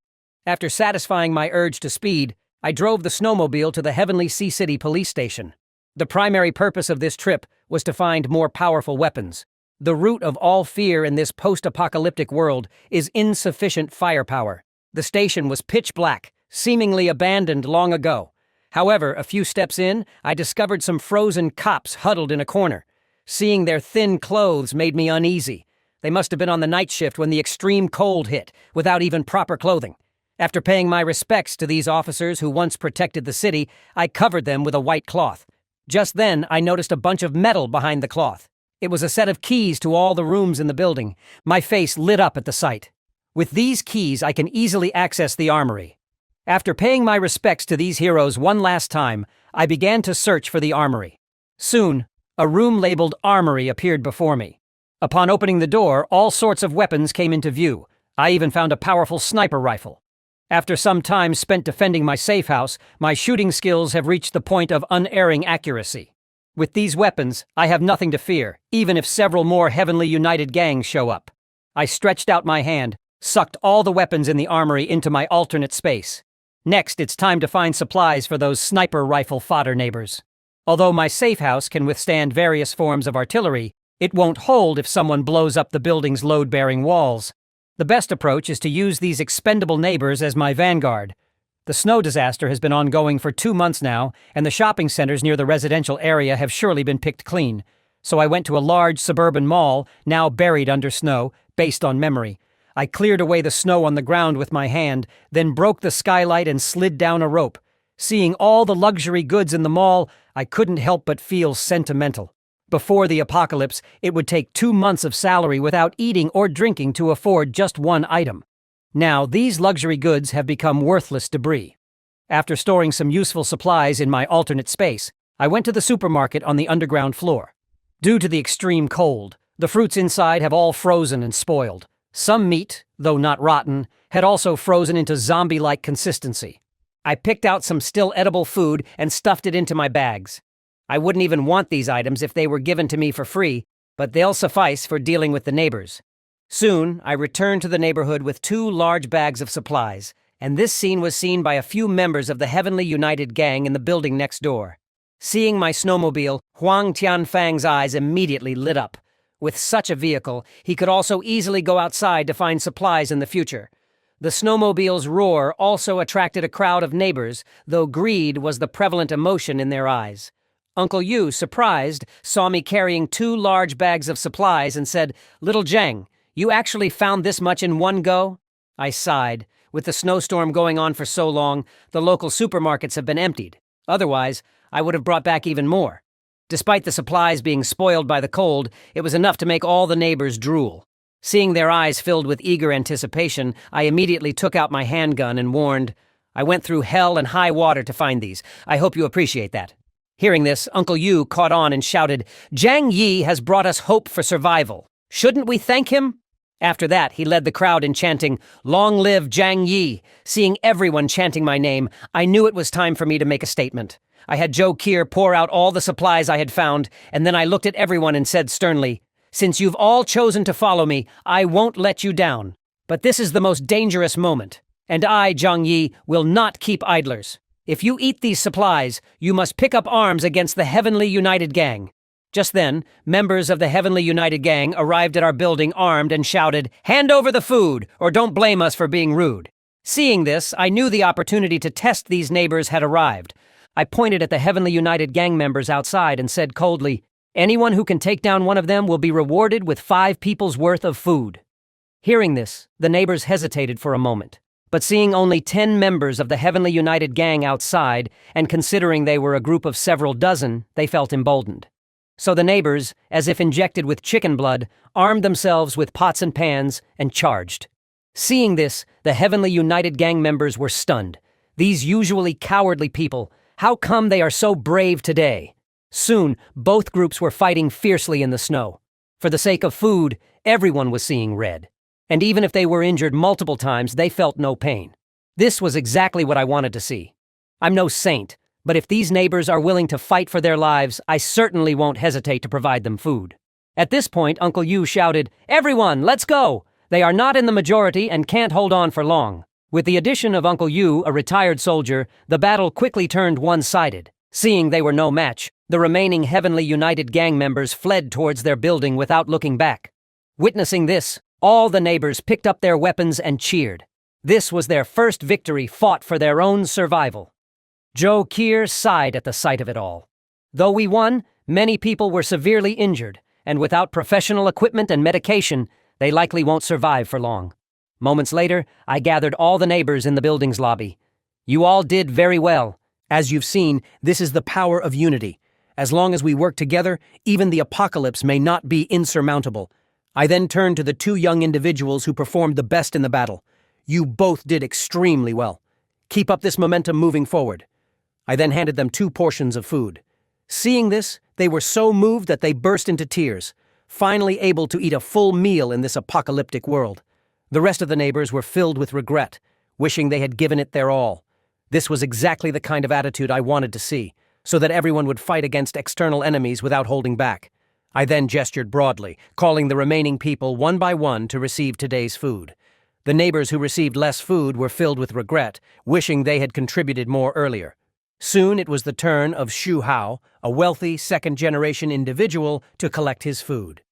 After satisfying my urge to speed, I drove the snowmobile to the Heavenly Sea City police station. The primary purpose of this trip was to find more powerful weapons. The root of all fear in this post-apocalyptic world is insufficient firepower. The station was pitch black, seemingly abandoned long ago. However, a few steps in, I discovered some frozen cops huddled in a corner. Seeing their thin clothes made me uneasy. They must have been on the night shift when the extreme cold hit, without even proper clothing. After paying my respects to these officers who once protected the city, I covered them with a white cloth. Just then, I noticed a bunch of metal behind the cloth. It was a set of keys to all the rooms in the building. My face lit up at the sight. With these keys, I can easily access the armory. After paying my respects to these heroes one last time, I began to search for the armory. Soon, a room labeled Armory appeared before me. Upon opening the door, all sorts of weapons came into view. I even found a powerful sniper rifle. After some time spent defending my safe house, my shooting skills have reached the point of unerring accuracy. With these weapons, I have nothing to fear, even if several more Heavenly United gangs show up. I stretched out my hand, sucked all the weapons in the armory into my alternate space. Next, it's time to find supplies for those sniper rifle fodder neighbors. Although my safe house can withstand various forms of artillery, it won't hold if someone blows up the building's load-bearing walls. The best approach is to use these expendable neighbors as my vanguard. The snow disaster has been ongoing for 2 months now, and the shopping centers near the residential area have surely been picked clean. So I went to a large suburban mall, now buried under snow, based on memory. I cleared away the snow on the ground with my hand, then broke the skylight and slid down a rope. Seeing all the luxury goods in the mall, I couldn't help but feel sentimental. Before the apocalypse, it would take 2 months of salary without eating or drinking to afford just one item. Now, these luxury goods have become worthless debris. After storing some useful supplies in my alternate space, I went to the supermarket on the underground floor. Due to the extreme cold, the fruits inside have all frozen and spoiled. Some meat, though not rotten, had also frozen into zombie-like consistency. I picked out some still edible food and stuffed it into my bags. I wouldn't even want these items if they were given to me for free, but they'll suffice for dealing with the neighbors. Soon, I returned to the neighborhood with 2 large bags of supplies, and this scene was seen by a few members of the Heavenly United gang in the building next door. Seeing my snowmobile, Huang Tianfang's eyes immediately lit up. With such a vehicle, he could also easily go outside to find supplies in the future. The snowmobile's roar also attracted a crowd of neighbors, though greed was the prevalent emotion in their eyes. Uncle Yu, surprised, saw me carrying 2 large bags of supplies and said, "Little Zheng, you actually found this much in one go?" I sighed. With the snowstorm going on for so long, the local supermarkets have been emptied. Otherwise, I would have brought back even more. Despite the supplies being spoiled by the cold, it was enough to make all the neighbors drool. Seeing their eyes filled with eager anticipation, I immediately took out my handgun and warned, "I went through hell and high water to find these. I hope you appreciate that." Hearing this, Uncle Yu caught on and shouted, "Zhang Yi has brought us hope for survival. Shouldn't we thank him?" After that, he led the crowd in chanting, "Long live Zhang Yi." Seeing everyone chanting my name, I knew it was time for me to make a statement. I had Joe Keir pour out all the supplies I had found, and then I looked at everyone and said sternly, "Since you've all chosen to follow me, I won't let you down. But this is the most dangerous moment, and I, Zhang Yi, will not keep idlers. If you eat these supplies, you must pick up arms against the Heavenly United Gang." Just then, members of the Heavenly United Gang arrived at our building armed and shouted, "Hand over the food, or don't blame us for being rude." Seeing this, I knew the opportunity to test these neighbors had arrived. I pointed at the Heavenly United Gang members outside and said coldly, "Anyone who can take down one of them will be rewarded with 5 people's worth of food." Hearing this, the neighbors hesitated for a moment. But seeing only 10 members of the Heavenly United Gang outside, and considering they were a group of several dozen, they felt emboldened. So the neighbors, as if injected with chicken blood, armed themselves with pots and pans and charged. Seeing this, the Heavenly United Gang members were stunned. These usually cowardly people, how come they are so brave today? Soon, both groups were fighting fiercely in the snow. For the sake of food, everyone was seeing red. And even if they were injured multiple times, they felt no pain. This was exactly what I wanted to see. I'm no saint, But if these neighbors are willing to fight for their lives, I certainly won't hesitate to provide them food. At this point, Uncle Yu shouted, "Everyone, let's go! They are not in the majority and can't hold on for long." With the addition of Uncle Yu, a retired soldier, the battle quickly turned one-sided. Seeing they were no match, the remaining Heavenly United gang members fled towards their building without looking back. Witnessing this, all the neighbors picked up their weapons and cheered. This was their first victory fought for their own survival. Joe Kier sighed at the sight of it all. Though we won, many people were severely injured, and without professional equipment and medication, they likely won't survive for long. Moments later, I gathered all the neighbors in the building's lobby. You all did very well. As you've seen, this is the power of unity. As long as we work together, even the apocalypse may not be insurmountable. I then turned to the two young individuals who performed the best in the battle. You both did extremely well. Keep up this momentum moving forward. I then handed them 2 portions of food. Seeing this, they were so moved that they burst into tears, finally able to eat a full meal in this apocalyptic world. The rest of the neighbors were filled with regret, wishing they had given it their all. This was exactly the kind of attitude I wanted to see, so that everyone would fight against external enemies without holding back. I then gestured broadly, calling the remaining people one by one to receive today's food. The neighbors who received less food were filled with regret, wishing they had contributed more earlier. Soon it was the turn of Shu Hao, a wealthy second-generation individual, to collect his food.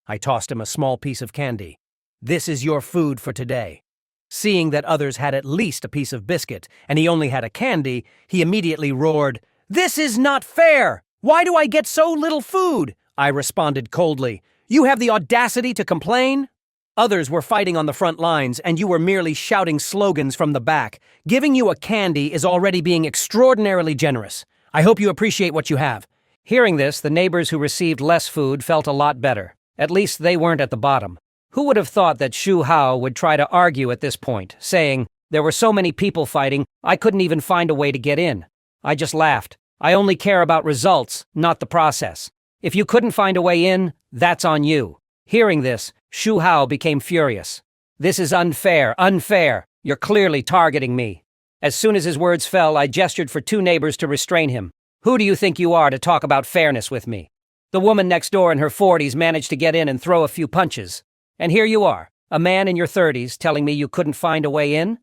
I tossed him a small piece of candy. "This is your food for today." Seeing that others had at least a piece of biscuit, and he only had a candy, he immediately roared, "This is not fair! Why do I get so little food?" I responded coldly, "You have the audacity to complain?" Others were fighting on the front lines, and you were merely shouting slogans from the back. Giving you a candy is already being extraordinarily generous. I hope you appreciate what you have. Hearing this, the neighbors who received less food felt a lot better. At least they weren't at the bottom. Who would have thought that Shu Hao would try to argue at this point, saying, "There were so many people fighting, I couldn't even find a way to get in." I just laughed. I only care about results, not the process. If you couldn't find a way in, that's on you. Hearing this, Shu Hao became furious. "This is unfair, unfair. You're clearly targeting me." As soon as his words fell, I gestured for 2 neighbors to restrain him. "Who do you think you are to talk about fairness with me?" The woman next door in her 40s managed to get in and throw a few punches. And here you are, a man in your 30s telling me you couldn't find a way in?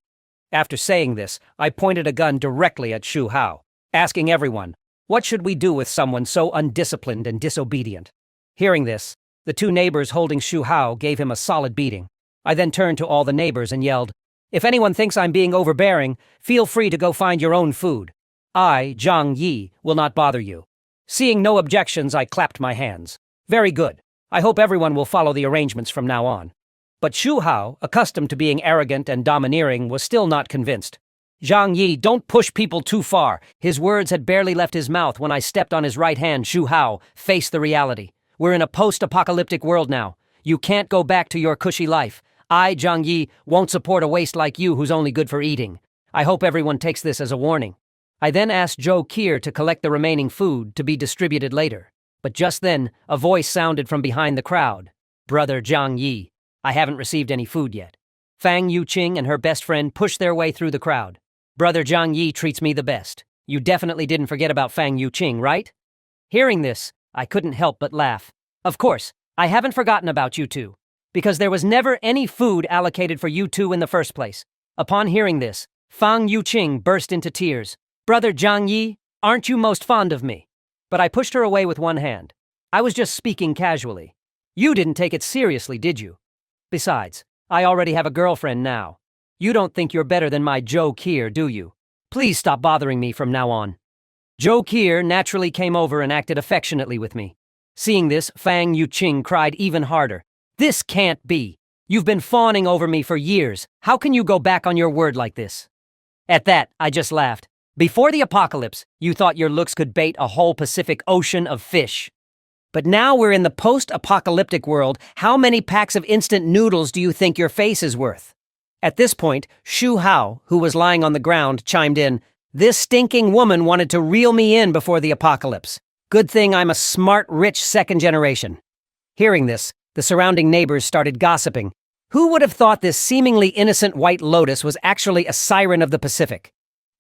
After saying this, I pointed a gun directly at Shu Hao, asking everyone, what should we do with someone so undisciplined and disobedient? Hearing this, the 2 neighbors holding Shu Hao gave him a solid beating. I then turned to all the neighbors and yelled, "If anyone thinks I'm being overbearing, feel free to go find your own food. I, Zhang Yi, will not bother you." Seeing no objections, I clapped my hands. "Very good. I hope everyone will follow the arrangements from now on." But Shu Hao, accustomed to being arrogant and domineering, was still not convinced. "Zhang Yi, don't push people too far." His words had barely left his mouth when I stepped on his right hand. "Shu Hao, face the reality. We're in a post-apocalyptic world now. You can't go back to your cushy life. I, Zhang Yi, won't support a waste like you who's only good for eating. I hope everyone takes this as a warning." I then asked Joe Kier to collect the remaining food to be distributed later. But just then, a voice sounded from behind the crowd. "Brother Zhang Yi, I haven't received any food yet." Fang Yuqing and her best friend pushed their way through the crowd. "Brother Zhang Yi treats me the best. You definitely didn't forget about Fang Yuqing, right?" Hearing this, I couldn't help but laugh. "Of course, I haven't forgotten about you two, because there was never any food allocated for you two in the first place." Upon hearing this, Fang Yuqing burst into tears. "Brother Zhang Yi, aren't you most fond of me?" But I pushed her away with one hand. "I was just speaking casually. You didn't take it seriously, did you? Besides, I already have a girlfriend now. You don't think you're better than my Joe Kier, do you? Please stop bothering me from now on." Joe Kier naturally came over and acted affectionately with me. Seeing this, Fang Yuqing cried even harder. "This can't be. You've been fawning over me for years. How can you go back on your word like this?" At that, I just laughed. Before the apocalypse, you thought your looks could bait a whole Pacific Ocean of fish. But now we're in the post-apocalyptic world. How many packs of instant noodles do you think your face is worth? At this point, Shu Hao, who was lying on the ground, chimed in. "This stinking woman wanted to reel me in before the apocalypse. Good thing I'm a smart, rich second generation." Hearing this, the surrounding neighbors started gossiping. Who would have thought this seemingly innocent white lotus was actually a siren of the Pacific?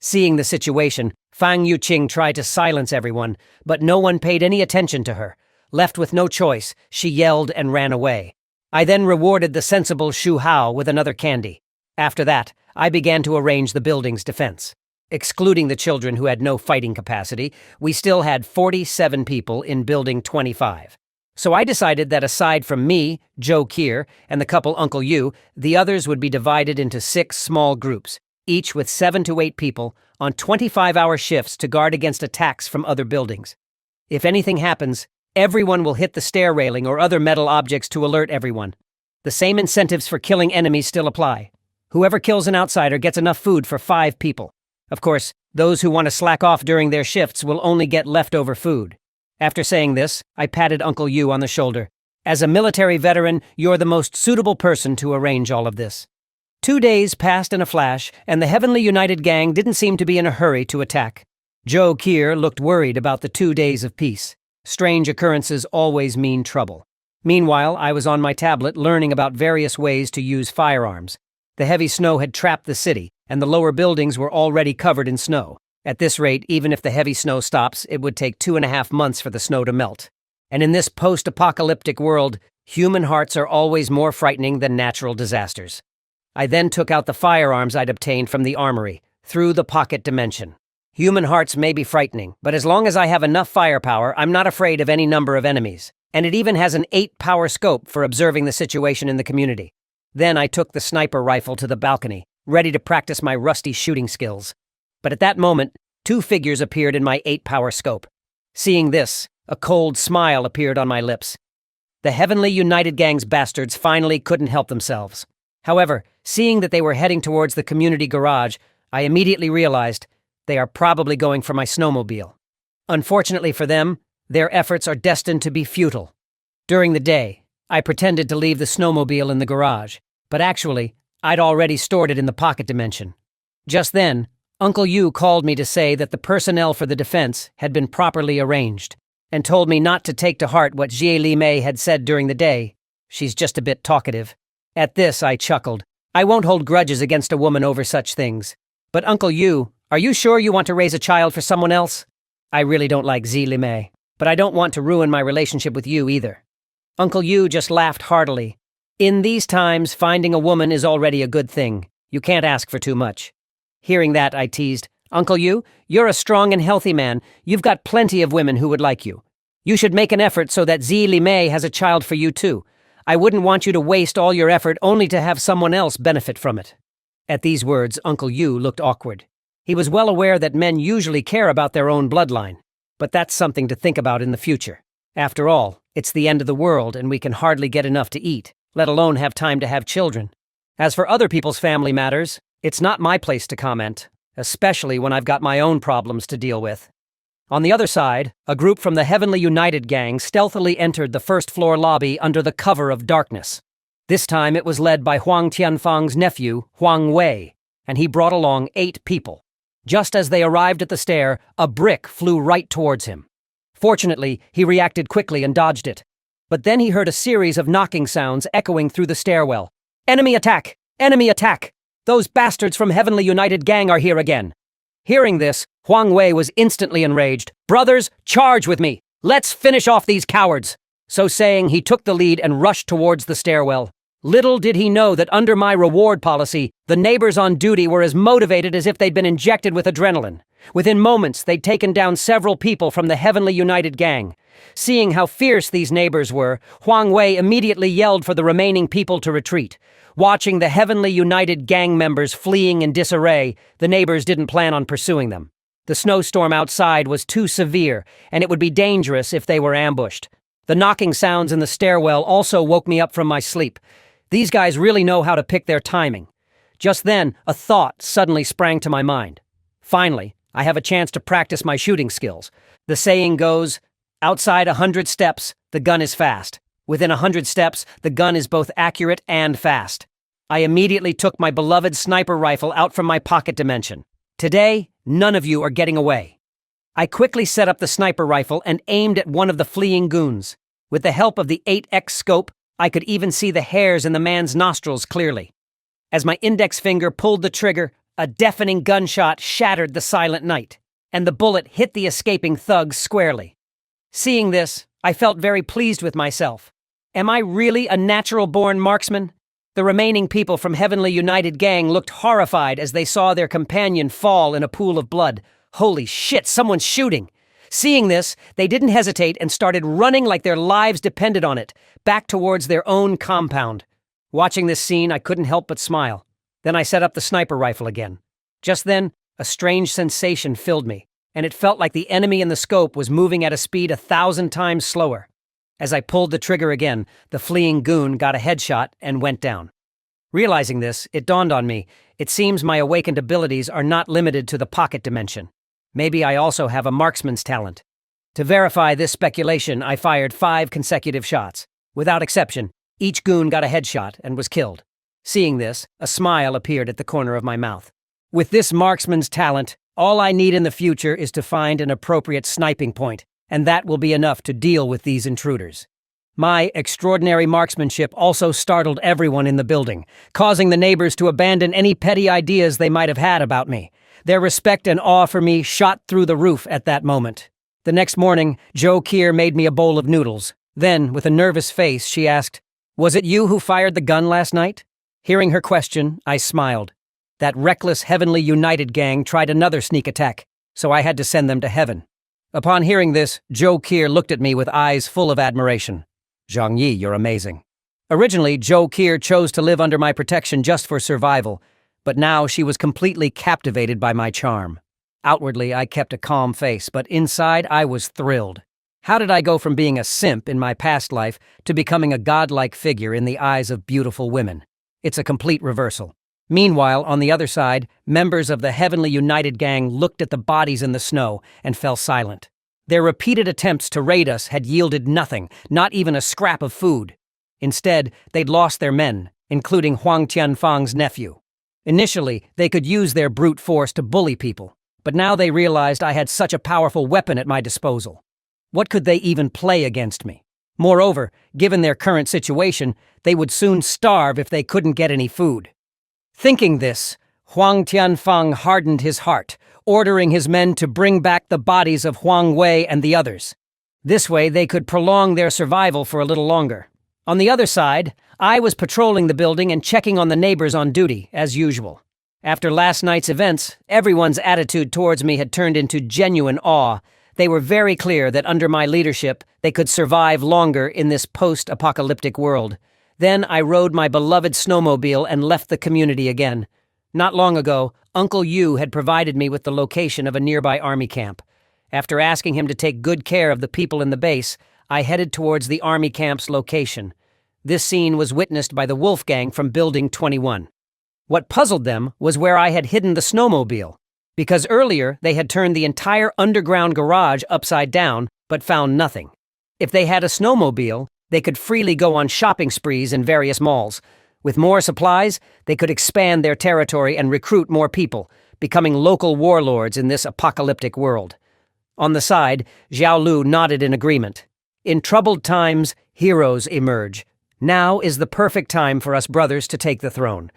Seeing the situation, Fang Yuqing tried to silence everyone, but no one paid any attention to her. Left with no choice, she yelled and ran away. I then rewarded the sensible Shu Hao with another candy. After that, I began to arrange the building's defense. Excluding the children who had no fighting capacity, we still had 47 people in Building 25. So I decided that aside from me, Joe Kier, and the couple Uncle Yu, the others would be divided into 6 small groups, each with 7 to 8 people, on 25-hour shifts to guard against attacks from other buildings. If anything happens, everyone will hit the stair railing or other metal objects to alert everyone. The same incentives for killing enemies still apply. Whoever kills an outsider gets enough food for 5 people. Of course, those who want to slack off during their shifts will only get leftover food. After saying this, I patted Uncle Yu on the shoulder. As a military veteran, you're the most suitable person to arrange all of this. 2 days passed in a flash, and the Heavenly United Gang didn't seem to be in a hurry to attack. Joe Kier looked worried about the 2 days of peace. Strange occurrences always mean trouble. Meanwhile, I was on my tablet learning about various ways to use firearms. The heavy snow had trapped the city, and the lower buildings were already covered in snow. At this rate, even if the heavy snow stops, it would take 2.5 months for the snow to melt. And in this post-apocalyptic world, human hearts are always more frightening than natural disasters. I then took out the firearms I'd obtained from the armory, through the pocket dimension. Human hearts may be frightening, but as long as I have enough firepower, I'm not afraid of any number of enemies. And it even has an 8-power scope for observing the situation in the community. Then I took the sniper rifle to the balcony, ready to practice my rusty shooting skills. But at that moment, 2 figures appeared in my 8-power scope. Seeing this, a cold smile appeared on my lips. The Heavenly United Gang's bastards finally couldn't help themselves. However, seeing that they were heading towards the community garage, I immediately realized they are probably going for my snowmobile. Unfortunately for them, their efforts are destined to be futile. During the day, I pretended to leave the snowmobile in the garage, but actually, I'd already stored it in the pocket dimension. Just then, Uncle Yu called me to say that the personnel for the defense had been properly arranged, and told me not to take to heart what Jie Li Mei had said during the day. She's just a bit talkative. At this, I chuckled. I won't hold grudges against a woman over such things. But Uncle Yu, are you sure you want to raise a child for someone else? I really don't like Jie Li Mei, but I don't want to ruin my relationship with you either. Uncle Yu just laughed heartily. In these times, finding a woman is already a good thing. You can't ask for too much. Hearing that, I teased, Uncle Yu, you're a strong and healthy man. You've got plenty of women who would like you. You should make an effort so that Jie Li Mei has a child for you too. I wouldn't want you to waste all your effort only to have someone else benefit from it. At these words, Uncle Yu looked awkward. He was well aware that men usually care about their own bloodline, but that's something to think about in the future. After all, it's the end of the world and we can hardly get enough to eat, let alone have time to have children. As for other people's family matters, it's not my place to comment, especially when I've got my own problems to deal with. On the other side, a group from the Heavenly United Gang stealthily entered the first-floor lobby under the cover of darkness. This time it was led by Huang Tianfang's nephew, Huang Wei, and he brought along 8 people. Just as they arrived at the stair, a brick flew right towards him. Fortunately, he reacted quickly and dodged it. But then he heard a series of knocking sounds echoing through the stairwell. Enemy attack! Enemy attack! Those bastards from Heavenly United Gang are here again. Hearing this, Huang Wei was instantly enraged. Brothers, charge with me! Let's finish off these cowards! So saying, he took the lead and rushed towards the stairwell. Little did he know that under my reward policy, the neighbors on duty were as motivated as if they'd been injected with adrenaline. Within moments, they'd taken down several people from the Heavenly United Gang. Seeing how fierce these neighbors were, Huang Wei immediately yelled for the remaining people to retreat. Watching the Heavenly United Gang members fleeing in disarray, the neighbors didn't plan on pursuing them. The snowstorm outside was too severe, and it would be dangerous if they were ambushed. The knocking sounds in the stairwell also woke me up from my sleep. These guys really know how to pick their timing. Just then, a thought suddenly sprang to my mind. Finally, I have a chance to practice my shooting skills. The saying goes, outside 100 steps, the gun is fast. Within 100 steps, the gun is both accurate and fast. I immediately took my beloved sniper rifle out from my pocket dimension. Today, none of you are getting away. I quickly set up the sniper rifle and aimed at one of the fleeing goons. With the help of the 8x scope, I could even see the hairs in the man's nostrils clearly. As my index finger pulled the trigger, A deafening gunshot shattered the silent night, and the bullet hit the escaping thugs squarely. Seeing this, I felt very pleased with myself. Am I really a natural-born marksman? The remaining people from Heavenly United Gang looked horrified as they saw their companion fall in a pool of blood. Holy shit, someone's shooting! Seeing this, they didn't hesitate and started running like their lives depended on it, back towards their own compound. Watching this scene, I couldn't help but smile. Then I set up the sniper rifle again. Just then, a strange sensation filled me, and it felt like the enemy in the scope was moving at a speed 1,000 times slower. As I pulled the trigger again, the fleeing goon got a headshot and went down. Realizing this, it dawned on me, it seems my awakened abilities are not limited to the pocket dimension. Maybe I also have a marksman's talent. To verify this speculation, I fired 5 consecutive shots. Without exception, each goon got a headshot and was killed. Seeing this, a smile appeared at the corner of my mouth. With this marksman's talent, all I need in the future is to find an appropriate sniping point, and that will be enough to deal with these intruders. My extraordinary marksmanship also startled everyone in the building, causing the neighbors to abandon any petty ideas they might have had about me. Their respect and awe for me shot through the roof at that moment. The next morning, Jo Kier made me a bowl of noodles. Then, with a nervous face, she asked, "Was it you who fired the gun last night?" Hearing her question, I smiled. That reckless Heavenly United Gang tried another sneak attack, so I had to send them to heaven. Upon hearing this, Jo Kier looked at me with eyes full of admiration. "Zhang Yi, you're amazing." Originally, Jo Kier chose to live under my protection just for survival, but now she was completely captivated by my charm. Outwardly, I kept a calm face, but inside I was thrilled. How did I go from being a simp in my past life to becoming a godlike figure in the eyes of beautiful women? It's a complete reversal. Meanwhile, on the other side, members of the Heavenly United Gang looked at the bodies in the snow and fell silent. Their repeated attempts to raid us had yielded nothing, not even a scrap of food. Instead, they'd lost their men, including Huang Tianfang's nephew. Initially, they could use their brute force to bully people, but now they realized I had such a powerful weapon at my disposal. What could they even play against me? Moreover, given their current situation, they would soon starve if they couldn't get any food. Thinking this, Huang Tianfang hardened his heart, ordering his men to bring back the bodies of Huang Wei and the others. This way they could prolong their survival for a little longer. On the other side, I was patrolling the building and checking on the neighbors on duty, as usual. After last night's events, everyone's attitude towards me had turned into genuine awe. They were very clear that under my leadership, they could survive longer in this post-apocalyptic world. Then I rode my beloved snowmobile and left the community again. Not long ago, Uncle Yu had provided me with the location of a nearby army camp. After asking him to take good care of the people in the base, I headed towards the army camp's location. This scene was witnessed by the Wolfgang from Building 21. What puzzled them was where I had hidden the snowmobile, because earlier they had turned the entire underground garage upside down, but found nothing. If they had a snowmobile, they could freely go on shopping sprees in various malls. With more supplies, they could expand their territory and recruit more people, becoming local warlords in this apocalyptic world. On the side, Zhao Lu nodded in agreement. In troubled times, heroes emerge. Now is the perfect time for us brothers to take the throne.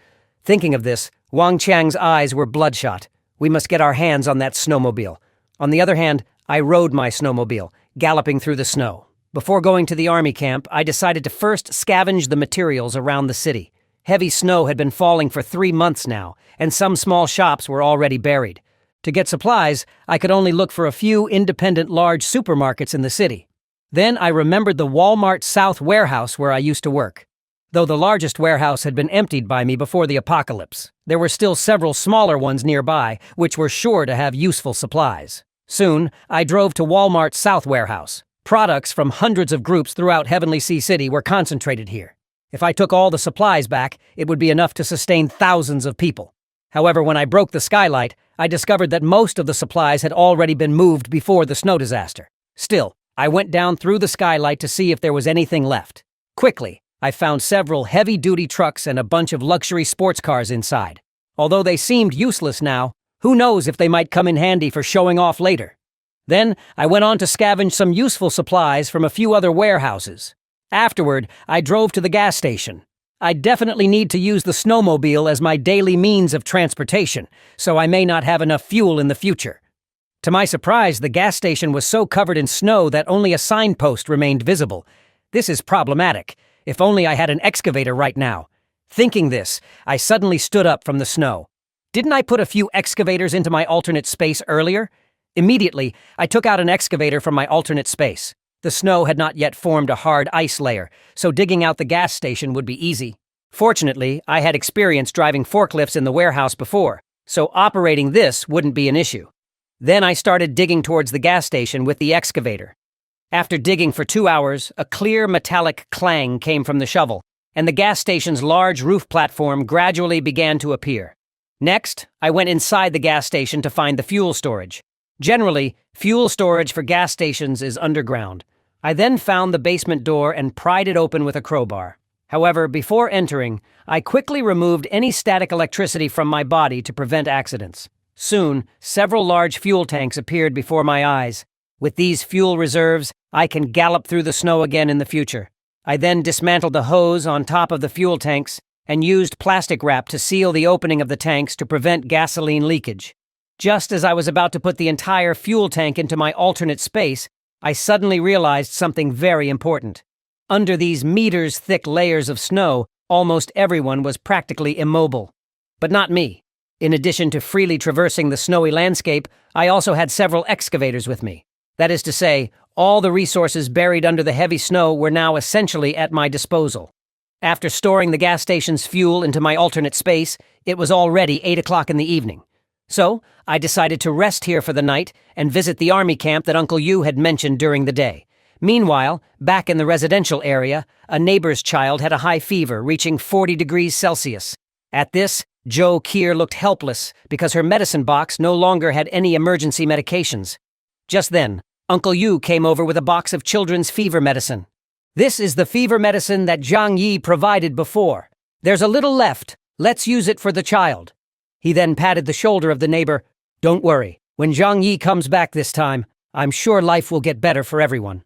Thinking of this, Wang Qiang's eyes were bloodshot. We must get our hands on that snowmobile. On the other hand, I rode my snowmobile, galloping through the snow. Before going to the army camp, I decided to first scavenge the materials around the city. Heavy snow had been falling for 3 months now, and some small shops were already buried. To get supplies, I could only look for a few independent large supermarkets in the city. Then I remembered the Walmart South warehouse where I used to work. Though the largest warehouse had been emptied by me before the apocalypse, there were still several smaller ones nearby, which were sure to have useful supplies. Soon, I drove to Walmart's South warehouse. Products from hundreds of groups throughout Heavenly Sea City were concentrated here. If I took all the supplies back, it would be enough to sustain thousands of people. However, when I broke the skylight, I discovered that most of the supplies had already been moved before the snow disaster. Still, I went down through the skylight to see if there was anything left. Quickly, I found several heavy-duty trucks and a bunch of luxury sports cars inside. Although they seemed useless now, who knows if they might come in handy for showing off later. Then, I went on to scavenge some useful supplies from a few other warehouses. Afterward, I drove to the gas station. I definitely need to use the snowmobile as my daily means of transportation, so I may not have enough fuel in the future. To my surprise, the gas station was so covered in snow that only a signpost remained visible. This is problematic. If only I had an excavator right now. Thinking this, I suddenly stood up from the snow. Didn't I put a few excavators into my alternate space earlier? Immediately, I took out an excavator from my alternate space. The snow had not yet formed a hard ice layer, so digging out the gas station would be easy. Fortunately, I had experience driving forklifts in the warehouse before, so operating this wouldn't be an issue. Then I started digging towards the gas station with the excavator. After digging for 2 hours, a clear metallic clang came from the shovel, and the gas station's large roof platform gradually began to appear. Next, I went inside the gas station to find the fuel storage. Generally, fuel storage for gas stations is underground. I then found the basement door and pried it open with a crowbar. However, before entering, I quickly removed any static electricity from my body to prevent accidents. Soon, several large fuel tanks appeared before my eyes. With these fuel reserves, I can gallop through the snow again in the future. I then dismantled the hose on top of the fuel tanks and used plastic wrap to seal the opening of the tanks to prevent gasoline leakage. Just as I was about to put the entire fuel tank into my alternate space, I suddenly realized something very important. Under these meters-thick layers of snow, almost everyone was practically immobile. But not me. In addition to freely traversing the snowy landscape, I also had several excavators with me. That is to say, all the resources buried under the heavy snow were now essentially at my disposal. After storing the gas station's fuel into my alternate space, it was already 8 o'clock in the evening. So, I decided to rest here for the night and visit the army camp that Uncle Yu had mentioned during the day. Meanwhile, back in the residential area, a neighbor's child had a high fever reaching 40 degrees Celsius. At this, Jo Kier looked helpless because her medicine box no longer had any emergency medications. Just then, Uncle Yu came over with a box of children's fever medicine. This is the fever medicine that Zhang Yi provided before. There's a little left. Let's use it for the child. He then patted the shoulder of the neighbor. Don't worry. When Zhang Yi comes back this time, I'm sure life will get better for everyone.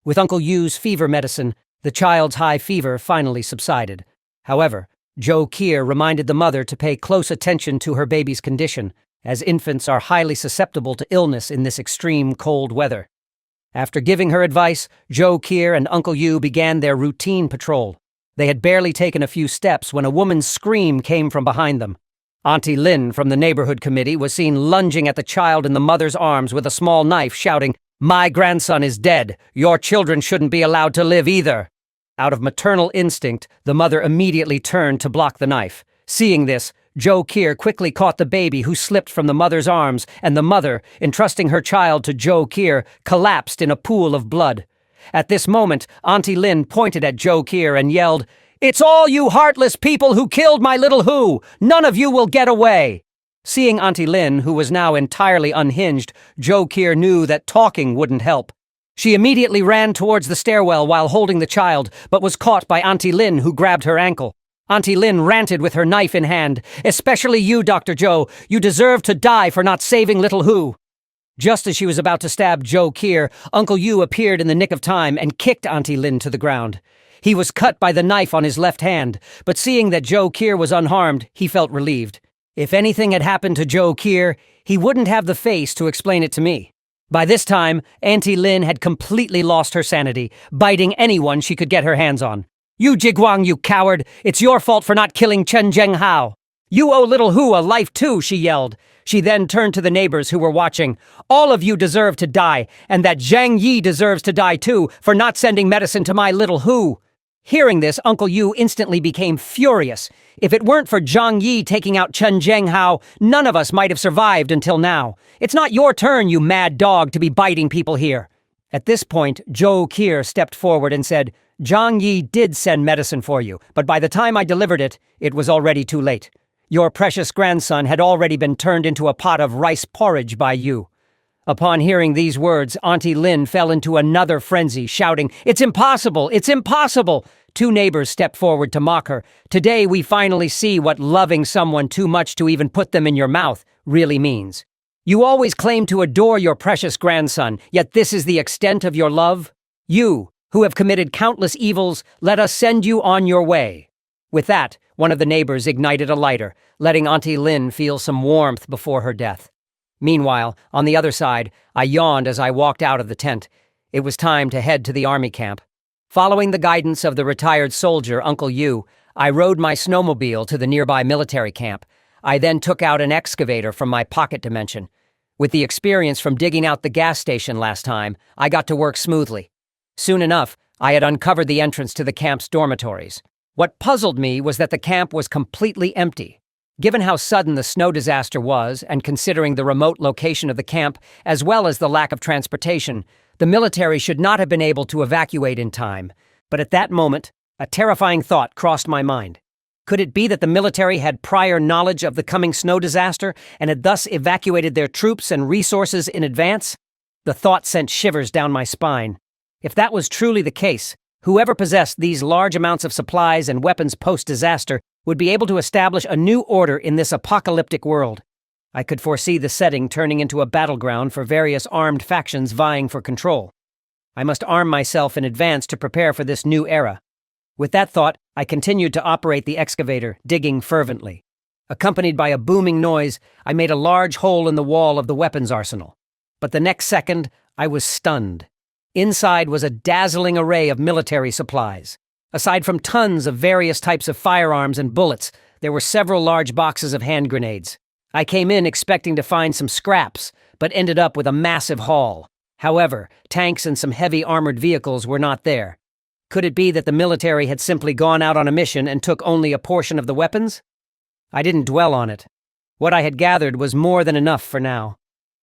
With Uncle Yu's fever medicine, the child's high fever finally subsided. However, Jo Kier reminded the mother to pay close attention to her baby's condition, as infants are highly susceptible to illness in this extreme cold weather. After giving her advice, Jo Kier and Uncle Yu began their routine patrol. They had barely taken a few steps when a woman's scream came from behind them. Auntie Lin from the neighborhood committee was seen lunging at the child in the mother's arms with a small knife, shouting, "My grandson is dead. Your children shouldn't be allowed to live either." Out of maternal instinct, the mother immediately turned to block the knife. Seeing this, Jo Kier quickly caught the baby who slipped from the mother's arms, and the mother, entrusting her child to Jo Kier, collapsed in a pool of blood. At this moment, Auntie Lin pointed at Jo Kier and yelled, "It's all you heartless people who killed my little Hu! None of you will get away!" Seeing Auntie Lin, who was now entirely unhinged, Jo Kier knew that talking wouldn't help. She immediately ran towards the stairwell while holding the child, but was caught by Auntie Lin, who grabbed her ankle. Auntie Lin ranted with her knife in hand, "Especially you, Dr. Zhou. You deserve to die for not saving little Hu." Just as she was about to stab Jo Kier, Uncle Yu appeared in the nick of time and kicked Auntie Lin to the ground. He was cut by the knife on his left hand, but seeing that Jo Kier was unharmed, he felt relieved. If anything had happened to Jo Kier, he wouldn't have the face to explain it to me. By this time, Auntie Lin had completely lost her sanity, biting anyone she could get her hands on. "You Jiguang, you coward! It's your fault for not killing Chen Zhenghao! You owe little Hu a life too," she yelled. She then turned to the neighbors who were watching. "All of you deserve to die, and that Zhang Yi deserves to die too for not sending medicine to my little Hu." Hearing this, Uncle Yu instantly became furious. If it weren't for Zhang Yi taking out Chen Zhenghao, none of us might have survived until now. It's not your turn, you mad dog, to be biting people here. At this point, Jo Kier stepped forward and said, "Zhang Yi did send medicine for you, but by the time I delivered it, it was already too late. Your precious grandson had already been turned into a pot of rice porridge by you." Upon hearing these words, Auntie Lin fell into another frenzy, shouting, "It's impossible! It's impossible!" Two neighbors stepped forward to mock her. "Today we finally see what loving someone too much to even put them in your mouth really means. You always claim to adore your precious grandson, yet this is the extent of your love? You, who have committed countless evils, let us send you on your way." With that, one of the neighbors ignited a lighter, letting Auntie Lin feel some warmth before her death. Meanwhile, on the other side, I yawned as I walked out of the tent. It was time to head to the army camp. Following the guidance of the retired soldier, Uncle Yu, I rode my snowmobile to the nearby military camp. I then took out an excavator from my pocket dimension. With the experience from digging out the gas station last time, I got to work smoothly. Soon enough, I had uncovered the entrance to the camp's dormitories. What puzzled me was that the camp was completely empty. Given how sudden the snow disaster was, and considering the remote location of the camp, as well as the lack of transportation, the military should not have been able to evacuate in time. But at that moment, a terrifying thought crossed my mind. Could it be that the military had prior knowledge of the coming snow disaster and had thus evacuated their troops and resources in advance? The thought sent shivers down my spine. If that was truly the case, whoever possessed these large amounts of supplies and weapons post-disaster would be able to establish a new order in this apocalyptic world. I could foresee the setting turning into a battleground for various armed factions vying for control. I must arm myself in advance to prepare for this new era. With that thought, I continued to operate the excavator, digging fervently. Accompanied by a booming noise, I made a large hole in the wall of the weapons arsenal. But the next second, I was stunned. Inside was a dazzling array of military supplies. Aside from tons of various types of firearms and bullets, there were several large boxes of hand grenades. I came in expecting to find some scraps, but ended up with a massive haul. However, tanks and some heavy armored vehicles were not there. Could it be that the military had simply gone out on a mission and took only a portion of the weapons? I didn't dwell on it. What I had gathered was more than enough for now.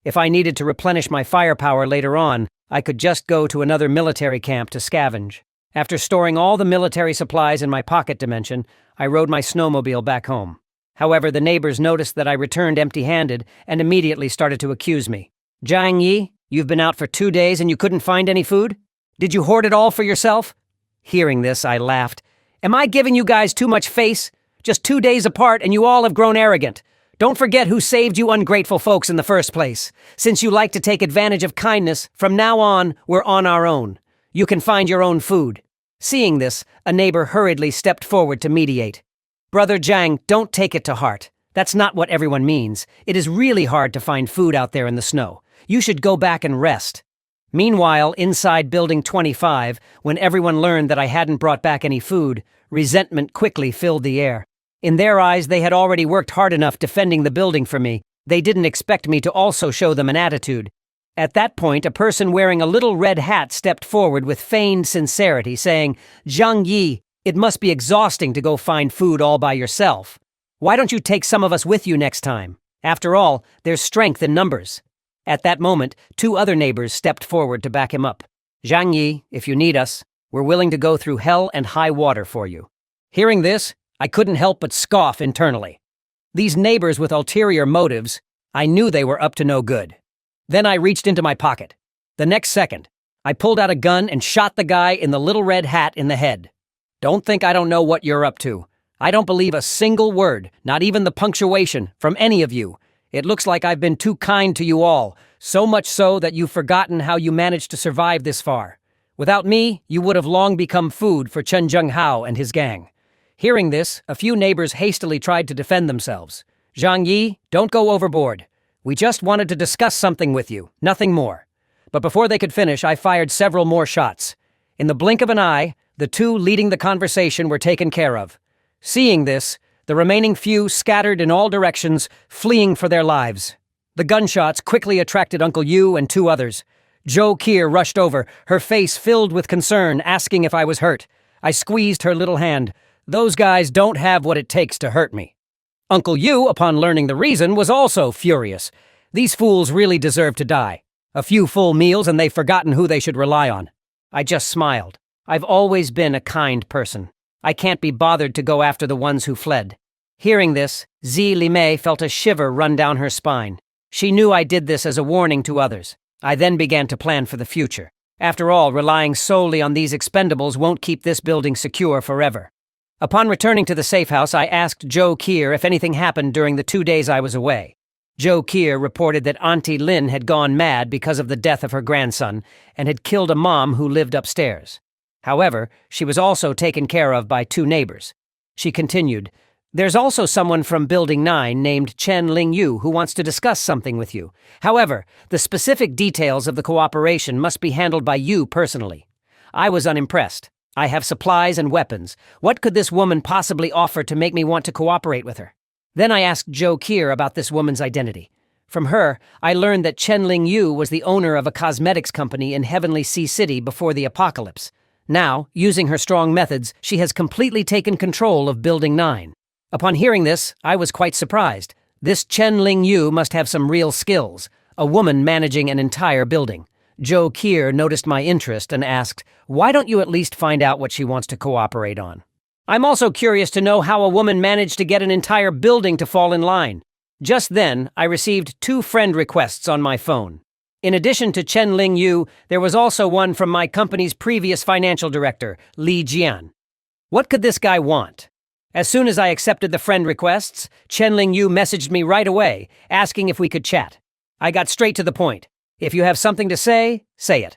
If I needed to replenish my firepower later on, I could just go to another military camp to scavenge. After storing all the military supplies in my pocket dimension, I rode my snowmobile back home. However, the neighbors noticed that I returned empty-handed and immediately started to accuse me. "Jiang Yi, you've been out for 2 days and you couldn't find any food? Did you hoard it all for yourself?" Hearing this, I laughed. "Am I giving you guys too much face? Just 2 days apart and you all have grown arrogant. Don't forget who saved you ungrateful folks in the first place. Since you like to take advantage of kindness, from now on, we're on our own. You can find your own food." Seeing this, a neighbor hurriedly stepped forward to mediate. "Brother Jiang, don't take it to heart. That's not what everyone means. It is really hard to find food out there in the snow. You should go back and rest." Meanwhile, inside Building 25, when everyone learned that I hadn't brought back any food, resentment quickly filled the air. In their eyes, they had already worked hard enough defending the building for me. They didn't expect me to also show them an attitude. At that point, a person wearing a little red hat stepped forward with feigned sincerity, saying, "Jiang Yi, it must be exhausting to go find food all by yourself. Why don't you take some of us with you next time? After all, there's strength in numbers." At that moment, 2 other neighbors stepped forward to back him up. "Jiang Yi, if you need us, we're willing to go through hell and high water for you." Hearing this, I couldn't help but scoff internally. These neighbors with ulterior motives, I knew they were up to no good. Then I reached into my pocket. The next second, I pulled out a gun and shot the guy in the little red hat in the head. "Don't think I don't know what you're up to. I don't believe a single word, not even the punctuation, from any of you. It looks like I've been too kind to you all, so much so that you've forgotten how you managed to survive this far. Without me, you would have long become food for Chen Zhenghao and his gang." Hearing this, a few neighbors hastily tried to defend themselves. "Jiang Yi, don't go overboard. We just wanted to discuss something with you, nothing more." But before they could finish, I fired several more shots. In the blink of an eye, the 2 leading the conversation were taken care of. Seeing this, the remaining few scattered in all directions, fleeing for their lives. The gunshots quickly attracted Uncle Yu and 2 others. Zhou Kier rushed over, her face filled with concern, asking if I was hurt. I squeezed her little hand. "Those guys don't have what it takes to hurt me." Uncle Yu, upon learning the reason, was also furious. These fools really deserve to die. A few full meals and they've forgotten who they should rely on. I just smiled. I've always been a kind person. I can't be bothered to go after the ones who fled. Hearing this, Zi Limei felt a shiver run down her spine. She knew I did this as a warning to others. I then began to plan for the future. After all, relying solely on these expendables won't keep this building secure forever. Upon returning to the safe house, I asked Zhou Kier if anything happened during the 2 days I was away. Zhou Kier reported that Auntie Lin had gone mad because of the death of her grandson and had killed a mom who lived upstairs. However, she was also taken care of by 2 neighbors. She continued, "There's also someone from Building 9 named Chen Lingyu who wants to discuss something with you. However, the specific details of the cooperation must be handled by you personally." I was unimpressed. I have supplies and weapons. What could this woman possibly offer to make me want to cooperate with her? Then I asked Joe Kier about this woman's identity. From her, I learned that Chen Lingyu was the owner of a cosmetics company in Heavenly Sea City before the apocalypse. Now, using her strong methods, she has completely taken control of Building 9. Upon hearing this, I was quite surprised. This Chen Lingyu must have some real skills, a woman managing an entire building. Joe Kier noticed my interest and asked, "Why don't you at least find out what she wants to cooperate on?" "I'm also curious to know how a woman managed to get an entire building to fall in line." Just then, I received 2 friend requests on my phone. In addition to Chen Lingyu, there was also one from my company's previous financial director, Li Jian. What could this guy want? As soon as I accepted the friend requests, Chen Lingyu messaged me right away, asking if we could chat. I got straight to the point. "If you have something to say, say it."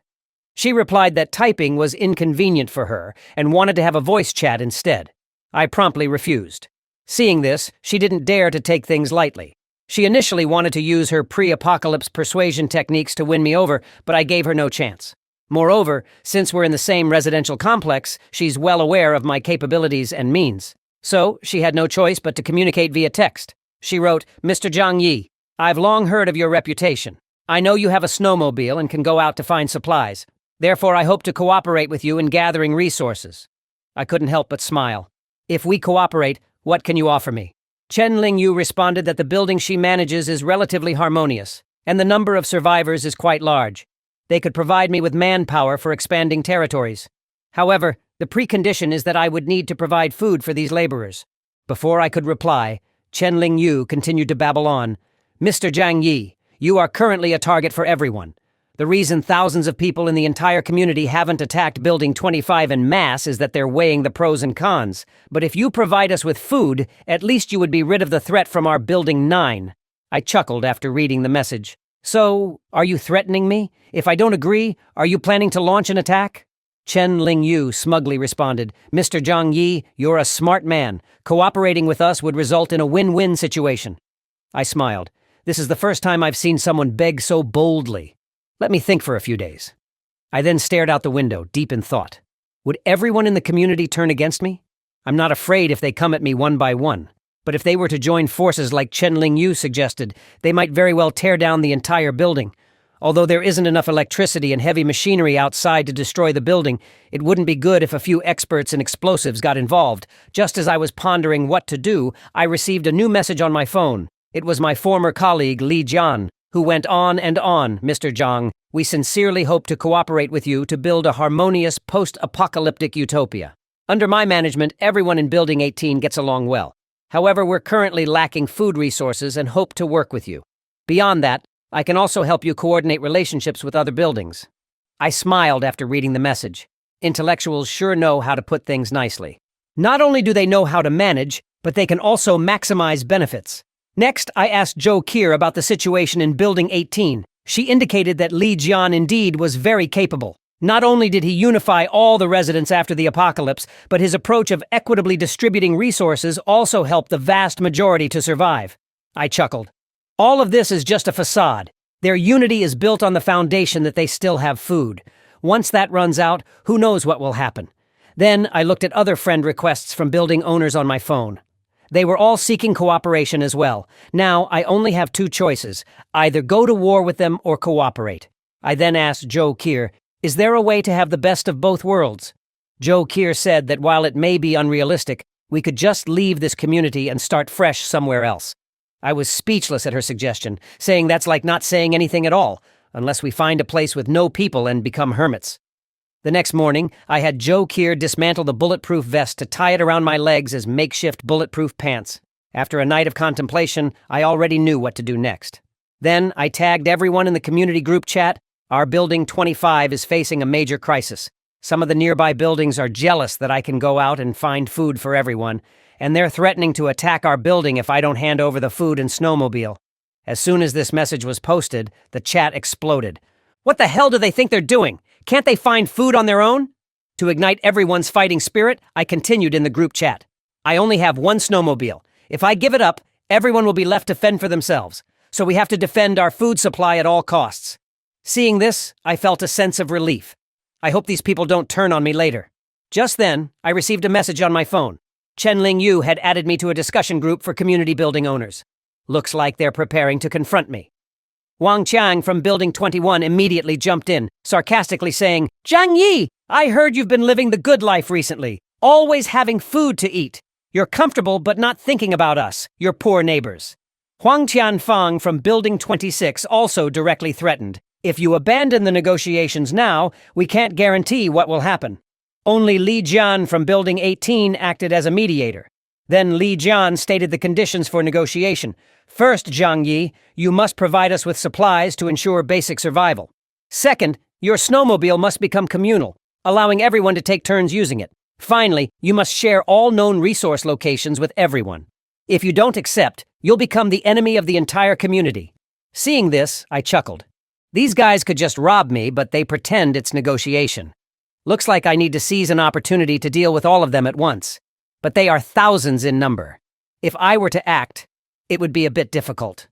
She replied that typing was inconvenient for her and wanted to have a voice chat instead. I promptly refused. Seeing this, she didn't dare to take things lightly. She initially wanted to use her pre-apocalypse persuasion techniques to win me over, but I gave her no chance. Moreover, since we're in the same residential complex, she's well aware of my capabilities and means. So, she had no choice but to communicate via text. She wrote, "Mr. Zhang Yi, I've long heard of your reputation. I know you have a snowmobile and can go out to find supplies. Therefore, I hope to cooperate with you in gathering resources." I couldn't help but smile. "If we cooperate, what can you offer me?" Chen Lingyu responded that the building she manages is relatively harmonious, and the number of survivors is quite large. They could provide me with manpower for expanding territories. However, the precondition is that I would need to provide food for these laborers. Before I could reply, Chen Lingyu continued to babble on. "Mr. Zhang Yi, you are currently a target for everyone. The reason thousands of people in the entire community haven't attacked Building 25 en masse is that they're weighing the pros and cons. But if you provide us with food, at least you would be rid of the threat from our Building 9. I chuckled after reading the message. "So, are you threatening me? If I don't agree, are you planning to launch an attack?" Chen Lingyu smugly responded, "Mr. Zhang Yi, you're a smart man. Cooperating with us would result in a win-win situation." I smiled. This is the first time I've seen someone beg so boldly. Let me think for a few days. I then stared out the window, deep in thought. Would everyone in the community turn against me? I'm not afraid if they come at me one by one. But if they were to join forces like Chen Lingyu suggested, they might very well tear down the entire building. Although there isn't enough electricity and heavy machinery outside to destroy the building, it wouldn't be good if a few experts in explosives got involved. Just as I was pondering what to do, I received a new message on my phone. It was my former colleague, Li Jian, who went on and on, "Mr. Zhang, we sincerely hope to cooperate with you to build a harmonious post-apocalyptic utopia. Under my management, everyone in Building 18 gets along well. However, we're currently lacking food resources and hope to work with you. Beyond that, I can also help you coordinate relationships with other buildings." I smiled after reading the message. Intellectuals sure know how to put things nicely. Not only do they know how to manage, but they can also maximize benefits. Next, I asked Joe Kier about the situation in Building 18. She indicated that Li Jian indeed was very capable. Not only did he unify all the residents after the apocalypse, but his approach of equitably distributing resources also helped the vast majority to survive. I chuckled. All of this is just a facade. Their unity is built on the foundation that they still have food. Once that runs out, who knows what will happen? Then I looked at other friend requests from building owners on my phone. They were all seeking cooperation as well. Now, I only have 2 choices. Either go to war with them or cooperate. I then asked Joe Kier, "Is there a way to have the best of both worlds?" Joe Kier said that while it may be unrealistic, we could just leave this community and start fresh somewhere else. I was speechless at her suggestion, saying that's like not saying anything at all, unless we find a place with no people and become hermits. The next morning, I had Joe Kier dismantle the bulletproof vest to tie it around my legs as makeshift bulletproof pants. After a night of contemplation, I already knew what to do next. Then I tagged everyone in the community group chat. Our Building 25 is facing a major crisis. Some of the nearby buildings are jealous that I can go out and find food for everyone, and they're threatening to attack our building if I don't hand over the food and snowmobile. As soon as this message was posted, the chat exploded. What the hell do they think they're doing? Can't they find food on their own? To ignite everyone's fighting spirit, I continued in the group chat. I only have one snowmobile. If I give it up, everyone will be left to fend for themselves. So we have to defend our food supply at all costs. Seeing this, I felt a sense of relief. I hope these people don't turn on me later. Just then, I received a message on my phone. Chen Yu had added me to a discussion group for community building owners. Looks like they're preparing to confront me. Wang Qiang from Building 21 immediately jumped in, sarcastically saying, "Zhang Yi, I heard you've been living the good life recently, always having food to eat. You're comfortable but not thinking about us, your poor neighbors." Huang Tianfang from Building 26 also directly threatened, "If you abandon the negotiations now, we can't guarantee what will happen." Only Li Jian from Building 18 acted as a mediator. Then Li Jian stated the conditions for negotiation. First, Zhang Yi, you must provide us with supplies to ensure basic survival. Second, your snowmobile must become communal, allowing everyone to take turns using it. Finally, you must share all known resource locations with everyone. If you don't accept, you'll become the enemy of the entire community. Seeing this, I chuckled. These guys could just rob me, but they pretend it's negotiation. Looks like I need to seize an opportunity to deal with all of them at once. But they are thousands in number. If I were to act, it would be a bit difficult.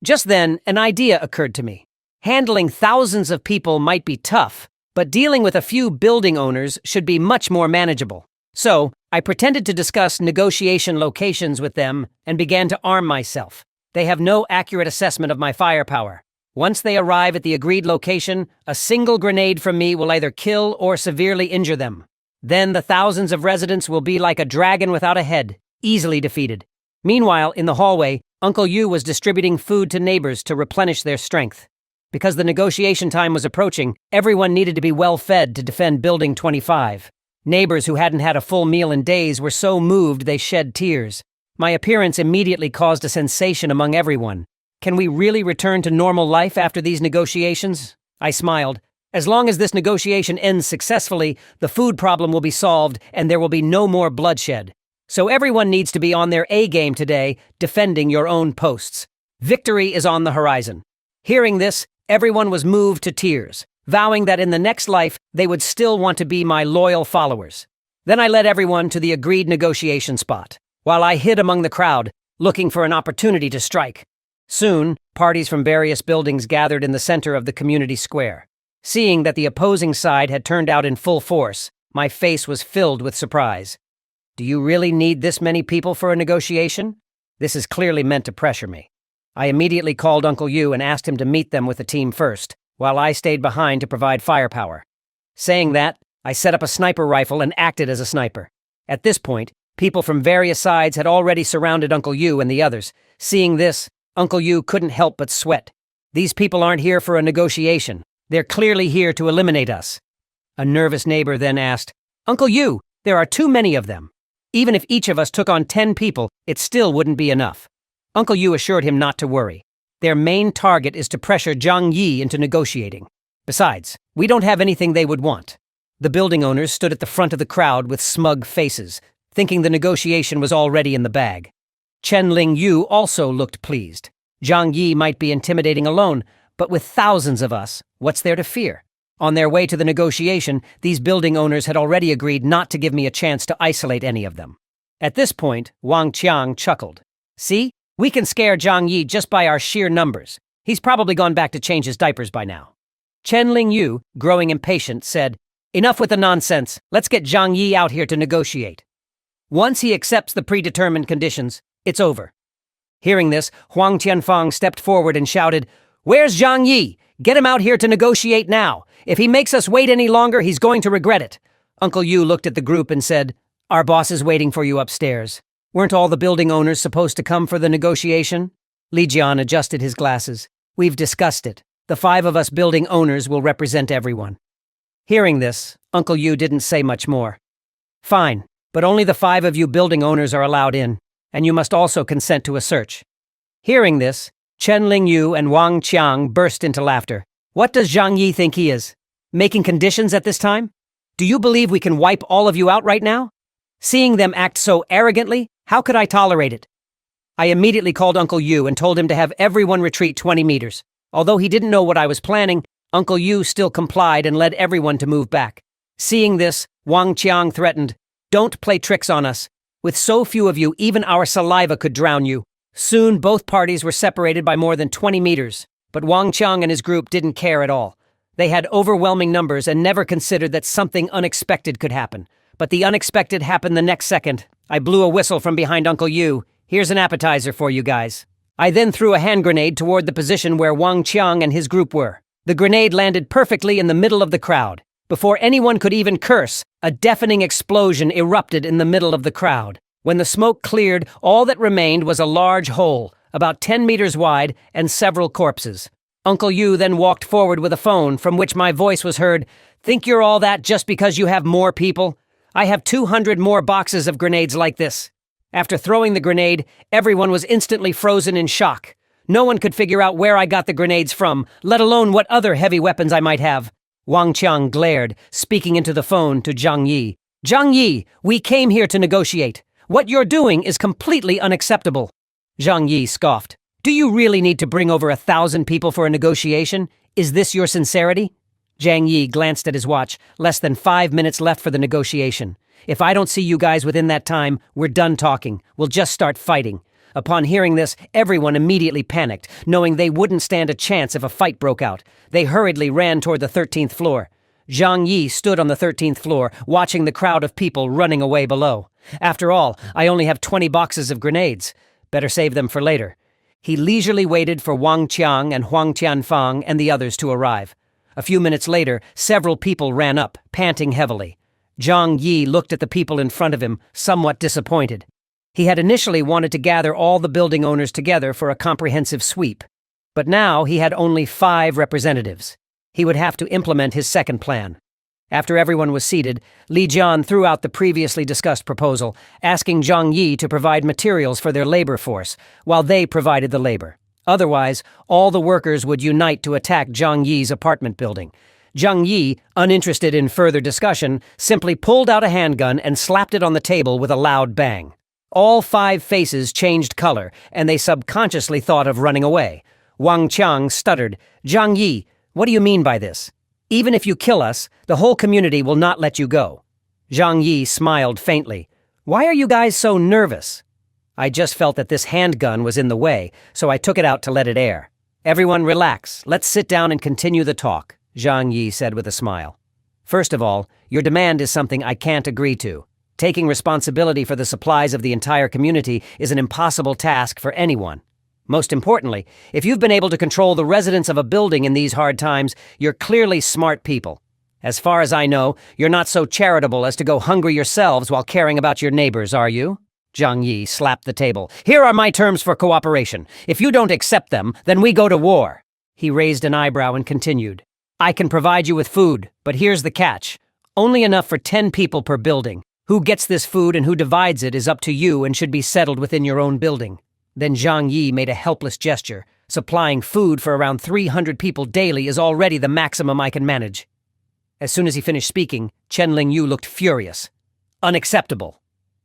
Just then, an idea occurred to me. Handling thousands of people might be tough, but dealing with a few building owners should be much more manageable. So, I pretended to discuss negotiation locations with them and began to arm myself. They have no accurate assessment of my firepower. Once they arrive at the agreed location, a single grenade from me will either kill or severely injure them. Then the thousands of residents will be like a dragon without a head, easily defeated. Meanwhile, in the hallway, Uncle Yu was distributing food to neighbors to replenish their strength. Because the negotiation time was approaching, everyone needed to be well fed to defend Building 25. Neighbors who hadn't had a full meal in days were so moved they shed tears. My appearance immediately caused a sensation among everyone. Can we really return to normal life after these negotiations? I smiled. As long as this negotiation ends successfully, the food problem will be solved and there will be no more bloodshed. So everyone needs to be on their A-game today, defending your own posts. Victory is on the horizon. Hearing this, everyone was moved to tears, vowing that in the next life they would still want to be my loyal followers. Then I led everyone to the agreed negotiation spot, while I hid among the crowd, looking for an opportunity to strike. Soon, parties from various buildings gathered in the center of the community square. Seeing that the opposing side had turned out in full force, my face was filled with surprise. Do you really need this many people for a negotiation? This is clearly meant to pressure me. I immediately called Uncle Yu and asked him to meet them with the team first, while I stayed behind to provide firepower. Saying that, I set up a sniper rifle and acted as a sniper. At this point, people from various sides had already surrounded Uncle Yu and the others. Seeing this, Uncle Yu couldn't help but sweat. These people aren't here for a negotiation. They're clearly here to eliminate us. A nervous neighbor then asked, "Uncle Yu, there are too many of them. Even if each of us took on 10 people, it still wouldn't be enough." Uncle Yu assured him not to worry. Their main target is to pressure Zhang Yi into negotiating. Besides, we don't have anything they would want. The building owners stood at the front of the crowd with smug faces, thinking the negotiation was already in the bag. Chen Yu also looked pleased. Zhang Yi might be intimidating alone, but with thousands of us, what's there to fear? On their way to the negotiation, these building owners had already agreed not to give me a chance to isolate any of them. At this point, Wang Qiang chuckled. "See? We can scare Zhang Yi just by our sheer numbers. He's probably gone back to change his diapers by now." Chen Yu, growing impatient, said, "Enough with the nonsense. Let's get Zhang Yi out here to negotiate. Once he accepts the predetermined conditions, it's over." Hearing this, Huang Tianfang stepped forward and shouted, "Where's Zhang Yi? Get him out here to negotiate now. If he makes us wait any longer, he's going to regret it." Uncle Yu looked at the group and said, "Our boss is waiting for you upstairs. Weren't all the building owners supposed to come for the negotiation?" Li Jian adjusted his glasses. "We've discussed it. The 5 of us building owners will represent everyone." Hearing this, Uncle Yu didn't say much more. "Fine, but only the 5 of you building owners are allowed in, and you must also consent to a search." Hearing this, Chen Yu and Wang Qiang burst into laughter. "What does Zhang Yi think he is? Making conditions at this time? Do you believe we can wipe all of you out right now? Seeing them act so arrogantly, how could I tolerate it?" I immediately called Uncle Yu and told him to have everyone retreat 20 meters. Although he didn't know what I was planning, Uncle Yu still complied and led everyone to move back. Seeing this, Wang Qiang threatened, "Don't play tricks on us. With so few of you, even our saliva could drown you. Soon, both parties were separated by more than 20 meters, but Wang Qiang and his group didn't care at all. They had overwhelming numbers and never considered that something unexpected could happen. But the unexpected happened the next second. I blew a whistle from behind Uncle Yu. Here's an appetizer for you guys. I then threw a hand grenade toward the position where Wang Qiang and his group were. The grenade landed perfectly in the middle of the crowd. Before anyone could even curse, a deafening explosion erupted in the middle of the crowd. When the smoke cleared, all that remained was a large hole, about 10 meters wide, and several corpses. Uncle Yu then walked forward with a phone from which my voice was heard. Think you're all that just because you have more people? I have 200 more boxes of grenades like this. After throwing the grenade, everyone was instantly frozen in shock. No one could figure out where I got the grenades from, let alone what other heavy weapons I might have. Wang Qiang glared, speaking into the phone to Zhang Yi. Zhang Yi, we came here to negotiate. What you're doing is completely unacceptable. Zhang Yi scoffed. Do you really need to bring over 1,000 people for a negotiation? Is this your sincerity? Zhang Yi glanced at his watch. Less than 5 minutes left for the negotiation. If I don't see you guys within that time, we're done talking. We'll just start fighting. Upon hearing this, everyone immediately panicked, knowing they wouldn't stand a chance if a fight broke out. They hurriedly ran toward the 13th floor. Zhang Yi stood on the 13th floor, watching the crowd of people running away below. After all, I only have 20 boxes of grenades. Better save them for later. He leisurely waited for Wang Qiang and Huang Tianfang and the others to arrive. A few minutes later, several people ran up, panting heavily. Zhang Yi looked at the people in front of him, somewhat disappointed. He had initially wanted to gather all the building owners together for a comprehensive sweep. But now he had only 5 representatives. He would have to implement his second plan. After everyone was seated, Li Jian threw out the previously discussed proposal, asking Zhang Yi to provide materials for their labor force, while they provided the labor. Otherwise, all the workers would unite to attack Zhang Yi's apartment building. Zhang Yi, uninterested in further discussion, simply pulled out a handgun and slapped it on the table with a loud bang. All 5 faces changed color, and they subconsciously thought of running away. Wang Qiang stuttered. Zhang Yi, what do you mean by this? Even if you kill us, the whole community will not let you go. Zhang Yi smiled faintly. Why are you guys so nervous? I just felt that this handgun was in the way, so I took it out to let it air. Everyone relax. Let's sit down and continue the talk, Zhang Yi said with a smile. First of all, your demand is something I can't agree to. Taking responsibility for the supplies of the entire community is an impossible task for anyone. Most importantly, if you've been able to control the residents of a building in these hard times, you're clearly smart people. As far as I know, you're not so charitable as to go hungry yourselves while caring about your neighbors, are you? Zhang Yi slapped the table. Here are my terms for cooperation. If you don't accept them, then we go to war. He raised an eyebrow and continued. I can provide you with food, but here's the catch. Only enough for 10 people per building. Who gets this food and who divides it is up to you and should be settled within your own building. Then Zhang Yi made a helpless gesture. Supplying food for around 300 people daily is already the maximum I can manage. As soon as he finished speaking, Chen Lingyu looked furious. Unacceptable.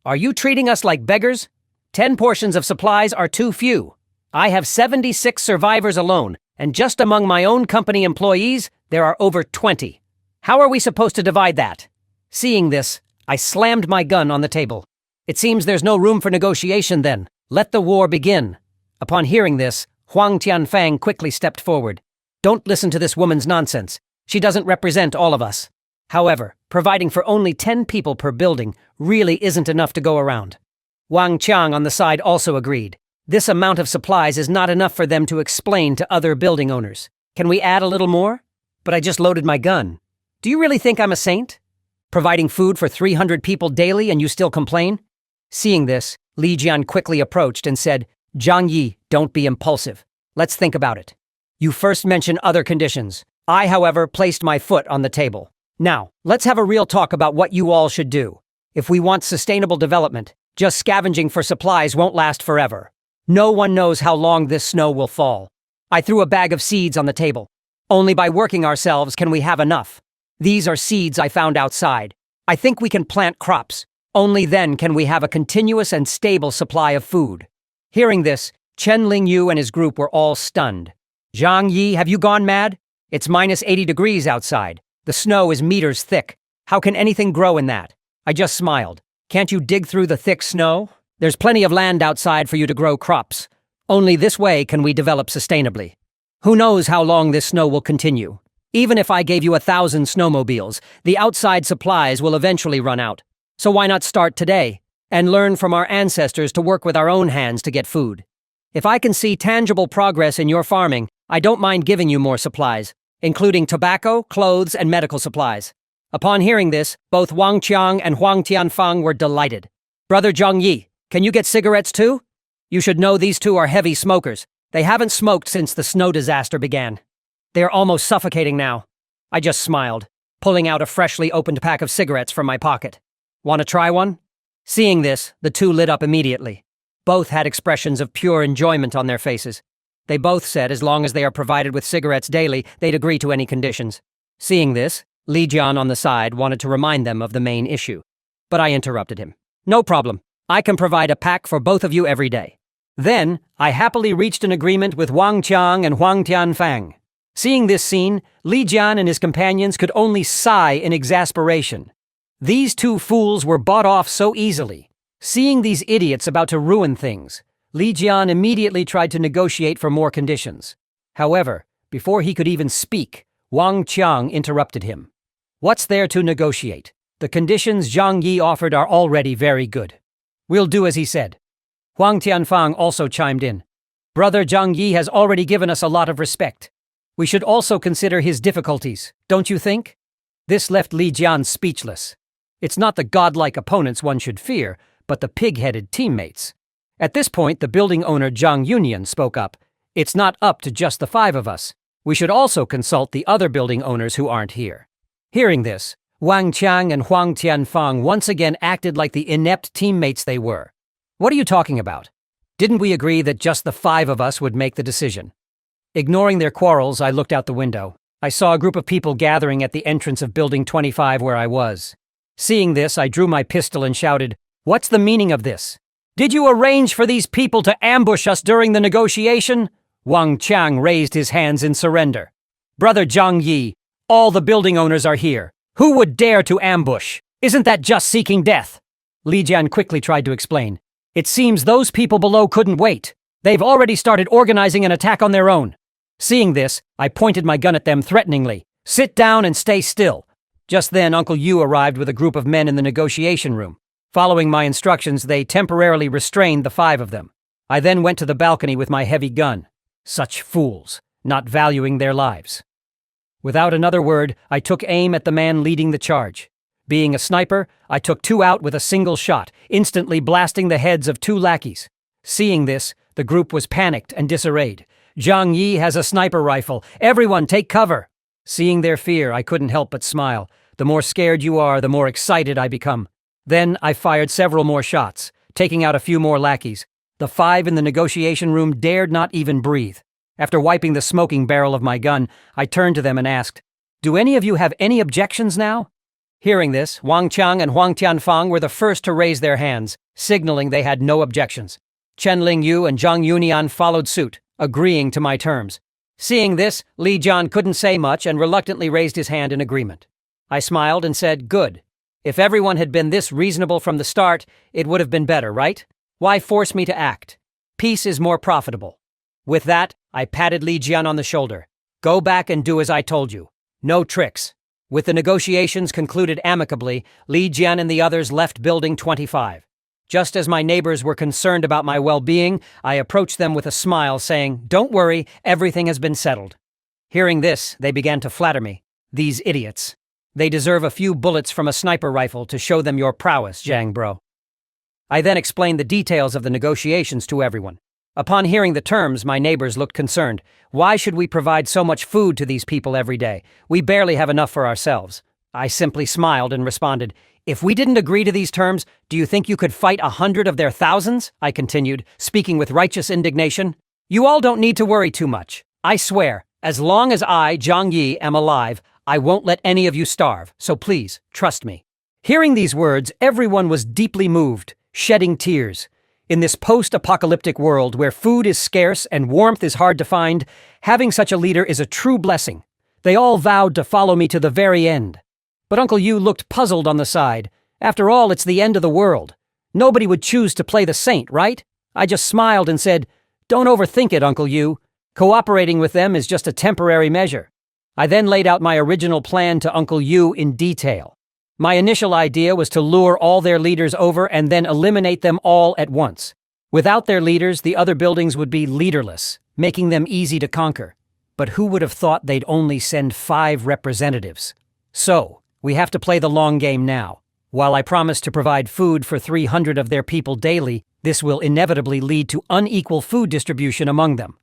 Are you treating us like beggars? 10 portions of supplies are too few. I have 76 survivors alone, and just among my own company employees, there are over 20. How are we supposed to divide that? Seeing this, I slammed my gun on the table. It seems there's no room for negotiation then. Let the war begin. Upon hearing this, Huang Tianfang quickly stepped forward. Don't listen to this woman's nonsense. She doesn't represent all of us. However, providing for only 10 people per building really isn't enough to go around. Wang Qiang on the side also agreed. This amount of supplies is not enough for them to explain to other building owners. Can we add a little more? But I just loaded my gun. Do you really think I'm a saint? Providing food for 300 people daily and you still complain? Seeing this, Li Jian quickly approached and said, Zhang Yi, don't be impulsive. Let's think about it. You first mentioned other conditions. I, however, placed my foot on the table. Now, let's have a real talk about what you all should do. If we want sustainable development, just scavenging for supplies won't last forever. No one knows how long this snow will fall. I threw a bag of seeds on the table. Only by working ourselves can we have enough. These are seeds I found outside. I think we can plant crops. Only then can we have a continuous and stable supply of food. Hearing this, Chen Lingyu and his group were all stunned. Zhang Yi, have you gone mad? It's minus 80 degrees outside. The snow is meters thick. How can anything grow in that? I just smiled. Can't you dig through the thick snow? There's plenty of land outside for you to grow crops. Only this way can we develop sustainably. Who knows how long this snow will continue? Even if I gave you 1,000 snowmobiles, the outside supplies will eventually run out. So why not start today and learn from our ancestors to work with our own hands to get food? If I can see tangible progress in your farming, I don't mind giving you more supplies, including tobacco, clothes, and medical supplies. Upon hearing this, both Wang Qiang and Huang Tianfang were delighted. Brother Zhang Yi, can you get cigarettes too? You should know these two are heavy smokers. They haven't smoked since the snow disaster began. They are almost suffocating now. I just smiled, pulling out a freshly opened pack of cigarettes from my pocket. Want to try one? Seeing this, the two lit up immediately. Both had expressions of pure enjoyment on their faces. They both said as long as they are provided with cigarettes daily, they'd agree to any conditions. Seeing this, Li Jian on the side wanted to remind them of the main issue. But I interrupted him. No problem. I can provide a pack for both of you every day. Then, I happily reached an agreement with Wang Qiang and Huang Tianfang. Seeing this scene, Li Jian and his companions could only sigh in exasperation. These two fools were bought off so easily. Seeing these idiots about to ruin things, Li Jian immediately tried to negotiate for more conditions. However, before he could even speak, Wang Qiang interrupted him. What's there to negotiate? The conditions Zhang Yi offered are already very good. We'll do as he said. Huang Tianfang also chimed in. Brother Zhang Yi has already given us a lot of respect. We should also consider his difficulties, don't you think? This left Li Jian speechless. It's not the godlike opponents one should fear, but the pig-headed teammates. At this point, the building owner Zhang Yunyan spoke up. It's not up to just the 5 of us. We should also consult the other building owners who aren't here. Hearing this, Wang Qiang and Huang Tianfang once again acted like the inept teammates they were. What are you talking about? Didn't we agree that just the 5 of us would make the decision? Ignoring their quarrels, I looked out the window. I saw a group of people gathering at the entrance of Building 25 where I was. Seeing this, I drew my pistol and shouted, "What's the meaning of this? Did you arrange for these people to ambush us during the negotiation?" Wang Qiang raised his hands in surrender. Brother Zhang Yi, all the building owners are here. Who would dare to ambush? Isn't that just seeking death? Li Jian quickly tried to explain. It seems those people below couldn't wait. They've already started organizing an attack on their own. Seeing this, I pointed my gun at them threateningly. Sit down and stay still. Just then, Uncle Yu arrived with a group of men in the negotiation room. Following my instructions, they temporarily restrained the 5 of them. I then went to the balcony with my heavy gun. Such fools, not valuing their lives. Without another word, I took aim at the man leading the charge. Being a sniper, I took 2 out with a single shot, instantly blasting the heads of 2 lackeys. Seeing this, the group was panicked and disarrayed. Zhang Yi has a sniper rifle. Everyone take cover. Seeing their fear, I couldn't help but smile. The more scared you are, the more excited I become. Then I fired several more shots, taking out a few more lackeys. The 5 in the negotiation room dared not even breathe. After wiping the smoking barrel of my gun, I turned to them and asked, "Do any of you have any objections now?" Hearing this, Wang Qiang and Huang Tianfang were the first to raise their hands, signaling they had no objections. Chen Lingyu and Zhang Yunyan followed suit, agreeing to my terms. Seeing this, Li Jian couldn't say much and reluctantly raised his hand in agreement. I smiled and said, "Good. If everyone had been this reasonable from the start, it would have been better, right? Why force me to act? Peace is more profitable." With that, I patted Li Jian on the shoulder. "Go back and do as I told you. No tricks." With the negotiations concluded amicably, Li Jian and the others left Building 25. Just as my neighbors were concerned about my well-being, I approached them with a smile, saying, "Don't worry, everything has been settled." Hearing this, they began to flatter me. These idiots. They deserve a few bullets from a sniper rifle to show them your prowess, Zhang bro. I then explained the details of the negotiations to everyone. Upon hearing the terms, my neighbors looked concerned. Why should we provide so much food to these people every day? We barely have enough for ourselves. I simply smiled and responded, "If we didn't agree to these terms, do you think you could fight 100 of their thousands?" I continued, speaking with righteous indignation. "You all don't need to worry too much. I swear, as long as I, Zhang Yi, am alive, I won't let any of you starve, so please, trust me." Hearing these words, everyone was deeply moved, shedding tears. In this post-apocalyptic world where food is scarce and warmth is hard to find, having such a leader is a true blessing. They all vowed to follow me to the very end. But Uncle Yu looked puzzled on the side. After all, it's the end of the world. Nobody would choose to play the saint, right? I just smiled and said, "Don't overthink it, Uncle Yu. Cooperating with them is just a temporary measure." I then laid out my original plan to Uncle Yu in detail. My initial idea was to lure all their leaders over and then eliminate them all at once. Without their leaders, the other buildings would be leaderless, making them easy to conquer. But who would have thought they'd only send 5 representatives? So, we have to play the long game now. While I promise to provide food for 300 of their people daily, this will inevitably lead to unequal food distribution among them.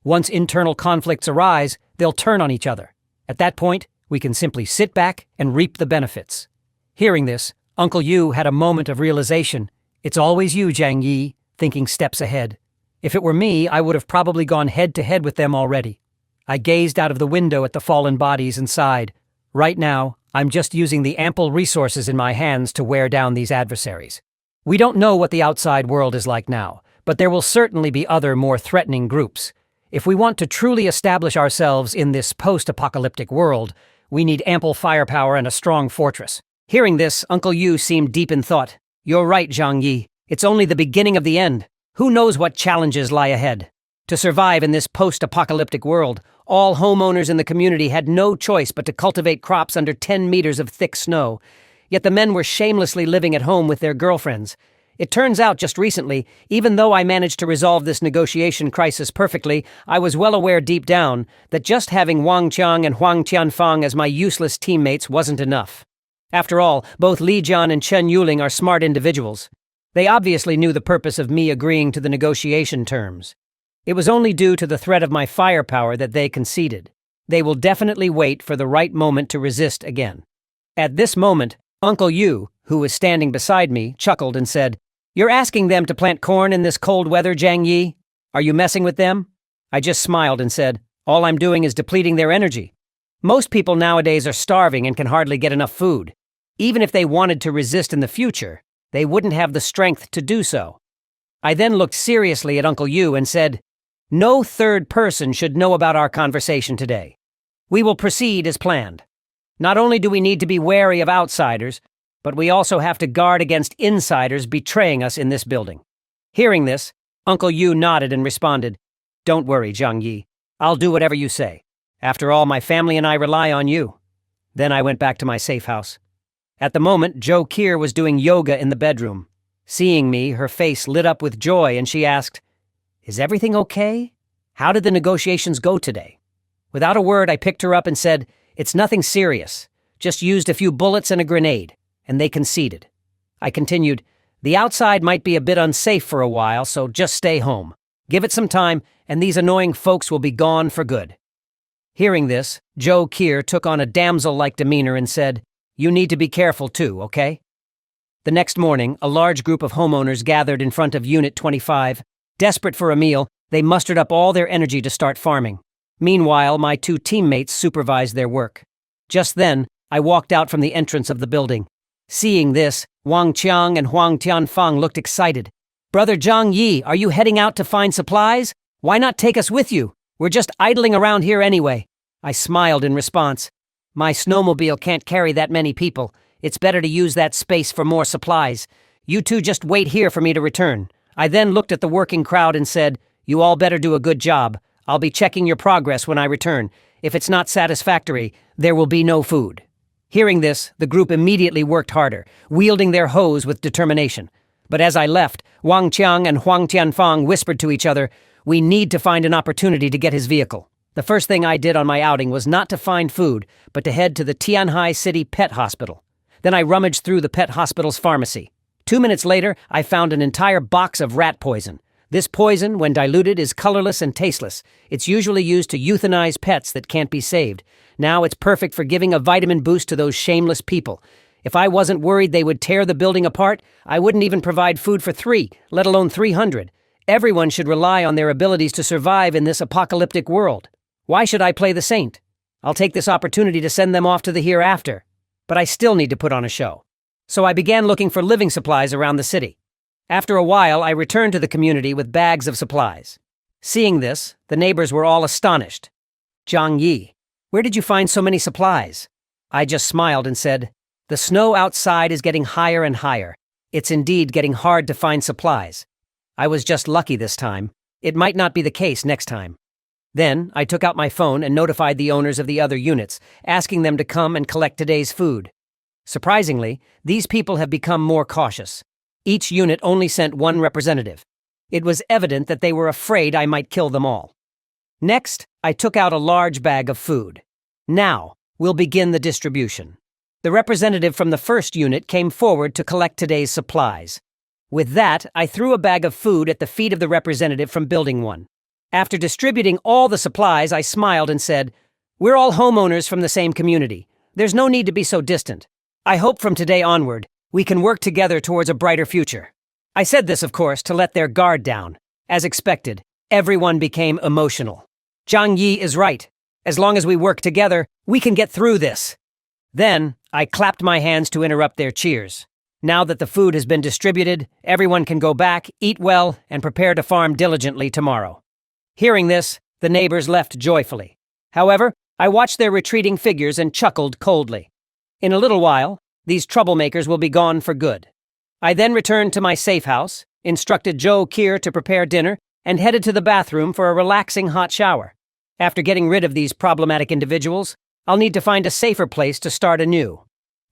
Once internal conflicts arise, they'll turn on each other. At that point, we can simply sit back and reap the benefits. Hearing this, Uncle Yu had a moment of realization. It's always you, Jiang Yi, thinking steps ahead. If it were me, I would have probably gone head-to-head with them already. I gazed out of the window at the fallen bodies and sighed. Right now, I'm just using the ample resources in my hands to wear down these adversaries. We don't know what the outside world is like now, but there will certainly be other more threatening groups. If we want to truly establish ourselves in this post-apocalyptic world, we need ample firepower and a strong fortress. Hearing this, Uncle Yu seemed deep in thought. You're right, Jiang Yi. It's only the beginning of the end. Who knows what challenges lie ahead? To survive in this post-apocalyptic world, all homeowners in the community had no choice but to cultivate crops under 10 meters of thick snow. Yet the men were shamelessly living at home with their girlfriends. It turns out just recently, even though I managed to resolve this negotiation crisis perfectly, I was well aware deep down that just having Wang Qiang and Huang Tianfang as my useless teammates wasn't enough. After all, both Li Jian and Chen Yuling are smart individuals. They obviously knew the purpose of me agreeing to the negotiation terms. It was only due to the threat of my firepower that they conceded. They will definitely wait for the right moment to resist again. At this moment, Uncle Yu, who was standing beside me, chuckled and said, "You're asking them to plant corn in this cold weather, Jiang Yi? Are you messing with them?" I just smiled and said, "All I'm doing is depleting their energy. Most people nowadays are starving and can hardly get enough food. Even if they wanted to resist in the future, they wouldn't have the strength to do so." I then looked seriously at Uncle Yu and said, "No third person should know about our conversation today. We will proceed as planned. Not only do we need to be wary of outsiders, but we also have to guard against insiders betraying us in this building." Hearing this, Uncle Yu nodded and responded, "Don't worry, Jiang Yi. I'll do whatever you say. After all, my family and I rely on you." Then I went back to my safe house. At the moment, Jo Kier was doing yoga in the bedroom. Seeing me, her face lit up with joy and she asked, "Is everything okay? How did the negotiations go today?" Without a word, I picked her up and said, "It's nothing serious. Just used a few bullets and a grenade. And they conceded." I continued, "The outside might be a bit unsafe for a while, so just stay home. Give it some time, and these annoying folks will be gone for good." Hearing this, Jo Kier took on a damsel-like demeanor and said, "You need to be careful too, okay?" The next morning, a large group of homeowners gathered in front of Unit 25. Desperate for a meal, they mustered up all their energy to start farming. Meanwhile, my 2 teammates supervised their work. Just then, I walked out from the entrance of the building. Seeing this, Wang Qiang and Huang Tianfang looked excited. "Brother Jiang Yi, are you heading out to find supplies? Why not take us with you? We're just idling around here anyway." I smiled in response. "My snowmobile can't carry that many people. It's better to use that space for more supplies. You two just wait here for me to return." I then looked at the working crowd and said, "You all better do a good job. I'll be checking your progress when I return. If it's not satisfactory, there will be no food." Hearing this, the group immediately worked harder, wielding their hoes with determination. But as I left, Wang Qiang and Huang Tianfang whispered to each other, "We need to find an opportunity to get his vehicle." The first thing I did on my outing was not to find food, but to head to the Tianhai City Pet Hospital. Then I rummaged through the pet hospital's pharmacy. 2 minutes later, I found an entire box of rat poison. This poison, when diluted, is colorless and tasteless. It's usually used to euthanize pets that can't be saved. Now it's perfect for giving a vitamin boost to those shameless people. If I wasn't worried they would tear the building apart, I wouldn't even provide food for 3, let alone 300. Everyone should rely on their abilities to survive in this apocalyptic world. Why should I play the saint? I'll take this opportunity to send them off to the hereafter. But I still need to put on a show. So I began looking for living supplies around the city. After a while, I returned to the community with bags of supplies. Seeing this, the neighbors were all astonished. "Jiang Yi, where did you find so many supplies?" I just smiled and said, The snow outside is getting higher and higher. It's indeed getting hard to find supplies. I was just lucky this time. It might not be the case next time. Then, I took out my phone and notified the owners of the other units, asking them to come and collect today's food. Surprisingly, these people have become more cautious. Each unit only sent one representative. It was evident that they were afraid I might kill them all. Next, I took out a large bag of food. Now, we'll begin the distribution. The representative from the first unit came forward to collect today's supplies. With that, I threw a bag of food at the feet of the representative from Building 1. After distributing all the supplies, I smiled and said, "We're all homeowners from the same community. There's no need to be so distant. I hope from today onward, we can work together towards a brighter future." I said this, of course, to let their guard down. As expected, everyone became emotional. Zhang Yi is right. As long as we work together, we can get through this. Then, I clapped my hands to interrupt their cheers. Now that the food has been distributed, everyone can go back, eat well, and prepare to farm diligently tomorrow. Hearing this, the neighbors left joyfully. However, I watched their retreating figures and chuckled coldly. In a little while, these troublemakers will be gone for good. I then returned to my safe house, instructed Joe Kier to prepare dinner, and headed to the bathroom for a relaxing hot shower. After getting rid of these problematic individuals, I'll need to find a safer place to start anew.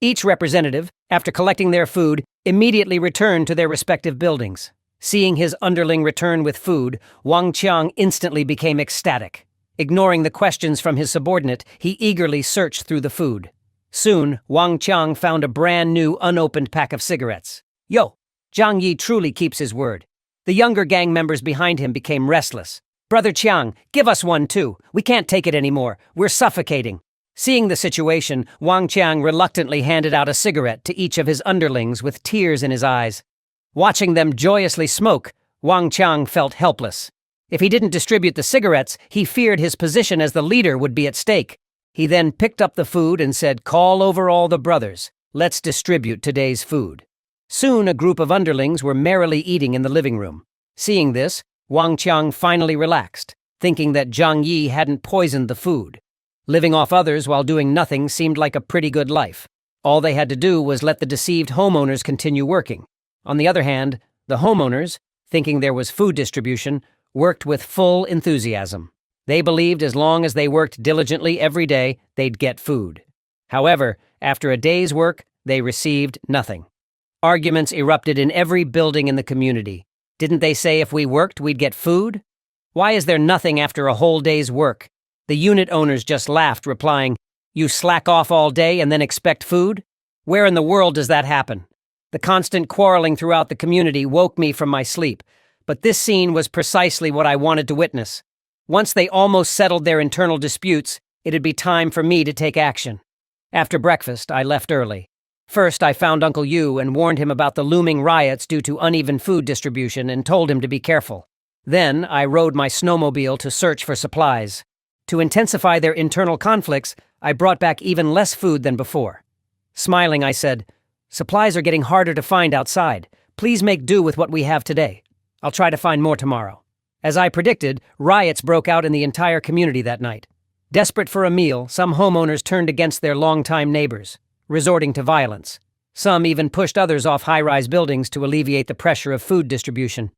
Each representative, after collecting their food, immediately returned to their respective buildings. Seeing his underling return with food, Wang Qiang instantly became ecstatic. Ignoring the questions from his subordinate, he eagerly searched through the food. Soon, Wang Qiang found a brand new unopened pack of cigarettes. Yo! Zhang Yi truly keeps his word. The younger gang members behind him became restless. "Brother Qiang, give us one too. We can't take it anymore. We're suffocating." Seeing the situation, Wang Qiang reluctantly handed out a cigarette to each of his underlings with tears in his eyes. Watching them joyously smoke, Wang Qiang felt helpless. If he didn't distribute the cigarettes, he feared his position as the leader would be at stake. He then picked up the food and said, "Call over all the brothers. Let's distribute today's food." Soon a group of underlings were merrily eating in the living room. Seeing this, Wang Qiang finally relaxed, thinking that Zhang Yi hadn't poisoned the food. Living off others while doing nothing seemed like a pretty good life. All they had to do was let the deceived homeowners continue working. On the other hand, the homeowners, thinking there was food distribution, worked with full enthusiasm. They believed as long as they worked diligently every day, they'd get food. However, after a day's work, they received nothing. Arguments erupted in every building in the community. Didn't they say if we worked, we'd get food? Why is there nothing after a whole day's work? The unit owners just laughed, replying, "You slack off all day and then expect food? Where in the world does that happen?" The constant quarreling throughout the community woke me from my sleep, but this scene was precisely what I wanted to witness. Once they almost settled their internal disputes, it'd be time for me to take action. After breakfast, I left early. First, I found Uncle Yu and warned him about the looming riots due to uneven food distribution and told him to be careful. Then, I rode my snowmobile to search for supplies. To intensify their internal conflicts, I brought back even less food than before. Smiling, I said, "Supplies are getting harder to find outside. Please make do with what we have today. I'll try to find more tomorrow." As I predicted, riots broke out in the entire community that night. Desperate for a meal, some homeowners turned against their longtime neighbors, resorting to violence. Some even pushed others off high-rise buildings to alleviate the pressure of food distribution.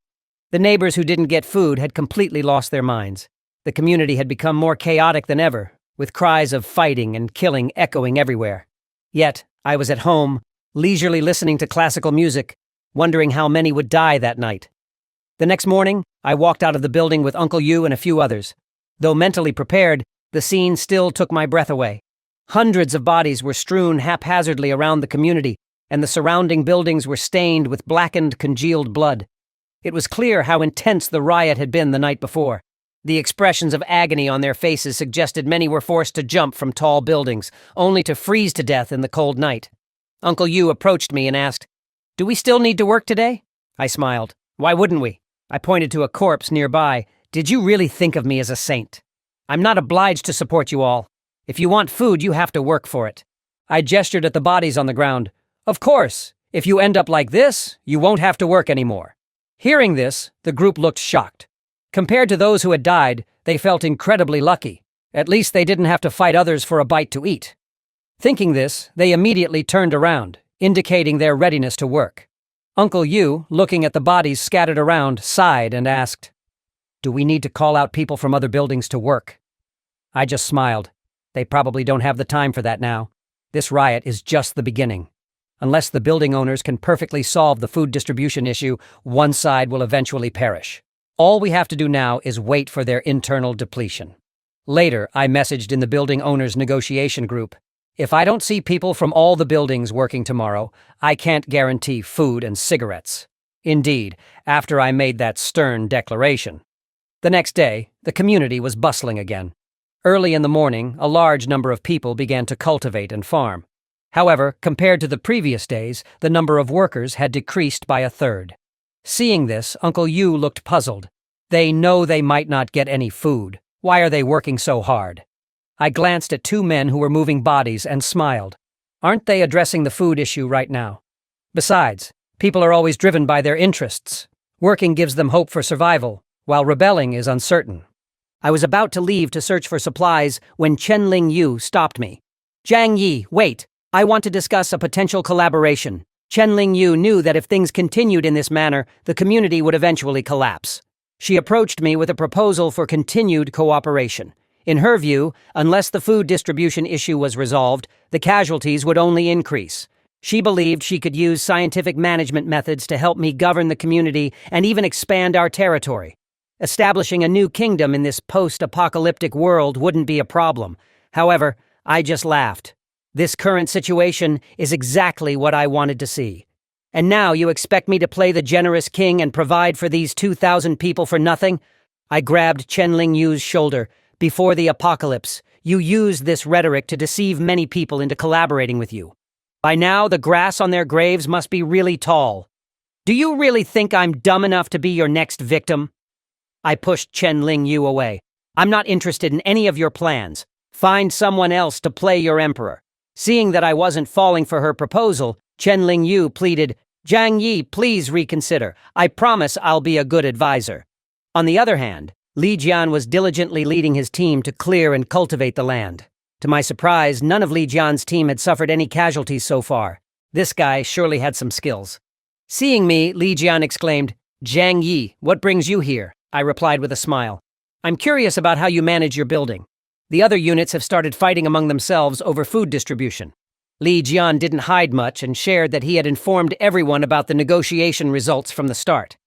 The neighbors who didn't get food had completely lost their minds. The community had become more chaotic than ever, with cries of fighting and killing echoing everywhere. Yet, I was at home, leisurely listening to classical music, wondering how many would die that night. The next morning, I walked out of the building with Uncle Yu and a few others. Though mentally prepared, the scene still took my breath away. Hundreds of bodies were strewn haphazardly around the community, and the surrounding buildings were stained with blackened, congealed blood. It was clear how intense the riot had been the night before. The expressions of agony on their faces suggested many were forced to jump from tall buildings, only to freeze to death in the cold night. Uncle Yu approached me and asked, "Do we still need to work today?" I smiled. "Why wouldn't we?" I pointed to a corpse nearby. "Did you really think of me as a saint? I'm not obliged to support you all. If you want food, you have to work for it." I gestured at the bodies on the ground. "Of course, if you end up like this, you won't have to work anymore." Hearing this, the group looked shocked. Compared to those who had died, they felt incredibly lucky. At least they didn't have to fight others for a bite to eat. Thinking this, they immediately turned around, indicating their readiness to work. Uncle Yu, looking at the bodies scattered around, sighed and asked, "Do we need to call out people from other buildings to work?" I just smiled. They probably don't have the time for that now. This riot is just the beginning. Unless the building owners can perfectly solve the food distribution issue, one side will eventually perish. All we have to do now is wait for their internal depletion. Later, I messaged in the building owners' negotiation group, "If I don't see people from all the buildings working tomorrow, I can't guarantee food and cigarettes." Indeed, after I made that stern declaration. The next day, the community was bustling again. Early in the morning, a large number of people began to cultivate and farm. However, compared to the previous days, the number of workers had decreased by a third. Seeing this, Uncle Yu looked puzzled. They know they might not get any food. Why are they working so hard? I glanced at two men who were moving bodies and smiled. Aren't they addressing the food issue right now? Besides, people are always driven by their interests. Working gives them hope for survival, while rebelling is uncertain. I was about to leave to search for supplies when Chen-Ling Yu stopped me. "Jiang Yi, wait. I want to discuss a potential collaboration." Chen-Ling Yu knew that if things continued in this manner, the community would eventually collapse. She approached me with a proposal for continued cooperation. In her view, unless the food distribution issue was resolved, the casualties would only increase. She believed she could use scientific management methods to help me govern the community and even expand our territory. Establishing a new kingdom in this post-apocalyptic world wouldn't be a problem. However, I just laughed. This current situation is exactly what I wanted to see. And now you expect me to play the generous king and provide for these 2,000 people for nothing? I grabbed Chen-Ling Yu's shoulder. Before the apocalypse, you used this rhetoric to deceive many people into collaborating with you. By now, the grass on their graves must be really tall. Do you really think I'm dumb enough to be your next victim? I pushed Chen-Ling Yu away. I'm not interested in any of your plans. Find someone else to play your emperor. Seeing that I wasn't falling for her proposal, Chen-Ling Yu pleaded, "Jiang Yi, please reconsider. I promise I'll be a good advisor." On the other hand, Li Jian was diligently leading his team to clear and cultivate the land. To my surprise, none of Li Jian's team had suffered any casualties so far. This guy surely had some skills. Seeing me, Li Jian exclaimed, "Jiang Yi, what brings you here?" I replied with a smile. "I'm curious about how you manage your building. The other units have started fighting among themselves over food distribution." Li Jian didn't hide much and shared that he had informed everyone about the negotiation results from the start.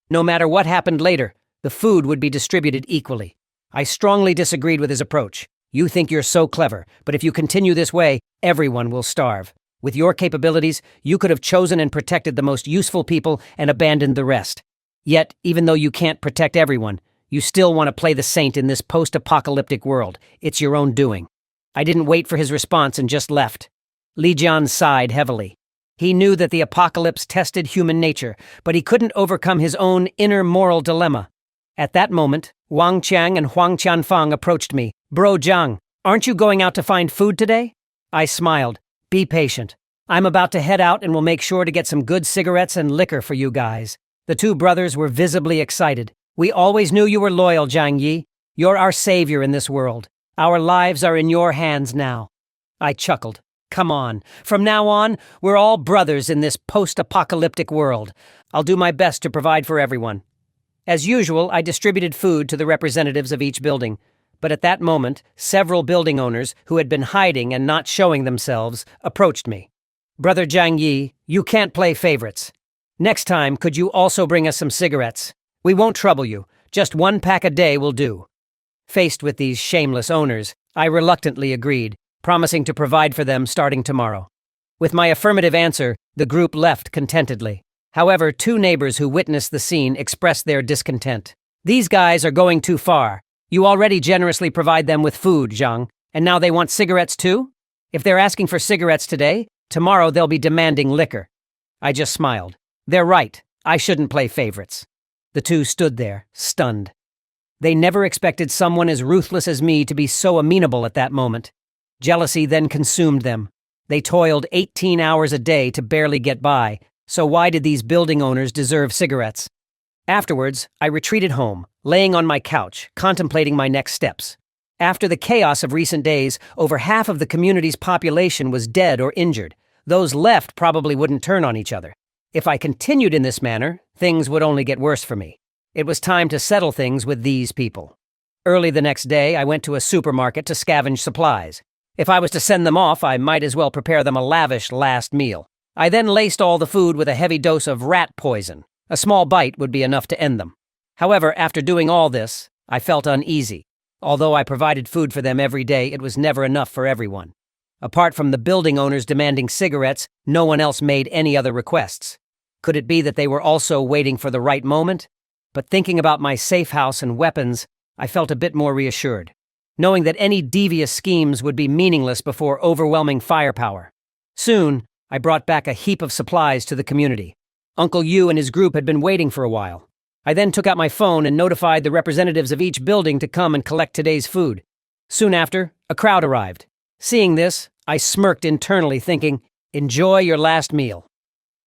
No matter what happened later, the food would be distributed equally. I strongly disagreed with his approach. You think you're so clever, but if you continue this way, everyone will starve. With your capabilities, you could have chosen and protected the most useful people and abandoned the rest. Yet, even though you can't protect everyone, you still want to play the saint in this post-apocalyptic world. It's your own doing. I didn't wait for his response and just left. Li Jian sighed heavily. He knew that the apocalypse tested human nature, but he couldn't overcome his own inner moral dilemma. At that moment, Wang Qiang and Huang Qianfang approached me. "Bro Zhang, aren't you going out to find food today?" I smiled. "Be patient. I'm about to head out and will make sure to get some good cigarettes and liquor for you guys." The two brothers were visibly excited. "We always knew you were loyal, Jiang Yi. You're our savior in this world. Our lives are in your hands now." I chuckled. "Come on. From now on, we're all brothers in this post-apocalyptic world. I'll do my best to provide for everyone." As usual, I distributed food to the representatives of each building. But at that moment, several building owners who had been hiding and not showing themselves approached me. "Brother Jiang Yi, you can't play favorites. Next time, could you also bring us some cigarettes? We won't trouble you. Just 1 pack a day will do." Faced with these shameless owners, I reluctantly agreed, promising to provide for them starting tomorrow. With my affirmative answer, the group left contentedly. However, two neighbors who witnessed the scene expressed their discontent. "These guys are going too far. You already generously provide them with food, Zhang, and now they want cigarettes too? If they're asking for cigarettes today, tomorrow they'll be demanding liquor." I just smiled. They're right. I shouldn't play favorites. The two stood there, stunned. They never expected someone as ruthless as me to be so amenable at that moment. Jealousy then consumed them. They toiled 18 hours a day to barely get by, so why did these building owners deserve cigarettes? Afterwards, I retreated home, laying on my couch, contemplating my next steps. After the chaos of recent days, over half of the community's population was dead or injured. Those left probably wouldn't turn on each other. If I continued in this manner, things would only get worse for me. It was time to settle things with these people. Early the next day, I went to a supermarket to scavenge supplies. If I was to send them off, I might as well prepare them a lavish last meal. I then laced all the food with a heavy dose of rat poison. A small bite would be enough to end them. However, after doing all this, I felt uneasy. Although I provided food for them every day, it was never enough for everyone. Apart from the building owners demanding cigarettes, no one else made any other requests. Could it be that they were also waiting for the right moment? But thinking about my safe house and weapons, I felt a bit more reassured, knowing that any devious schemes would be meaningless before overwhelming firepower. Soon, I brought back a heap of supplies to the community. Uncle Yu and his group had been waiting for a while. I then took out my phone and notified the representatives of each building to come and collect today's food. Soon after, a crowd arrived. Seeing this, I smirked internally, thinking, "Enjoy your last meal."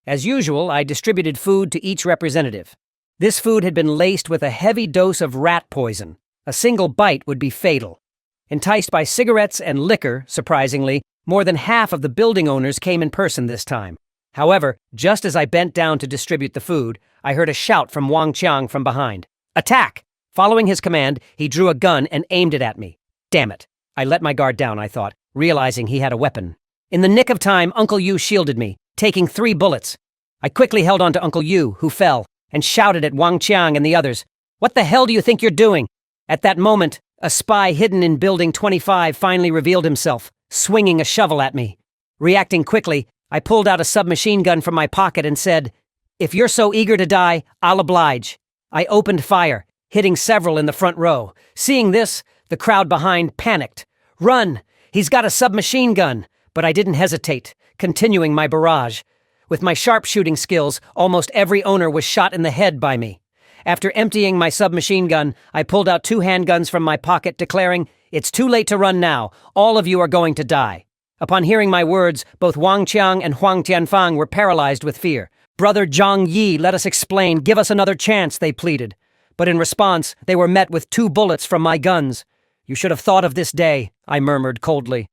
As usual, I distributed food to each representative. This food had been laced with a heavy dose of rat poison. A single bite would be fatal. Enticed by cigarettes and liquor, surprisingly, more than half of the building owners came in person this time. However, just as I bent down to distribute the food, I heard a shout from Wang Qiang from behind. "Attack!" Following his command, he drew a gun and aimed it at me. Damn it. I let my guard down, I thought, realizing he had a weapon. In the nick of time, Uncle Yu shielded me, taking 3 bullets. I quickly held on to Uncle Yu, who fell, and shouted at Wang Qiang and the others, "What the hell do you think you're doing?" At that moment, a spy hidden in Building 25 finally revealed himself, swinging a shovel at me. Reacting quickly, I pulled out a submachine gun from my pocket and said, "If you're so eager to die, I'll oblige." I opened fire, hitting several in the front row. Seeing this, the crowd behind panicked. "Run! He's got a submachine gun!" But I didn't hesitate, continuing my barrage. With my sharpshooting skills, almost every owner was shot in the head by me. After emptying my submachine gun, I pulled out 2 handguns from my pocket, declaring, "It's too late to run now. All of you are going to die." Upon hearing my words, both Wang Qiang and Huang Tianfang were paralyzed with fear. "Brother Zhang Yi, let us explain. Give us another chance," they pleaded. But in response, they were met with 2 bullets from my guns. "You should have thought of this day," I murmured coldly.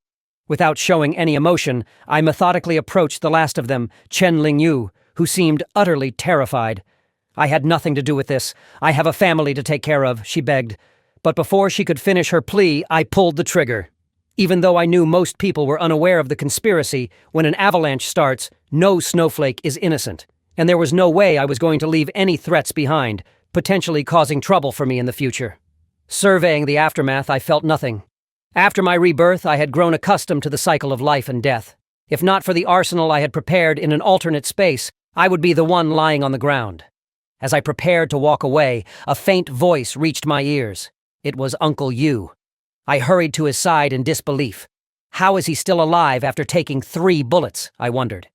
Without showing any emotion, I methodically approached the last of them, Chen Lingyu, who seemed utterly terrified. "I had nothing to do with this. I have a family to take care of," she begged. But before she could finish her plea, I pulled the trigger. Even though I knew most people were unaware of the conspiracy, when an avalanche starts, no snowflake is innocent. And there was no way I was going to leave any threats behind, potentially causing trouble for me in the future. Surveying the aftermath, I felt nothing. After my rebirth, I had grown accustomed to the cycle of life and death. If not for the arsenal I had prepared in an alternate space, I would be the one lying on the ground. As I prepared to walk away, a faint voice reached my ears. It was Uncle Yu. I hurried to his side in disbelief. How is he still alive after taking 3 bullets, I wondered.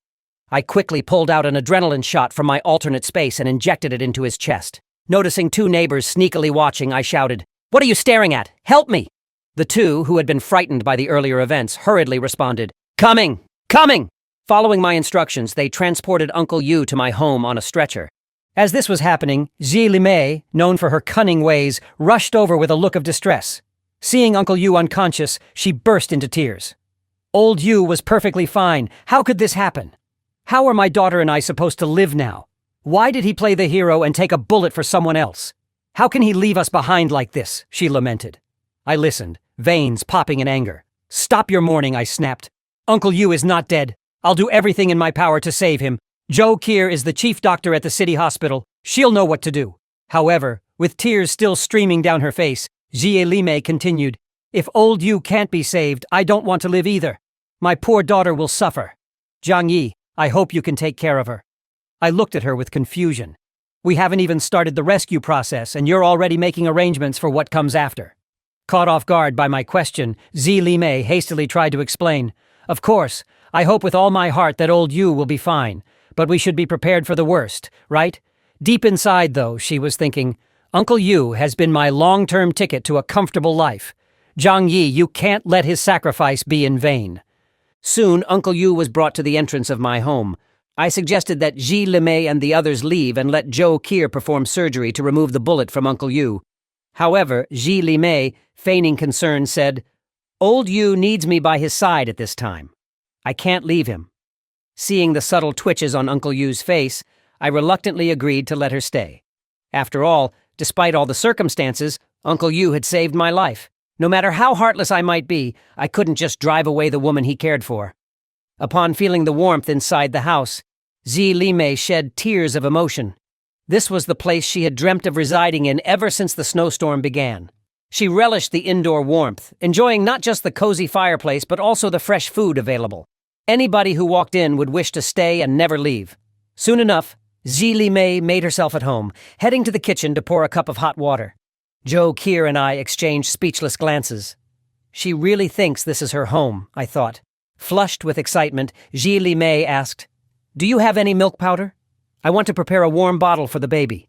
I quickly pulled out an adrenaline shot from my alternate space and injected it into his chest. Noticing 2 neighbors sneakily watching, I shouted, "What are you staring at? Help me!" The 2, who had been frightened by the earlier events, hurriedly responded, "Coming! Coming!" Following my instructions, they transported Uncle Yu to my home on a stretcher. As this was happening, Ji Limei, known for her cunning ways, rushed over with a look of distress. Seeing Uncle Yu unconscious, she burst into tears. "Old Yu was perfectly fine. How could this happen? How are my daughter and I supposed to live now? Why did he play the hero and take a bullet for someone else? How can he leave us behind like this?" she lamented. I listened, veins popping in anger. "Stop your mourning," I snapped. "Uncle Yu is not dead. I'll do everything in my power to save him. Zhou Kier is the chief doctor at the city hospital. She'll know what to do." However, with tears still streaming down her face, Jie Limei continued, "If old Yu can't be saved, I don't want to live either. My poor daughter will suffer. Zhang Yi, I hope you can take care of her." I looked at her with confusion. "We haven't even started the rescue process, and you're already making arrangements for what comes after." Caught off guard by my question, Zi Limei hastily tried to explain, "Of course, I hope with all my heart that old Yu will be fine, but we should be prepared for the worst, right?" Deep inside, though, she was thinking, "Uncle Yu has been my long-term ticket to a comfortable life. Zhang Yi, you can't let his sacrifice be in vain." Soon, Uncle Yu was brought to the entrance of my home. I suggested that Ji Limei and the others leave and let Zhou Kier perform surgery to remove the bullet from Uncle Yu. However, Ji Li Mei, feigning concern, said, "Old Yu needs me by his side at this time. I can't leave him." Seeing the subtle twitches on Uncle Yu's face, I reluctantly agreed to let her stay. After all, despite all the circumstances, Uncle Yu had saved my life. No matter how heartless I might be, I couldn't just drive away the woman he cared for. Upon feeling the warmth inside the house, Ji Li Mei shed tears of emotion. This was the place she had dreamt of residing in ever since the snowstorm began. She relished the indoor warmth, enjoying not just the cozy fireplace but also the fresh food available. Anybody who walked in would wish to stay and never leave. Soon enough, Ji Li Mei made herself at home, heading to the kitchen to pour a cup of hot water. Joe Keir and I exchanged speechless glances. She really thinks this is her home, I thought. Flushed with excitement, Ji Li Mei asked, "Do you have any milk powder? I want to prepare a warm bottle for the baby."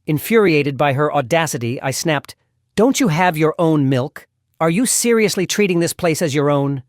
Infuriated by her audacity, I snapped, "Don't you have your own milk? Are you seriously treating this place as your own?"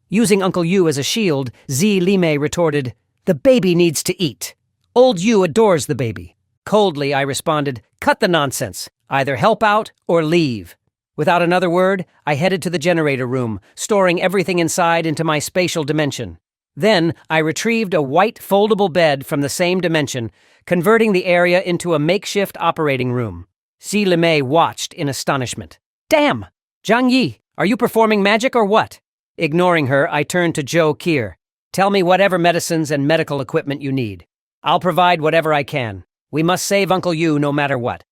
Using Uncle Yu as a shield, Ji Li Mei retorted, "The baby needs to eat. Old Yu adores the baby." Coldly, I responded, "Cut the nonsense. Either help out or leave." Without another word, I headed to the generator room, storing everything inside into my spatial dimension. Then, I retrieved a white foldable bed from the same dimension, converting the area into a makeshift operating room. Ji Li Mei watched in astonishment. "Damn! Zhang Yi, are you performing magic or what?" Ignoring her, I turned to Joe Keir. "Tell me whatever medicines and medical equipment you need. I'll provide whatever I can. We must save Uncle Yu no matter what."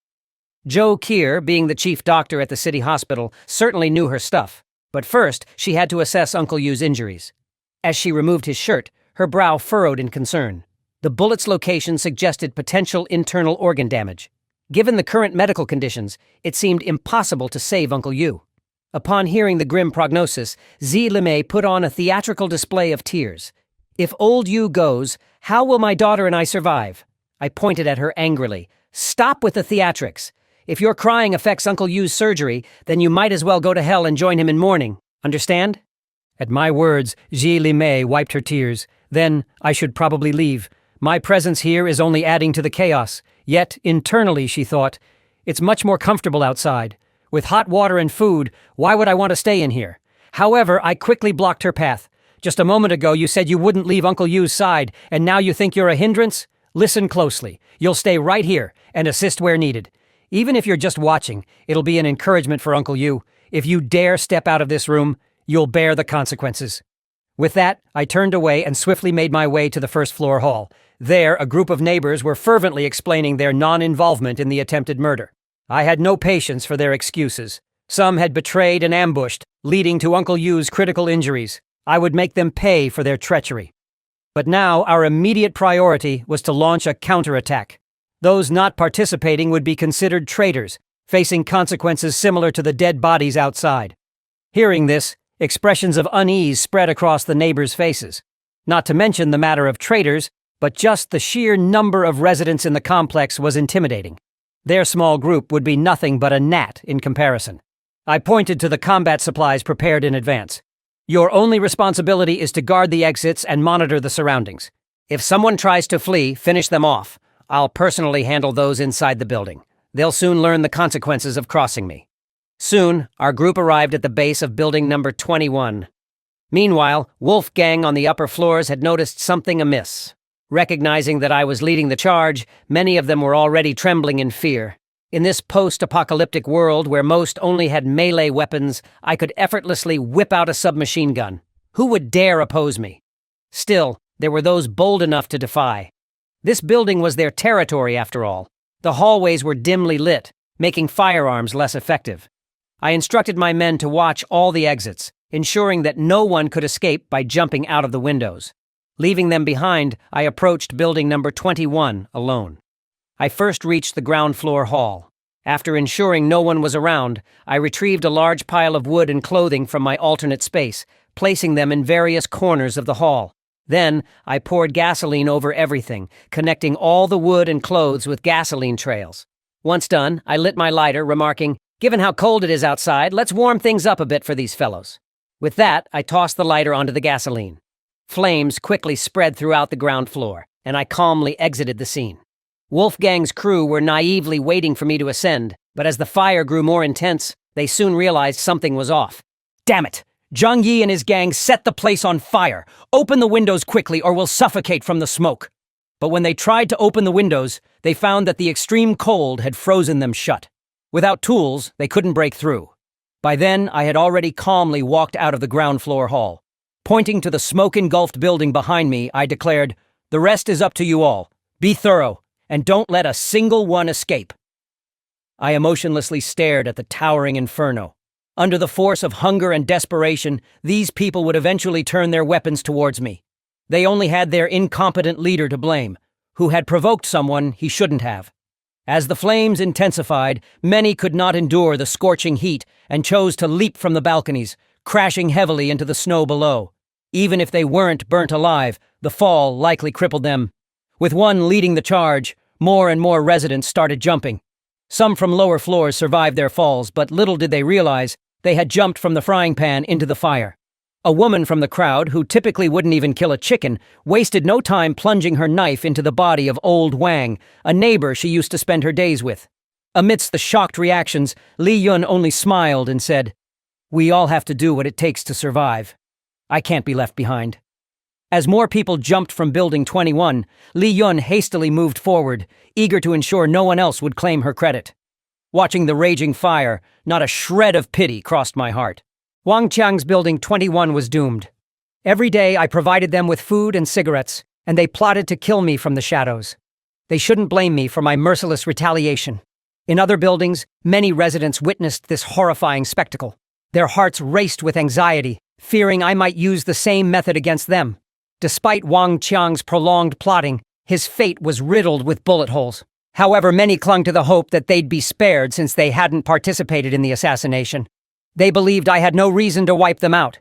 Joe Keir, being the chief doctor at the city hospital, certainly knew her stuff. But first, she had to assess Uncle Yu's injuries. As she removed his shirt, her brow furrowed in concern. The bullet's location suggested potential internal organ damage. Given the current medical conditions, it seemed impossible to save Uncle Yu. Upon hearing the grim prognosis, Ji Li Mei put on a theatrical display of tears. "If old Yu goes, how will my daughter and I survive?" I pointed at her angrily. "Stop with the theatrics. If your crying affects Uncle Yu's surgery, then you might as well go to hell and join him in mourning. Understand?" At my words, Ji Li Mei wiped her tears. "Then I should probably leave. My presence here is only adding to the chaos." Yet, internally, she thought, "It's much more comfortable outside. With hot water and food, why would I want to stay in here?" However, I quickly blocked her path. "Just a moment ago you said you wouldn't leave Uncle Yu's side, and now you think you're a hindrance? Listen closely. You'll stay right here and assist where needed. Even if you're just watching, it'll be an encouragement for Uncle Yu. If you dare step out of this room, you'll bear the consequences." With that, I turned away and swiftly made my way to the first-floor hall. There, a group of neighbors were fervently explaining their non-involvement in the attempted murder. I had no patience for their excuses. Some had betrayed and ambushed, leading to Uncle Yu's critical injuries. I would make them pay for their treachery. But now, our immediate priority was to launch a counterattack. Those not participating would be considered traitors, facing consequences similar to the dead bodies outside. Hearing this, expressions of unease spread across the neighbors' faces. Not to mention the matter of traitors, but just the sheer number of residents in the complex was intimidating. Their small group would be nothing but a gnat in comparison. I pointed to the combat supplies prepared in advance. "Your only responsibility is to guard the exits and monitor the surroundings. If someone tries to flee, finish them off. I'll personally handle those inside the building. They'll soon learn the consequences of crossing me." Soon, our group arrived at the base of building number 21. Meanwhile, Wolfgang on the upper floors had noticed something amiss. Recognizing that I was leading the charge, many of them were already trembling in fear. In this post-apocalyptic world where most only had melee weapons, I could effortlessly whip out a submachine gun. Who would dare oppose me? Still, there were those bold enough to defy. This building was their territory, after all. The hallways were dimly lit, making firearms less effective. I instructed my men to watch all the exits, ensuring that no one could escape by jumping out of the windows. Leaving them behind, I approached building number 21 alone. I first reached the ground floor hall. After ensuring no one was around, I retrieved a large pile of wood and clothing from my alternate space, placing them in various corners of the hall. Then, I poured gasoline over everything, connecting all the wood and clothes with gasoline trails. Once done, I lit my lighter, remarking, "Given how cold it is outside, let's warm things up a bit for these fellows." With that, I tossed the lighter onto the gasoline. Flames quickly spread throughout the ground floor, and I calmly exited the scene. Wolfgang's crew were naively waiting for me to ascend, But as the fire grew more intense, they soon realized something was off. Damn it! Zhang Yi and his gang set the place on fire. Open the windows quickly or we'll suffocate from the smoke. But when they tried to open the windows, they found that the extreme cold had frozen them shut. Without tools, they couldn't break through. By then, I had already calmly walked out of the ground floor hall. Pointing to the smoke-engulfed building behind me, I declared, "The rest is up to you all. Be thorough, and don't let a single one escape." I emotionlessly stared at the towering inferno. Under the force of hunger and desperation, these people would eventually turn their weapons towards me. They only had their incompetent leader to blame, who had provoked someone he shouldn't have. As the flames intensified, many could not endure the scorching heat and chose to leap from the balconies, crashing heavily into the snow below. Even if they weren't burnt alive, the fall likely crippled them. With one leading the charge, more and more residents started jumping. Some from lower floors survived their falls, but little did they realize they had jumped from the frying pan into the fire. A woman from the crowd, who typically wouldn't even kill a chicken, wasted no time plunging her knife into the body of old Wang, a neighbor she used to spend her days with. Amidst the shocked reactions, Li Yun only smiled and said, "We all have to do what it takes to survive. I can't be left behind." As more people jumped from Building 21, Li Yun hastily moved forward, eager to ensure no one else would claim her credit. Watching the raging fire, not a shred of pity crossed my heart. Wang Qiang's Building 21 was doomed. Every day I provided them with food and cigarettes, and they plotted to kill me from the shadows. They shouldn't blame me for my merciless retaliation. In other buildings, many residents witnessed this horrifying spectacle. Their hearts raced with anxiety, fearing I might use the same method against them. Despite Wang Qiang's prolonged plotting, his fate was riddled with bullet holes. However, many clung to the hope that they'd be spared since they hadn't participated in the assassination. They believed I had no reason to wipe them out.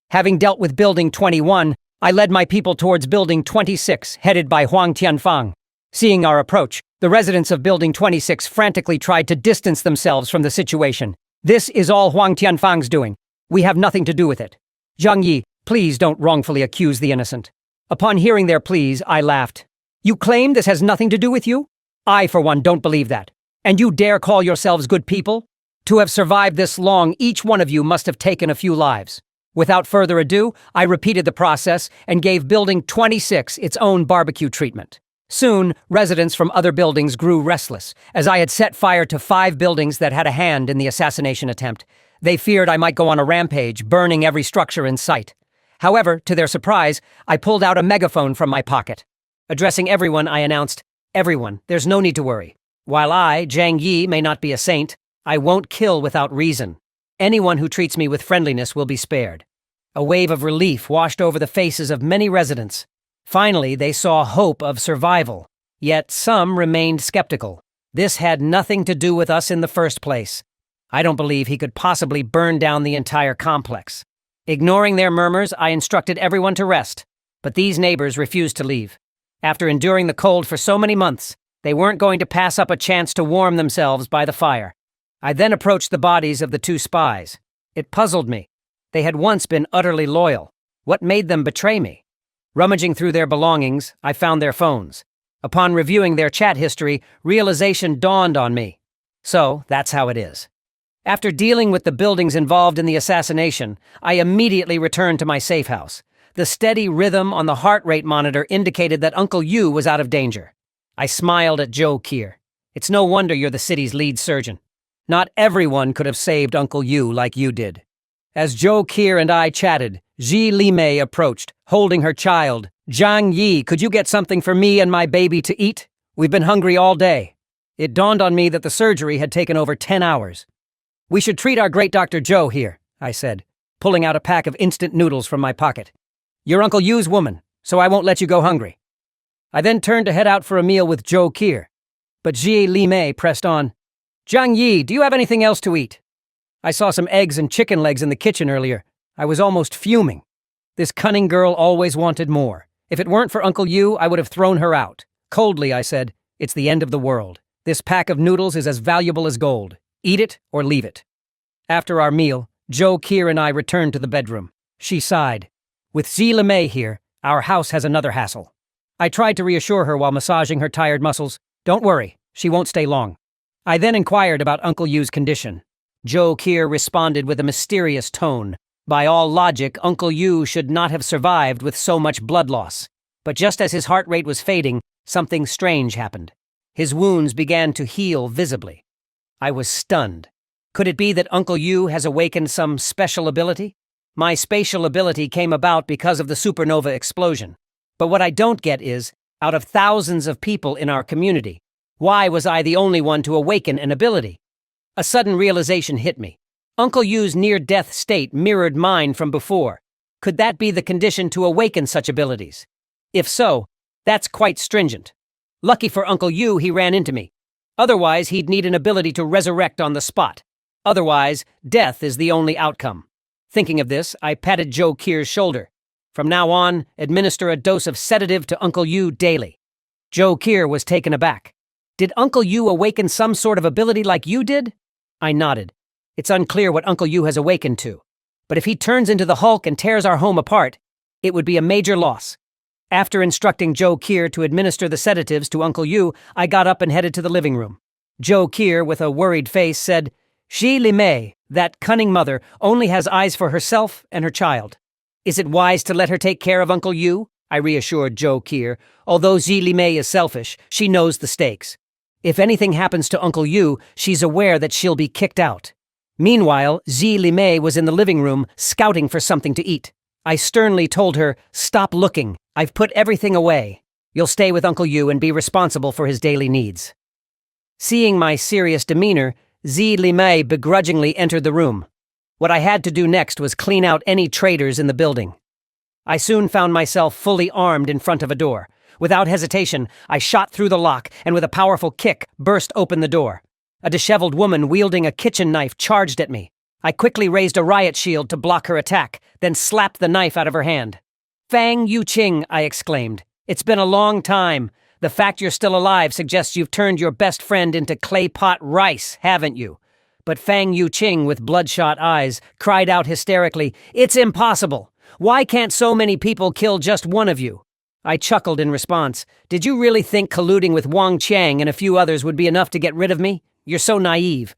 Having dealt with Building 21, I led my people towards Building 26, headed by Huang Tianfang. Seeing our approach, the residents of Building 26 frantically tried to distance themselves from the situation. "This is all Huang Tianfang's doing. We have nothing to do with it. Zhang Yi, please don't wrongfully accuse the innocent." Upon hearing their pleas, I laughed. "You claim this has nothing to do with you? I, for one, don't believe that. And you dare call yourselves good people? To have survived this long, each one of you must have taken a few lives." Without further ado, I repeated the process and gave Building 26 its own barbecue treatment. Soon, residents from other buildings grew restless, as I had set fire to 5 buildings that had a hand in the assassination attempt. They feared I might go on a rampage, burning every structure in sight. However, to their surprise, I pulled out a megaphone from my pocket. Addressing everyone, I announced, "Everyone, there's no need to worry. While I, Zhang Yi, may not be a saint, I won't kill without reason. Anyone who treats me with friendliness will be spared." A wave of relief washed over the faces of many residents. Finally, they saw hope of survival. Yet some remained skeptical. This had nothing to do with us in the first place. I don't believe he could possibly burn down the entire complex. Ignoring their murmurs, I instructed everyone to rest. But these neighbors refused to leave. After enduring the cold for so many months, they weren't going to pass up a chance to warm themselves by the fire. I then approached the bodies of the 2 spies. It puzzled me. They had once been utterly loyal. What made them betray me? Rummaging through their belongings, I found their phones. Upon reviewing their chat history, realization dawned on me. So, that's how it is. After dealing with the buildings involved in the assassination, I immediately returned to my safe house. The steady rhythm on the heart rate monitor indicated that Uncle Yu was out of danger. I smiled at Zhou Qier. "It's no wonder you're the city's lead surgeon. Not everyone could have saved Uncle Yu like you did." As Zhou Qier and I chatted, Ji Limei approached, holding her child. "Zhang Yi, could you get something for me and my baby to eat? We've been hungry all day." It dawned on me that the surgery had taken over 10 hours. "We should treat our great Dr. Zhou here," I said, pulling out a pack of instant noodles from my pocket. "You're Uncle Yu's woman, so I won't let you go hungry." I then turned to head out for a meal with Zhou Qier. But Ji Limei pressed on. "Zhang Yi, do you have anything else to eat?" I saw some eggs and chicken legs in the kitchen earlier. I was almost fuming. This cunning girl always wanted more. If it weren't for Uncle Yu, I would have thrown her out. Coldly, I said, "It's the end of the world. This pack of noodles is as valuable as gold. Eat it or leave it." After our meal, Zhou Qier and I returned to the bedroom. She sighed. "With Ji Limei here, our house has another hassle." I tried to reassure her while massaging her tired muscles. "Don't worry, she won't stay long." I then inquired about Uncle Yu's condition. Joe Kier responded with a mysterious tone. By all logic, Uncle Yu should not have survived with so much blood loss. But just as his heart rate was fading, something strange happened. His wounds began to heal visibly. I was stunned. Could it be that Uncle Yu has awakened some special ability? My spatial ability came about because of the supernova explosion. But what I don't get is, out of thousands of people in our community, why was I the only one to awaken an ability? A sudden realization hit me. Uncle Yu's near-death state mirrored mine from before. Could that be the condition to awaken such abilities? If so, that's quite stringent. Lucky for Uncle Yu, he ran into me. Otherwise, he'd need an ability to resurrect on the spot. Otherwise, death is the only outcome. Thinking of this, I patted Joe Kier's shoulder. From now on, administer a dose of sedative to Uncle Yu daily. Joe Kier was taken aback. Did Uncle Yu awaken some sort of ability like you did? I nodded. It's unclear what Uncle Yu has awakened to. But if he turns into the Hulk and tears our home apart, it would be a major loss. After instructing Joe Kier to administer the sedatives to Uncle Yu, I got up and headed to the living room. Joe Kier, with a worried face, said, "Xi Li Mei, that cunning mother, only has eyes for herself and her child. Is it wise to let her take care of Uncle Yu?" I reassured Joe Kier. Although Xi Li Mei is selfish, she knows the stakes. If anything happens to Uncle Yu, she's aware that she'll be kicked out. Meanwhile, Xi Li Mei was in the living room, scouting for something to eat. I sternly told her, "Stop looking. I've put everything away. You'll stay with Uncle Yu and be responsible for his daily needs." Seeing my serious demeanor, Xi Li Mei begrudgingly entered the room. What I had to do next was clean out any traitors in the building. I soon found myself fully armed in front of a door. Without hesitation, I shot through the lock and with a powerful kick burst open the door. A disheveled woman wielding a kitchen knife charged at me. I quickly raised a riot shield to block her attack, then slapped the knife out of her hand. "Fang Yuqing," I exclaimed. "It's been a long time. The fact you're still alive suggests you've turned your best friend into clay pot rice, haven't you?" But Fang Yuqing, with bloodshot eyes, cried out hysterically, "It's impossible! Why can't so many people kill just one of you?" I chuckled in response. "Did you really think colluding with Wang Qiang and a few others would be enough to get rid of me? You're so naive."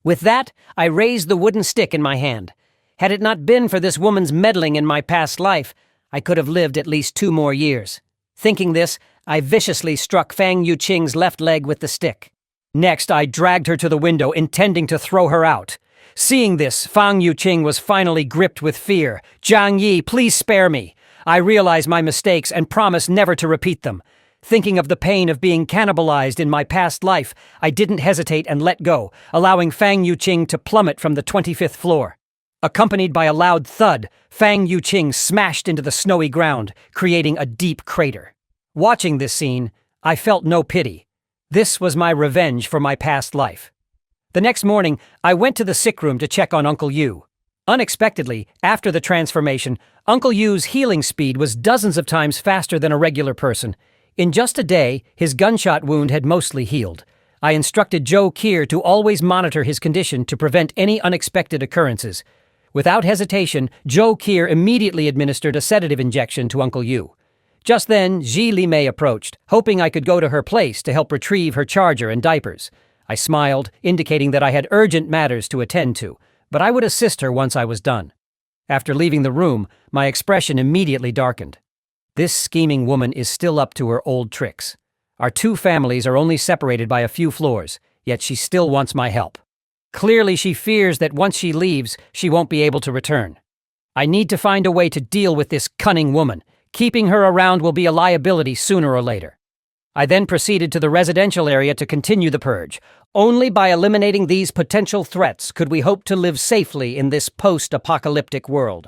With that, I raised the wooden stick in my hand. Had it not been for this woman's meddling in my past life, I could have lived at least 2 more years. Thinking this, I viciously struck Fang Yuqing's left leg with the stick. Next, I dragged her to the window, intending to throw her out. Seeing this, Fang Yuqing was finally gripped with fear. "Jiang Yi, please spare me." I realized my mistakes and promised never to repeat them. Thinking of the pain of being cannibalized in my past life, I didn't hesitate and let go, allowing Fang Yuqing to plummet from the 25th floor. Accompanied by a loud thud, Fang Yuqing smashed into the snowy ground, creating a deep crater. Watching this scene, I felt no pity. This was my revenge for my past life. The next morning, I went to the sick room to check on Uncle Yu. Unexpectedly, after the transformation, Uncle Yu's healing speed was dozens of times faster than a regular person. In just a day, his gunshot wound had mostly healed. I instructed Joe Kier to always monitor his condition to prevent any unexpected occurrences. Without hesitation, Joe Kier immediately administered a sedative injection to Uncle Yu. Just then, Xi Li Mei approached, hoping I could go to her place to help retrieve her charger and diapers. I smiled, indicating that I had urgent matters to attend to, but I would assist her once I was done. After leaving the room, my expression immediately darkened. This scheming woman is still up to her old tricks. Our 2 families are only separated by a few floors, yet she still wants my help. Clearly, she fears that once she leaves, she won't be able to return. I need to find a way to deal with this cunning woman. Keeping her around will be a liability sooner or later. I then proceeded to the residential area to continue the purge. Only by eliminating these potential threats could we hope to live safely in this post-apocalyptic world.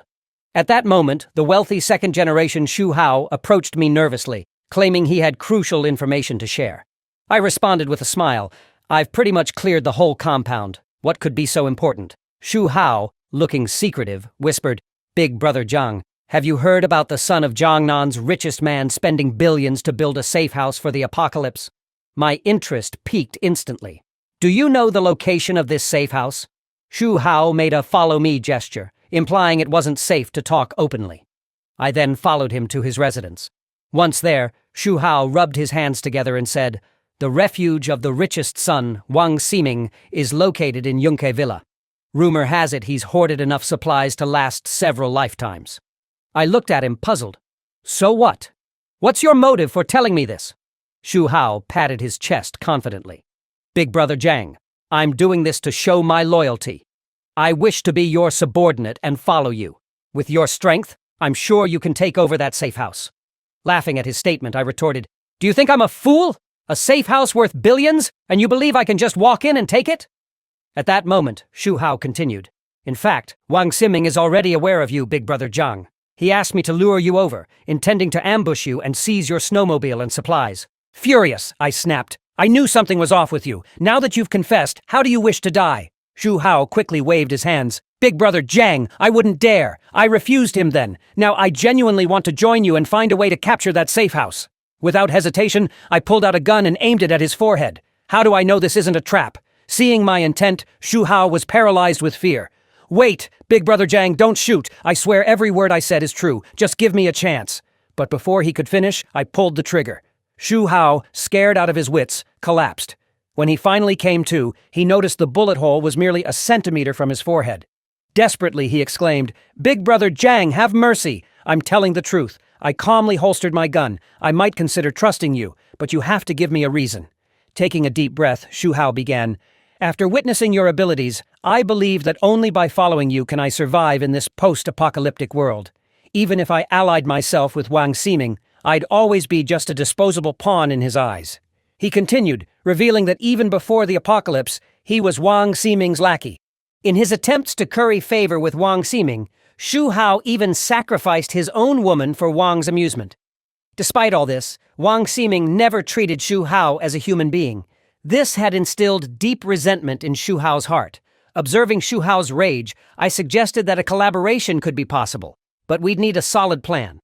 At that moment, the wealthy second-generation Xu Hao approached me nervously, claiming he had crucial information to share. I responded with a smile. "I've pretty much cleared the whole compound. What could be so important?" Xu Hao, looking secretive, whispered, "Big brother Zhang, have you heard about the son of Jiangnan's richest man spending billions to build a safe house for the apocalypse?" My interest piqued instantly. "Do you know the location of this safe house?" Xu Hao made a follow-me gesture, implying it wasn't safe to talk openly. I then followed him to his residence. Once there, Xu Hao rubbed his hands together and said, The refuge of the richest son, Wang Ximing, is located in Yunke Villa. Rumor has it he's hoarded enough supplies to last several lifetimes. I looked at him puzzled. So what? What's your motive for telling me this? Shu Hao patted his chest confidently. Big Brother Jiang, I'm doing this to show my loyalty. I wish to be your subordinate and follow you. With your strength, I'm sure you can take over that safe house. Laughing at his statement, I retorted, Do you think I'm a fool? A safe house worth billions, and you believe I can just walk in and take it? At that moment, Shu Hao continued, In fact, Wang Ximing is already aware of you, Big Brother Jiang. He asked me to lure you over, intending to ambush you and seize your snowmobile and supplies. Furious, I snapped. I knew something was off with you. Now that you've confessed, how do you wish to die? Shu Hao quickly waved his hands. Big Brother Jiang, I wouldn't dare. I refused him then. Now I genuinely want to join you and find a way to capture that safe house. Without hesitation, I pulled out a gun and aimed it at his forehead. How do I know this isn't a trap? Seeing my intent, Shu Hao was paralyzed with fear. Wait, Big Brother Jiang, don't shoot. I swear every word I said is true. Just give me a chance. But before he could finish, I pulled the trigger. Shu Hao, scared out of his wits, collapsed. When he finally came to, he noticed the bullet hole was merely a centimeter from his forehead. Desperately, he exclaimed, Big Brother Jiang, have mercy. I'm telling the truth. I calmly holstered my gun. I might consider trusting you, but you have to give me a reason. Taking a deep breath, Shu Hao began, After witnessing your abilities, I believe that only by following you can I survive in this post-apocalyptic world. Even if I allied myself with Wang Ximing, I'd always be just a disposable pawn in his eyes. He continued, revealing that even before the apocalypse, he was Wang Ximing's lackey. In his attempts to curry favor with Wang Ximing, Shu Hao even sacrificed his own woman for Wang's amusement. Despite all this, Wang Ximing never treated Shu Hao as a human being. This had instilled deep resentment in Shu Hao's heart. Observing Shu Hao's rage, I suggested that a collaboration could be possible, but we'd need a solid plan.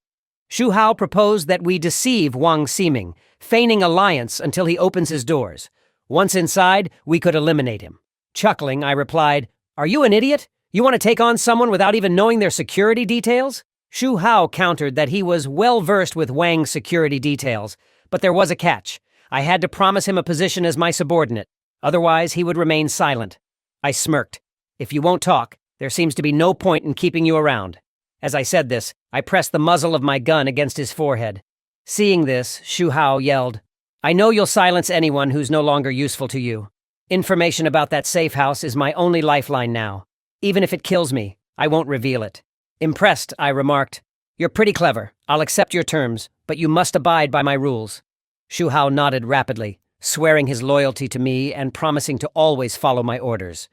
Shu Hao proposed that we deceive Wang Ximing, feigning alliance until he opens his doors. Once inside, we could eliminate him. Chuckling, I replied, Are you an idiot? You want to take on someone without even knowing their security details? Shu Hao countered that he was well-versed with Wang's security details, but there was a catch. I had to promise him a position as my subordinate. Otherwise, he would remain silent. I smirked. If you won't talk, there seems to be no point in keeping you around. As I said this, I pressed the muzzle of my gun against his forehead. Seeing this, Shu Hao yelled, I know you'll silence anyone who's no longer useful to you. Information about that safe house is my only lifeline now. Even if it kills me, I won't reveal it. Impressed, I remarked, You're pretty clever. I'll accept your terms, but you must abide by my rules. Shu Hao nodded rapidly, swearing his loyalty to me and promising to always follow my orders.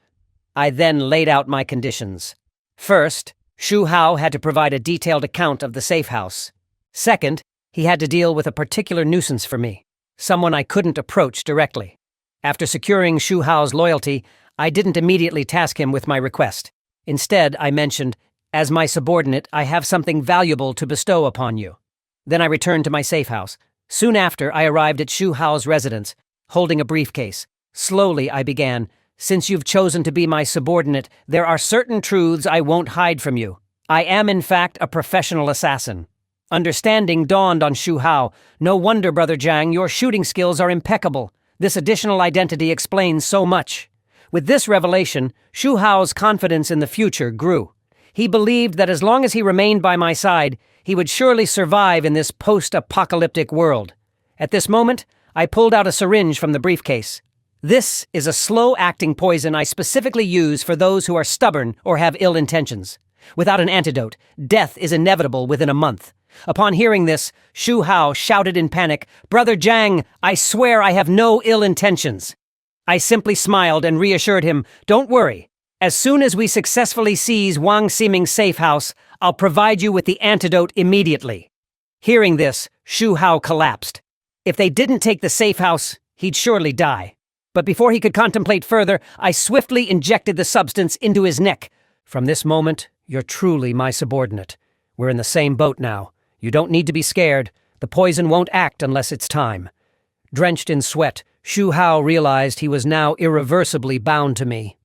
I then laid out my conditions. First, Shu Hao had to provide a detailed account of the safe house. Second, he had to deal with a particular nuisance for me, someone I couldn't approach directly. After securing Shu Hao's loyalty, I didn't immediately task him with my request. Instead, I mentioned, As my subordinate, I have something valuable to bestow upon you. Then I returned to my safe house. Soon after, I arrived at Shu Hao's residence, holding a briefcase. Slowly, I began, Since you've chosen to be my subordinate, there are certain truths I won't hide from you. I am, in fact, a professional assassin. Understanding dawned on Shu Hao. No wonder, Brother Jiang, your shooting skills are impeccable. This additional identity explains so much. With this revelation, Shu Hao's confidence in the future grew. He believed that as long as he remained by my side, he would surely survive in this post-apocalyptic world. At this moment, I pulled out a syringe from the briefcase. This is a slow-acting poison I specifically use for those who are stubborn or have ill intentions. Without an antidote, death is inevitable within a month. Upon hearing this, Shu Hao shouted in panic, Brother Jiang, I swear I have no ill intentions. I simply smiled and reassured him, Don't worry. As soon as we successfully seize Wang Ximing's safe house, I'll provide you with the antidote immediately. Hearing this, Shu Hao collapsed. If they didn't take the safe house, he'd surely die. But before he could contemplate further, I swiftly injected the substance into his neck. From this moment, you're truly my subordinate. We're in the same boat now. You don't need to be scared. The poison won't act unless it's time. Drenched in sweat, Shu Hao realized he was now irreversibly bound to me.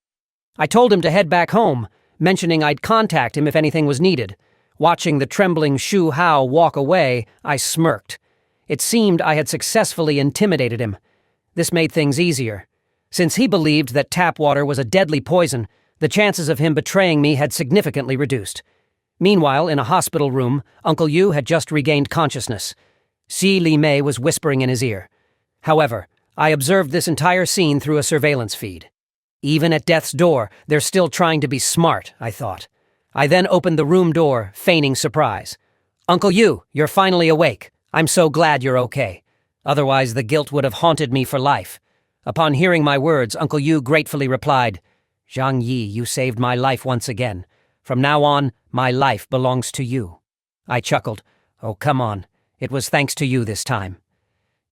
I told him to head back home, mentioning I'd contact him if anything was needed. Watching the trembling Shu Hao walk away, I smirked. It seemed I had successfully intimidated him. This made things easier. Since he believed that tap water was a deadly poison, the chances of him betraying me had significantly reduced. Meanwhile, in a hospital room, Uncle Yu had just regained consciousness. Si Li Mei was whispering in his ear. However, I observed this entire scene through a surveillance feed. Even at death's door, they're still trying to be smart, I thought. I then opened the room door, feigning surprise. Uncle Yu, you're finally awake. I'm so glad you're okay. Otherwise, the guilt would have haunted me for life. Upon hearing my words, Uncle Yu gratefully replied, Zhang Yi, you saved my life once again. From now on, my life belongs to you. I chuckled. Oh, come on. It was thanks to you this time.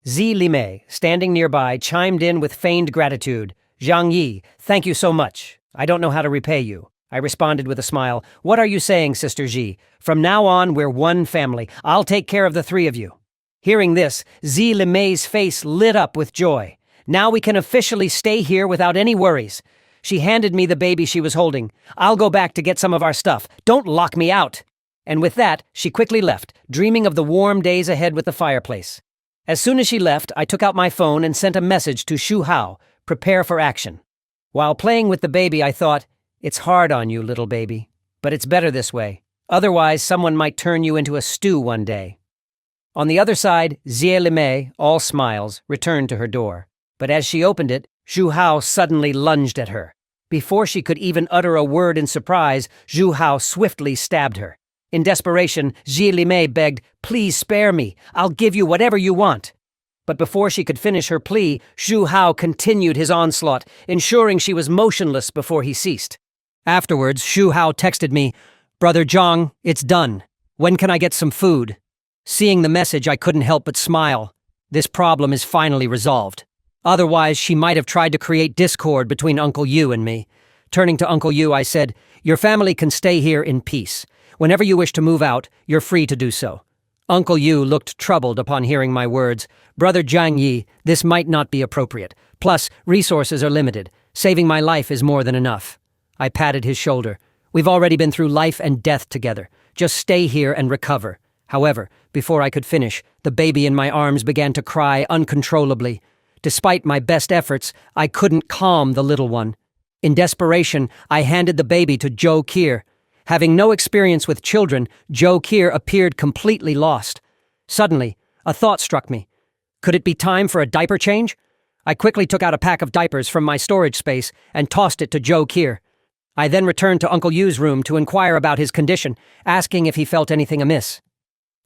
Zi Limei, standing nearby, chimed in with feigned gratitude. Zhang Yi, thank you so much. I don't know how to repay you. I responded with a smile. What are you saying, Sister Ji? From now on, we're one family. I'll take care of the three of you. Hearing this, Zi Limei's face lit up with joy. Now we can officially stay here without any worries. She handed me the baby she was holding. I'll go back to get some of our stuff. Don't lock me out. And with that, she quickly left, dreaming of the warm days ahead with the fireplace. As soon as she left, I took out my phone and sent a message to Shu Hao, prepare for action. While playing with the baby, I thought, it's hard on you, little baby. But it's better this way. Otherwise, someone might turn you into a stew one day. On the other side, Xie Limei, all smiles, returned to her door. But as she opened it, Zhu Hao suddenly lunged at her. Before she could even utter a word in surprise, Zhu Hao swiftly stabbed her. In desperation, Xie Limei begged, please spare me. I'll give you whatever you want. But before she could finish her plea, Zhu Hao continued his onslaught, ensuring she was motionless before he ceased. Afterwards, Zhu Hao texted me, Brother Zhang, it's done. When can I get some food? Seeing the message, I couldn't help but smile. This problem is finally resolved. Otherwise, she might have tried to create discord between Uncle Yu and me. Turning to Uncle Yu, I said, your family can stay here in peace. Whenever you wish to move out, you're free to do so. Uncle Yu looked troubled upon hearing my words. Brother Zhang Yi, this might not be appropriate. Plus, resources are limited. Saving my life is more than enough. I patted his shoulder. We've already been through life and death together. Just stay here and recover. However, before I could finish, the baby in my arms began to cry uncontrollably. Despite my best efforts, I couldn't calm the little one. In desperation, I handed the baby to Zhou Qi. Having no experience with children, Zhou Qi appeared completely lost. Suddenly, a thought struck me. Could it be time for a diaper change? I quickly took out a pack of diapers from my storage space and tossed it to Zhou Qi. I then returned to Uncle Yu's room to inquire about his condition, asking if he felt anything amiss.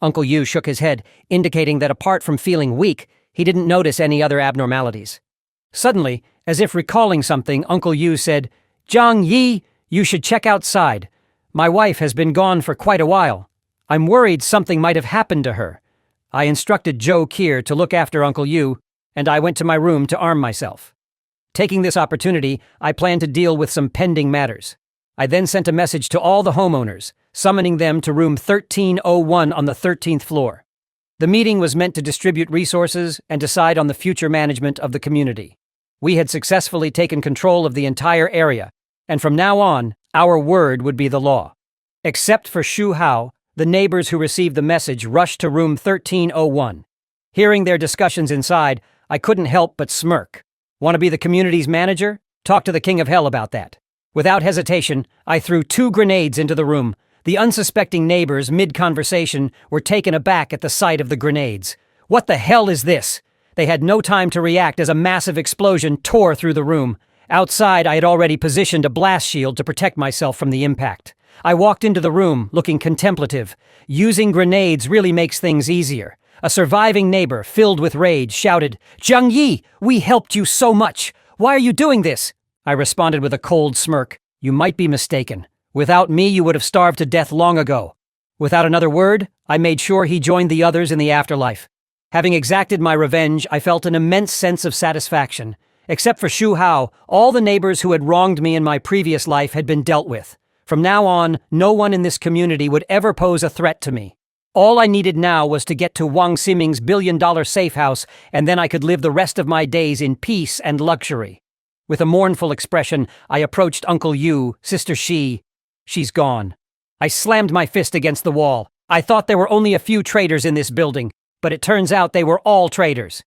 Uncle Yu shook his head, indicating that apart from feeling weak, he didn't notice any other abnormalities. Suddenly, as if recalling something, Uncle Yu said, Zhang Yi, you should check outside. My wife has been gone for quite a while. I'm worried something might have happened to her. I instructed Zhou Qi to look after Uncle Yu, and I went to my room to arm myself. Taking this opportunity, I planned to deal with some pending matters. I then sent a message to all the homeowners, summoning them to room 1301 on the 13th floor. The meeting was meant to distribute resources and decide on the future management of the community. We had successfully taken control of the entire area, and from now on, our word would be the law. Except for Shu Hao, the neighbors who received the message rushed to room 1301. Hearing their discussions inside, I couldn't help but smirk. Want to be the community's manager? Talk to the King of Hell about that. Without hesitation, I threw 2 grenades into the room. The unsuspecting neighbors, mid-conversation, were taken aback at the sight of the grenades. What the hell is this? They had no time to react as a massive explosion tore through the room. Outside, I had already positioned a blast shield to protect myself from the impact. I walked into the room, looking contemplative. Using grenades really makes things easier. A surviving neighbor, filled with rage, shouted, Zhang Yi, we helped you so much. Why are you doing this? I responded with a cold smirk. You might be mistaken. Without me, you would have starved to death long ago. Without another word, I made sure he joined the others in the afterlife. Having exacted my revenge, I felt an immense sense of satisfaction. Except for Shu Hao, all the neighbors who had wronged me in my previous life had been dealt with. From now on, no one in this community would ever pose a threat to me. All I needed now was to get to Wang Ximing's billion-dollar safe house, and then I could live the rest of my days in peace and luxury. With a mournful expression, I approached Uncle Yu, Sister Shi. She's gone. I slammed my fist against the wall. I thought there were only a few traitors in this building, but it turns out they were all traitors.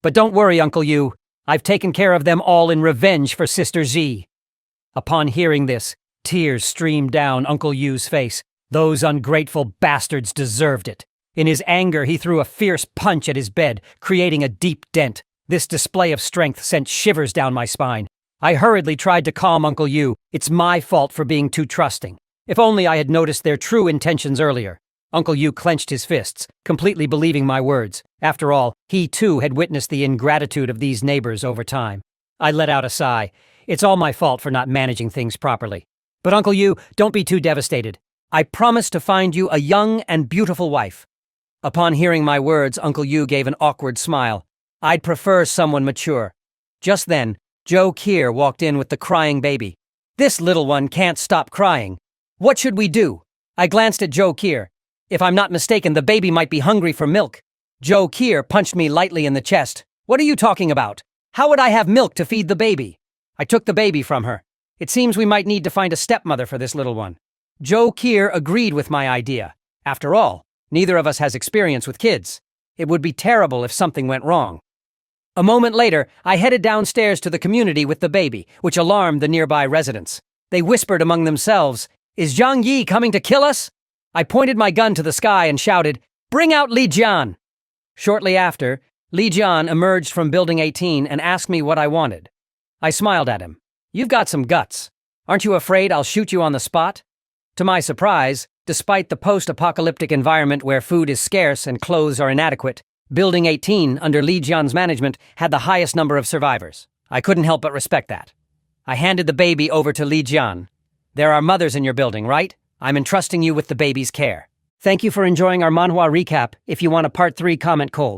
But don't worry, Uncle Yu. I've taken care of them all in revenge for Sister Z." Upon hearing this, tears streamed down Uncle Yu's face. Those ungrateful bastards deserved it. In his anger, he threw a fierce punch at his bed, creating a deep dent. This display of strength sent shivers down my spine. I hurriedly tried to calm Uncle Yu. It's my fault for being too trusting. If only I had noticed their true intentions earlier. Uncle Yu clenched his fists, completely believing my words. After all, he too had witnessed the ingratitude of these neighbors over time. I let out a sigh. It's all my fault for not managing things properly. But Uncle Yu, don't be too devastated. I promise to find you a young and beautiful wife. Upon hearing my words, Uncle Yu gave an awkward smile. I'd prefer someone mature. Just then, Joe Keir walked in with the crying baby. This little one can't stop crying. What should we do? I glanced at Joe Keir. If I'm not mistaken, the baby might be hungry for milk. Joe Keir punched me lightly in the chest. What are you talking about? How would I have milk to feed the baby? I took the baby from her. It seems we might need to find a stepmother for this little one. Joe Keir agreed with my idea. After all, neither of us has experience with kids. It would be terrible if something went wrong. A moment later, I headed downstairs to the community with the baby, which alarmed the nearby residents. They whispered among themselves, "Is Zhang Yi coming to kill us?" I pointed my gun to the sky and shouted, "Bring out Li Jian!" Shortly after, Li Jian emerged from Building 18 and asked me what I wanted. I smiled at him. "You've got some guts. Aren't you afraid I'll shoot you on the spot?" To my surprise, despite the post-apocalyptic environment where food is scarce and clothes are inadequate, Building 18, under Li Jian's management, had the highest number of survivors. I couldn't help but respect that. I handed the baby over to Li Jian. "There are mothers in your building, right? I'm entrusting you with the baby's care. Thank you for enjoying our manhwa recap. If you want a part 3, comment cold.